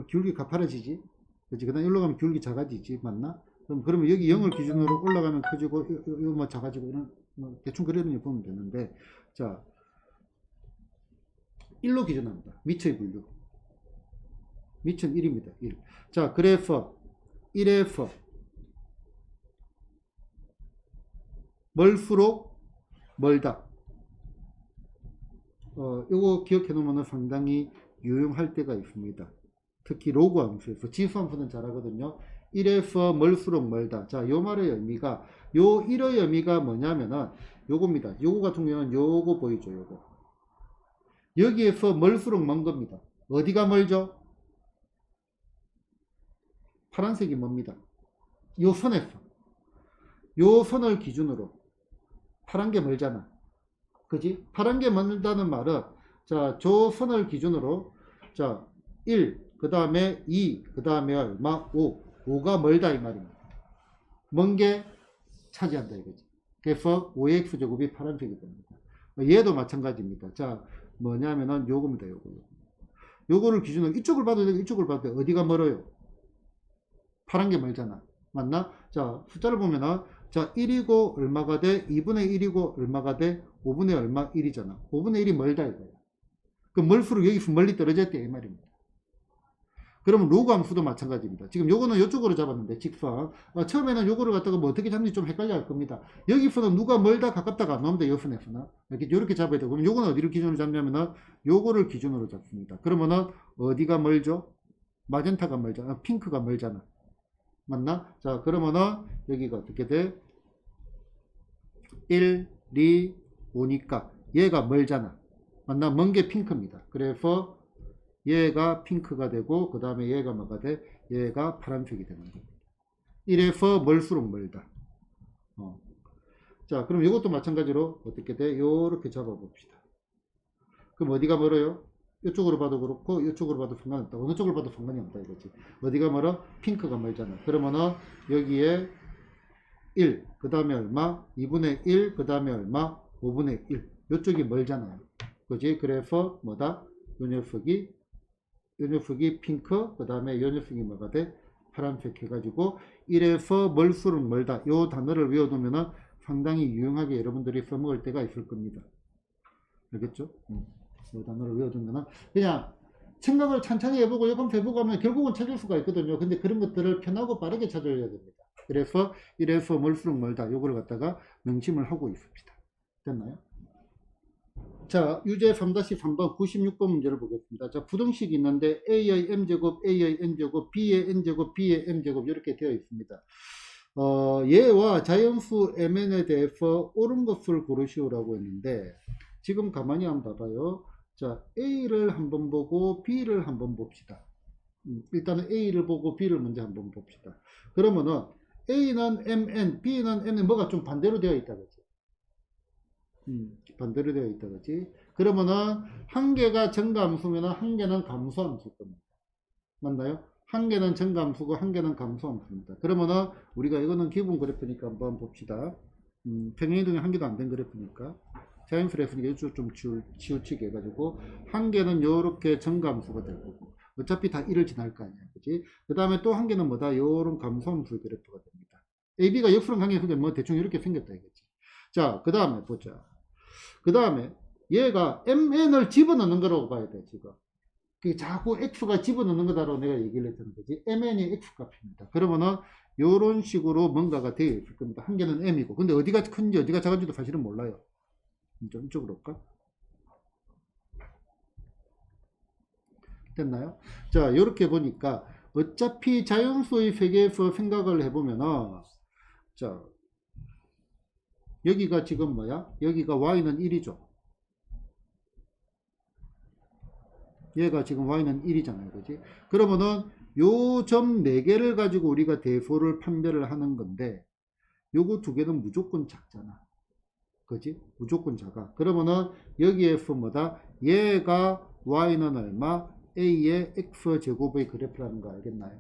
기울기 가파라지지. 그치? 그 다음 일로 가면 기울기 작아지지. 맞나? 그러면 여기 0을 기준으로 올라가면 커지고, 이거 뭐 작아지고, 대충 그려는 보면 되는데, 자, 1로 기준합니다. 미처의 분류. 미처는 1입니다. 1. 자, 그래프 1F 멀수록 멀다. 요거 기억해 놓으면 상당히 유용할 때가 있습니다. 특히 로그 함수에서. 지수 함수는 잘하거든요. 1에서 멀수록 멀다. 자, 요 말의 의미가, 요 1의 의미가 뭐냐면은 요겁니다. 요거 같은 경우는 요거 보이죠? 요거. 여기에서 멀수록 먼 겁니다. 어디가 멀죠? 파란색이 뭡니다. 요 선에서. 요 선을 기준으로. 파란 게 멀잖아. 그지? 파란 게 멀다는 말은, 자, 저 선을 기준으로, 자, 1, 그 다음에 2, 그 다음에 얼마? 5. 5가 멀다 이 말입니다. 먼 게 차지한다 이거지. 그래서 5x제곱이 파란색이 됩니다. 얘도 마찬가지입니다. 자, 뭐냐면은 요겁니다. 요거를 기준으로 이쪽을 봐도 되고 이쪽을 봐도 되고, 어디가 멀어요? 파란 게 멀잖아. 맞나? 자, 숫자를 보면은, 자, 1이고 얼마가 돼? 2분의 1이고 얼마가 돼? 5분의 얼마? 1이잖아. 5분의 1이 멀다 이거야. 그 멀수록 여기서 멀리 떨어졌대 이 말입니다. 그러면 로그 함수도 마찬가지입니다. 지금 요거는 요쪽으로 잡았는데, 직선. 처음에는 요거를 갖다가 뭐 어떻게 잡는지 좀 헷갈려 할 겁니다. 여기서는 누가 멀다 가깝다가 안 나옵니다. 여선에서는. 이렇게 잡아야 되고. 그럼 요거는 어디를 기준으로 잡냐면은, 요거를 기준으로 잡습니다. 그러면은, 어디가 멀죠? 마젠타가 멀잖아. 핑크가 멀잖아. 맞나? 자, 그러면은, 여기가 어떻게 돼? 1, 2, 5니까, 얘가 멀잖아. 맞나? 먼 게 핑크입니다. 그래서, 얘가 핑크가 되고, 그 다음에 얘가 뭐가 돼? 얘가 파란색이 되는 겁니다. 1에서 멀수록 멀다. 자, 그럼 이것도 마찬가지로 어떻게 돼? 요렇게 잡아봅시다. 그럼 어디가 멀어요? 이쪽으로 봐도 그렇고, 이쪽으로 봐도 상관없다. 어느 쪽을 봐도 상관이 없다 이거지. 어디가 멀어? 핑크가 멀잖아. 그러면은, 여기에 1, 그 다음에 얼마? 2분의 1, 그 다음에 얼마? 5분의 1. 이쪽이 멀잖아요. 그지? 그래서 뭐다? 요 녀석이 핑크, 그 다음에 요 녀석이 뭐가 돼? 파란색 해가지고 1에서 멀수록 멀다. 요 단어를 외워두면은 상당히 유용하게 여러분들이 써먹을 때가 있을 겁니다. 알겠죠? 요 단어를 외워두면은 그냥 생각을 천천히 해보고 요금 해보고 하면 결국은 찾을 수가 있거든요. 근데 그런 것들을 편하고 빠르게 찾아야 됩니다. 그래서 1에서 멀수록 멀다. 요거를 갖다가 명심을 하고 있습니다. 됐나요? 자, 유제 3-3번 96번 문제를 보겠습니다. 자, 부등식이 있는데 A의 M제곱, A의 N제곱, B의 N제곱, B의 M제곱 이렇게 되어 있습니다. 얘와 자연수 Mn에 대해서 옳은 것을 고르시오라고 했는데 지금 가만히 한번 봐봐요. 자, A를 한번 보고 B를 한번 봅시다. 일단은 A를 보고 B를 먼저 한번 봅시다. 그러면은 A는 Mn, B는 N은 뭐가 좀 반대로 되어 있다 그지? 반대로 되어 있다 그지? 그러면은 한 개가 정감수면 한 개는 감소함수일 겁니다. 맞나요? 한 개는 정감수고 한 개는 감소함수입니다. 그러면은 우리가 이거는 기본 그래프니까 한번 봅시다. 평행이동이 한 개도 안 된 그래프니까 자연수로 했으니까 이쪽 좀 치우치게 해가지고 한 개는 요렇게 정감수가 될 거고 어차피 다 1을 지날 거 아니야 그지? 그 다음에 또 한 개는 뭐다? 요런 감소함수 그래프가 됩니다. AB가 역수랑 관계가 뭐 대충 이렇게 생겼다 이거지. 자, 그 다음에 보자. 그 다음에 얘가 MN을 집어넣는 거라고 봐야 돼 지금. 자꾸 X가 집어넣는 거다라고 내가 얘기를 했던 거지. MN이 X 값입니다. 그러면은 요런 식으로 뭔가가 되어 있을 겁니다. 한 개는 M이고 근데 어디가 큰지 어디가 작은지도 사실은 몰라요. 좀 이쪽으로 올까? 됐나요? 자, 요렇게 보니까 어차피 자연수의 세계에서 생각을 해보면은 자, 여기가 지금 뭐야? 여기가 y는 1이죠. 얘가 지금 y는 1이잖아요. 그지? 그러면은 요 점 4개를 가지고 우리가 대소를 판별을 하는 건데 요거 두 개는 무조건 작잖아. 그지? 무조건 작아. 그러면은 여기에서 뭐다? 얘가 y는 얼마? a의 x제곱의 그래프라는 거 알겠나요?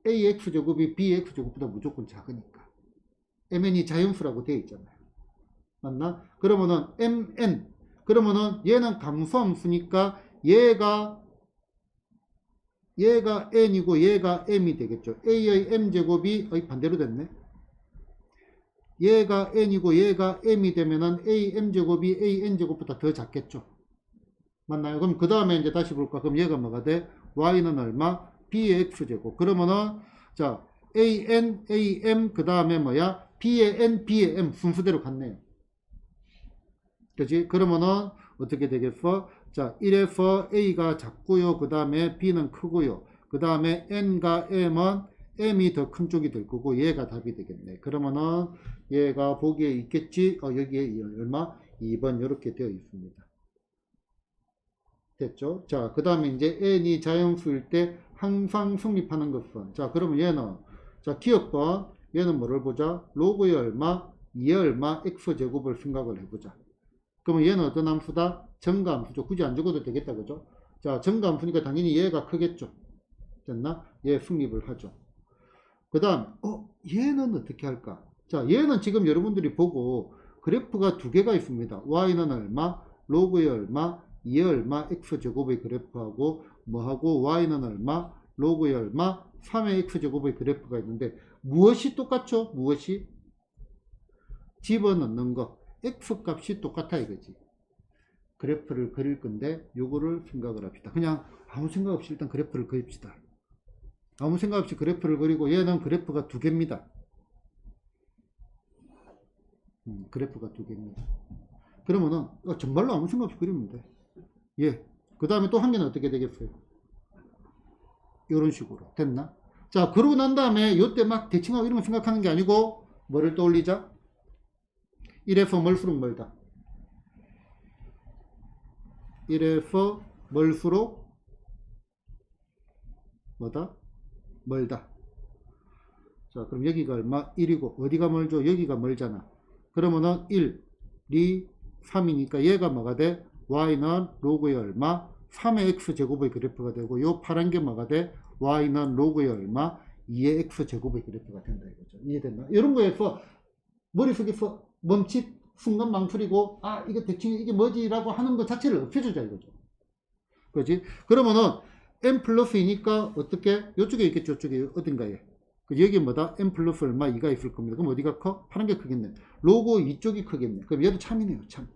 a의 x제곱이 b의 x제곱보다 무조건 작으니까. mn이 자연수라고 되어 있잖아요. 맞나? 그러면은 mn 그러면은 얘는 감소함수니까 얘가 n이고 얘가 m이 되겠죠. a의 m제곱이 반대로 됐네. 얘가 n이고 얘가 m이 되면은 a m제곱이 a n제곱보다 더 작겠죠. 맞나요? 그럼 그 다음에 이제 다시 볼까? 그럼 얘가 뭐가 돼? y는 얼마? b의 x제곱. 그러면은 자 an, am 그 다음에 뭐야? b의 n, b의 m 순서대로 갔네요. 그지? 그러면은 어떻게 되겠어? 자 1에서 a가 작고요. 그 다음에 b는 크고요. 그 다음에 n과 m은 m이 더 큰 쪽이 될 거고 얘가 답이 되겠네. 그러면은 얘가 보기에 있겠지? 여기에 얼마? 2번 이렇게 되어 있습니다. 됐죠? 자, 그 다음에 이제 n이 자연수일 때 항상 성립하는 것은 자, 그러면 얘는 자, 기억번 얘는 뭐를 보자? 로그의 얼마? 2의 얼마? x제곱을 생각을 해보자. 그러면 얘는 어떤 함수다? 정감수죠. 굳이 안 적어도 되겠다. 그죠? 자, 정감수니까 당연히 얘가 크겠죠. 됐나? 얘 성립을 하죠. 그 다음, 얘는 어떻게 할까? 자, 얘는 지금 여러분들이 보고 그래프가 두 개가 있습니다. y는 얼마? 로그의 얼마? 2의 얼마? x제곱의 그래프하고 뭐하고 y는 얼마? 로그의 얼마? 3의 x제곱의 그래프가 있는데 무엇이 똑같죠? 무엇이? 집어넣는 거. x값이 똑같아 이거지. 그래프를 그릴 건데 요거를 생각을 합시다. 그냥 아무 생각 없이 일단 그래프를 그립시다. 아무 생각 없이 그래프를 그리고 얘는 그래프가 두 개입니다. 그래프가 두 개입니다. 그러면은 정말로 아무 생각 없이 그리면 돼. 예. 그 다음에 또 한 개는 어떻게 되겠어요? 이런 식으로 됐나? 자, 그러고 난 다음에 요때 막 대칭하고 이런 거 생각하는 게 아니고 뭐를 떠올리자? 1에서 멀수록 멀다. 1에서 멀수록 뭐다? 멀다. 자, 그럼 여기가 얼마? 1이고 어디가 멀죠? 여기가 멀잖아. 그러면은 1, 2, 3이니까 얘가 뭐가 돼? y는 로그의 얼마? 3의 x제곱의 그래프가 되고 요 파란 게 뭐가 돼? y는 로그의 얼마? 2의 x제곱의 그래프가 된다 이거죠. 이해됐나? 이런 거에서 머릿속에서 멈칫 순간 망설이고 이거 대충 이게 뭐지? 라고 하는 것 자체를 없애주자 이거죠. 그렇지? 그러면은 m 플러스이니까 어떻게? 요쪽에 있겠죠. 저쪽에 어딘가에. 여기 뭐다? m 플러스 얼마 2가 있을 겁니다. 그럼 어디가 커? 파란 게 크겠네. 로고 이쪽이 크겠네. 그럼 얘도 참이네요. 참.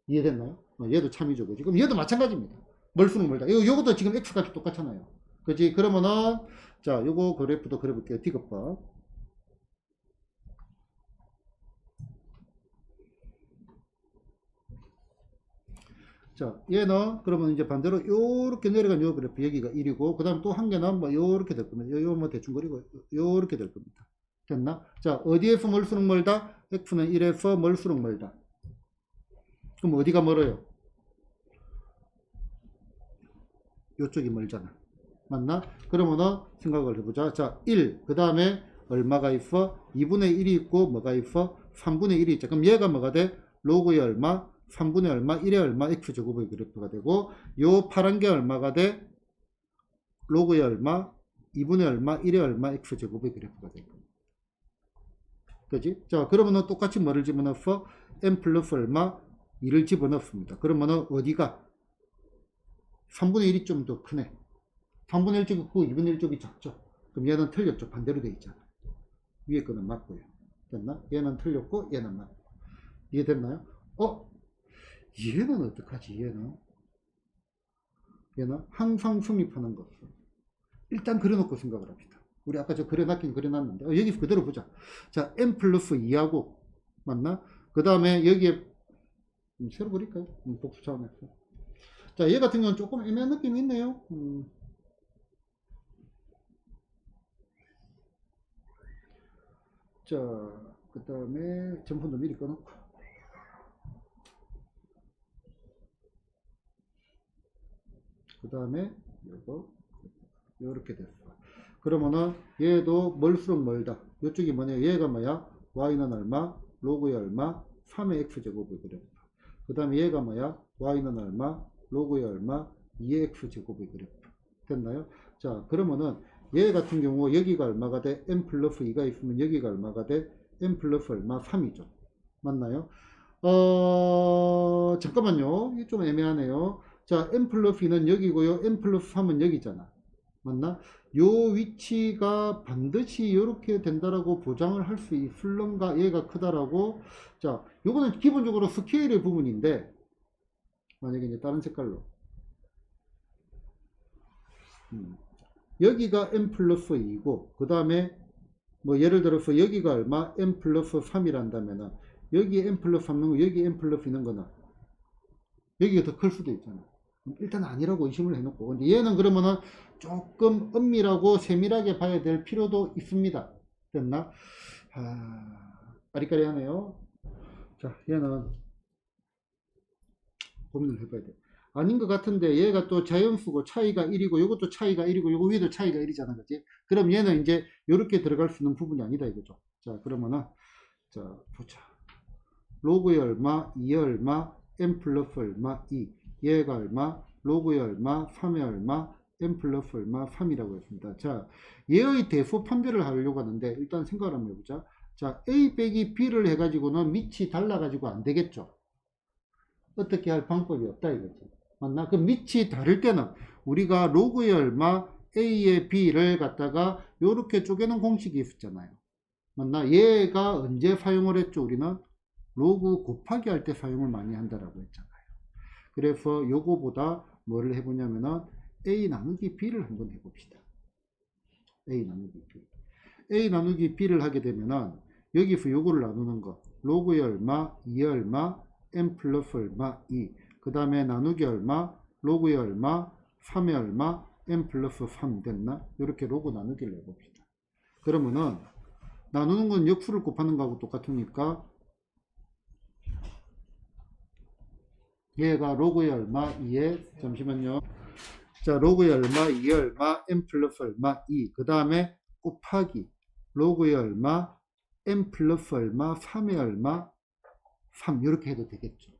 이해됐나요? 얘도 참이죠. 그지? 그럼 얘도 마찬가지입니다. 멀수는 멀다. 요것도 지금 x값이 똑같잖아요. 그지? 그러면은 자, 요거 그래프도 그려볼게요. 디귿번. 자, 얘는 그러면 이제 반대로 요렇게 내려간 요 그래프 여기가 1이고, 그 다음 또 한 개는 뭐 요렇게 될 겁니다. 요 뭐 대충 그리고 요렇게 될 겁니다. 됐나? 자, 어디에서 멀수록 멀다? F는 1에서 멀수록 멀다. 그럼 어디가 멀어요? 요쪽이 멀잖아. 맞나? 그러면은 생각을 해보자. 자, 1. 그 다음에 얼마가 있어? 2분의 1이 있고, 뭐가 있어? 3분의 1이 있죠. 그럼 얘가 뭐가 돼? 로그의 얼마? 3분의 얼마? 1의 얼마? x제곱의 그래프가 되고, 요 파란 게 얼마가 돼? 로그의 얼마? 2분의 얼마? 1의 얼마? x제곱의 그래프가 되고. 그지? 자, 그러면은 똑같이 뭐를 집어넣어? n 플러스 얼마? 2를 집어넣습니다. 그러면은 어디가? 3분의 1이 좀 더 크네. 3분의 1쪽이 크고 2분의 1쪽이 작죠. 그럼 얘는 틀렸죠. 반대로 돼 있잖아. 위에 거는 맞고요. 됐나? 얘는 틀렸고 얘는 맞고. 이해됐나요? 얘는 어떡하지? 얘는 항상 성립하는 것. 일단 그려놓고 생각을 합시다. 우리 아까 저 그려놨긴 그려놨는데 여기서 그대로 보자. 자, n 플러스 2하고 맞나? 그 다음에 여기에 새로 그릴까요? 복수 차원에서. 자, 얘 같은 경우는 조금 애매한 느낌이 있네요. 자, 그 다음에 전분도 미리 꺼놓고. 그 다음에 요거 요렇게 됐어. 그러면은 얘도 멀수록 멀다. 이쪽이 뭐냐? 얘가 뭐야? y는 얼마? 로그의 얼마? 3의 x제곱을 그래프. 그 다음에 얘가 뭐야? y는 얼마? 로그의 얼마? 2의 x제곱의 그래프. 됐나요? 자, 그러면은 얘 같은 경우 여기가 얼마가 돼? n 플러스 2가 있으면 여기가 얼마가 돼? n 플러스 얼마? 3이죠. 맞나요? 잠깐만요. 이게 좀 애매하네요. 자, n 플러스 2는 여기고요. n 플러스 3은 여기잖아. 맞나? 요 위치가 반드시 이렇게 된다라고 보장을 할 수 있을런가? 얘가 크다라고. 자, 요거는 기본적으로 스케일의 부분인데, 만약에 이제 다른 색깔로. 여기가 n 플러스 2고, 그 다음에 뭐 예를 들어서 여기가 얼마? n 플러스 3이란다면은, 여기에 n 플러스 3는 거, 여기 n 플러스 있는 거나, 여기가 더 클 수도 있잖아. 일단 아니라고 의심을 해놓고. 근데 얘는 그러면은 조금 엄밀하고 세밀하게 봐야 될 필요도 있습니다. 됐나? 아리까리하네요. 자, 얘는 고민을 해봐야 돼. 아닌 것 같은데 얘가 또 자연수고 차이가 1이고 이것도 차이가 1이고 요거 위도 차이가 1이잖아. 그지? 그럼 얘는 이제 이렇게 들어갈 수 있는 부분이 아니다 이거죠. 자, 그러면은 자, 보자. 로그의 얼마, 2의 얼마, n 플러스 얼마, 2. 얘가 얼마, 로그의 얼마, 3의 얼마, n 플러스 얼마, 3이라고 했습니다. 자, 얘의 대수 판별을 하려고 하는데 일단 생각을 한번 해보자. 자, a 빼기 b를 해가지고는 밑이 달라가지고 안 되겠죠. 어떻게 할 방법이 없다 이거지. 맞나? 그 밑이 다를 때는 우리가 로그의 얼마, a의 b를 갖다가 요렇게 쪼개는 공식이 있었잖아요. 맞나? 얘가 언제 사용을 했죠? 우리는 로그 곱하기 할 때 사용을 많이 한다라고 했잖아요. 그래서 요거보다 뭐를 해보냐면은 a 나누기 b를 한번 해봅시다. a 나누기 b. a 나누기 b를 하게 되면은 여기서 요거를 나누는 거 로그의 얼마, 2의 얼마, n 플러스 얼마, 2. 그 다음에 나누기 얼마, 로그의 얼마, 3의 얼마, n 플러스 3 됐나? 이렇게 로그 나누기를 해봅시다. 그러면은 나누는 건 역수를 곱하는 거하고 똑같으니까 얘가 로그의 얼마 2에 잠시만요. 자, 로그의 얼마 2의 얼마 n 플러스 얼마 2. 그 다음에 곱하기 로그의 얼마 n 플러스 얼마 3의 얼마 3 이렇게 해도 되겠죠.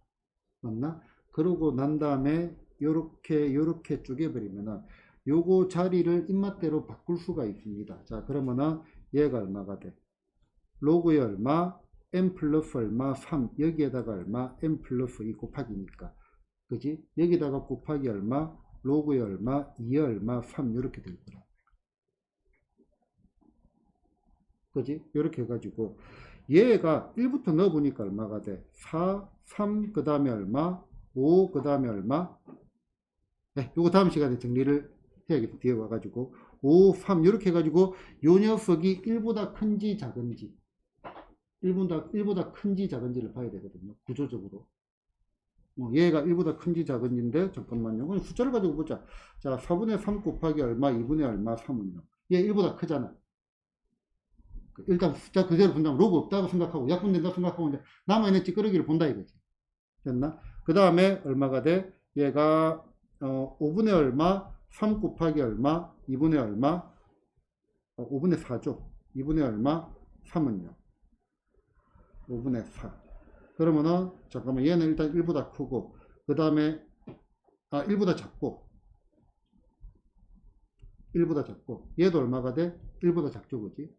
맞나? 그러고 난 다음에 요렇게 쪼개버리면은 요거 자리를 입맛대로 바꿀 수가 있습니다. 자, 그러면은 얘가 얼마가 돼? 로그의 얼마 n 플러스 얼마 3 여기에다가 얼마 n 플러스 2 곱하기니까 그지? 여기다가 곱하기 얼마 로그의 얼마 2의 얼마 3 이렇게 될 거라. 그지? 이렇게 해가지고 얘가 1부터 넣어보니까 얼마가 돼? 4, 3, 그 다음에 얼마? 5, 그 다음에 얼마? 네, 요거 다음 시간에 정리를 해야겠다. 뒤에 와가지고 5, 3 이렇게 해가지고 요 녀석이 1보다 큰지 작은지 1보다 큰지 작은지를 봐야 되거든요. 구조적으로. 얘가 1보다 큰지 작은지인데, 잠깐만요. 그냥 숫자를 가지고 보자. 자, 4분의 3 곱하기 얼마, 2분의 얼마, 3은요. 얘 1보다 크잖아. 일단 숫자 그대로 본다면 로그 없다고 생각하고, 약분된다고 생각하고, 이제 남아있는 찌끄러기를 본다 이거지. 됐나? 그 다음에 얼마가 돼? 얘가 5분의 얼마, 3 곱하기 얼마, 2분의 얼마, 5분의 4죠. 2분의 얼마, 3은요. 5분의 4. 그러면은 잠깐만, 얘는 일단 1보다 크고, 그 다음에 1보다 작고, 1보다 작고, 얘도 얼마가 돼? 1보다 작죠, 그지?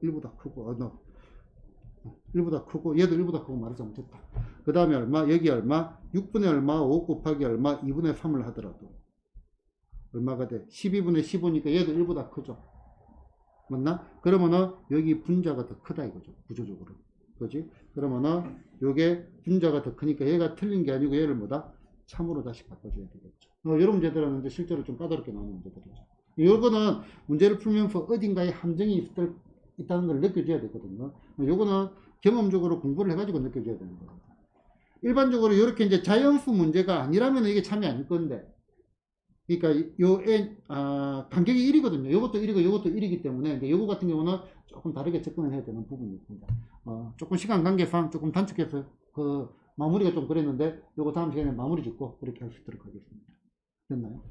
1보다 크고, 1보다 크고, 얘도 1보다 크고 말을 잘못했다. 그 다음에 얼마? 여기 얼마? 6분의 얼마? 5 곱하기 얼마? 2분의 3을 하더라도 얼마가 돼? 12분의 15니까 얘도 1보다 크죠. 맞나? 그러면은 여기 분자가 더 크다 이거죠. 구조적으로. 그지? 그러면은 요게 분자가 더 크니까 얘가 틀린 게 아니고 얘를 뭐다? 참으로 다시 바꿔줘야 되겠죠. 이런 문제들은 이제 실제로 좀 까다롭게 나오는 문제들이죠. 요거는 문제를 풀면서 어딘가에 함정이 있다는 걸 느껴줘야 되거든요. 요거는 경험적으로 공부를 해가지고 느껴줘야 되는 거예요. 일반적으로 이렇게 이제 자연수 문제가 아니라면 이게 참이 아닐 건데, 그러니까 요 간격이 1이거든요. 요것도 1이고 요것도 1이기 때문에 이제 요거 같은 경우는 조금 다르게 접근을 해야 되는 부분이 있습니다. 조금 시간 관계상 조금 단축해서 그 마무리가 좀 그랬는데 요거 다음 시간에 마무리 짓고 그렇게 할 수 있도록 하겠습니다. 됐나요?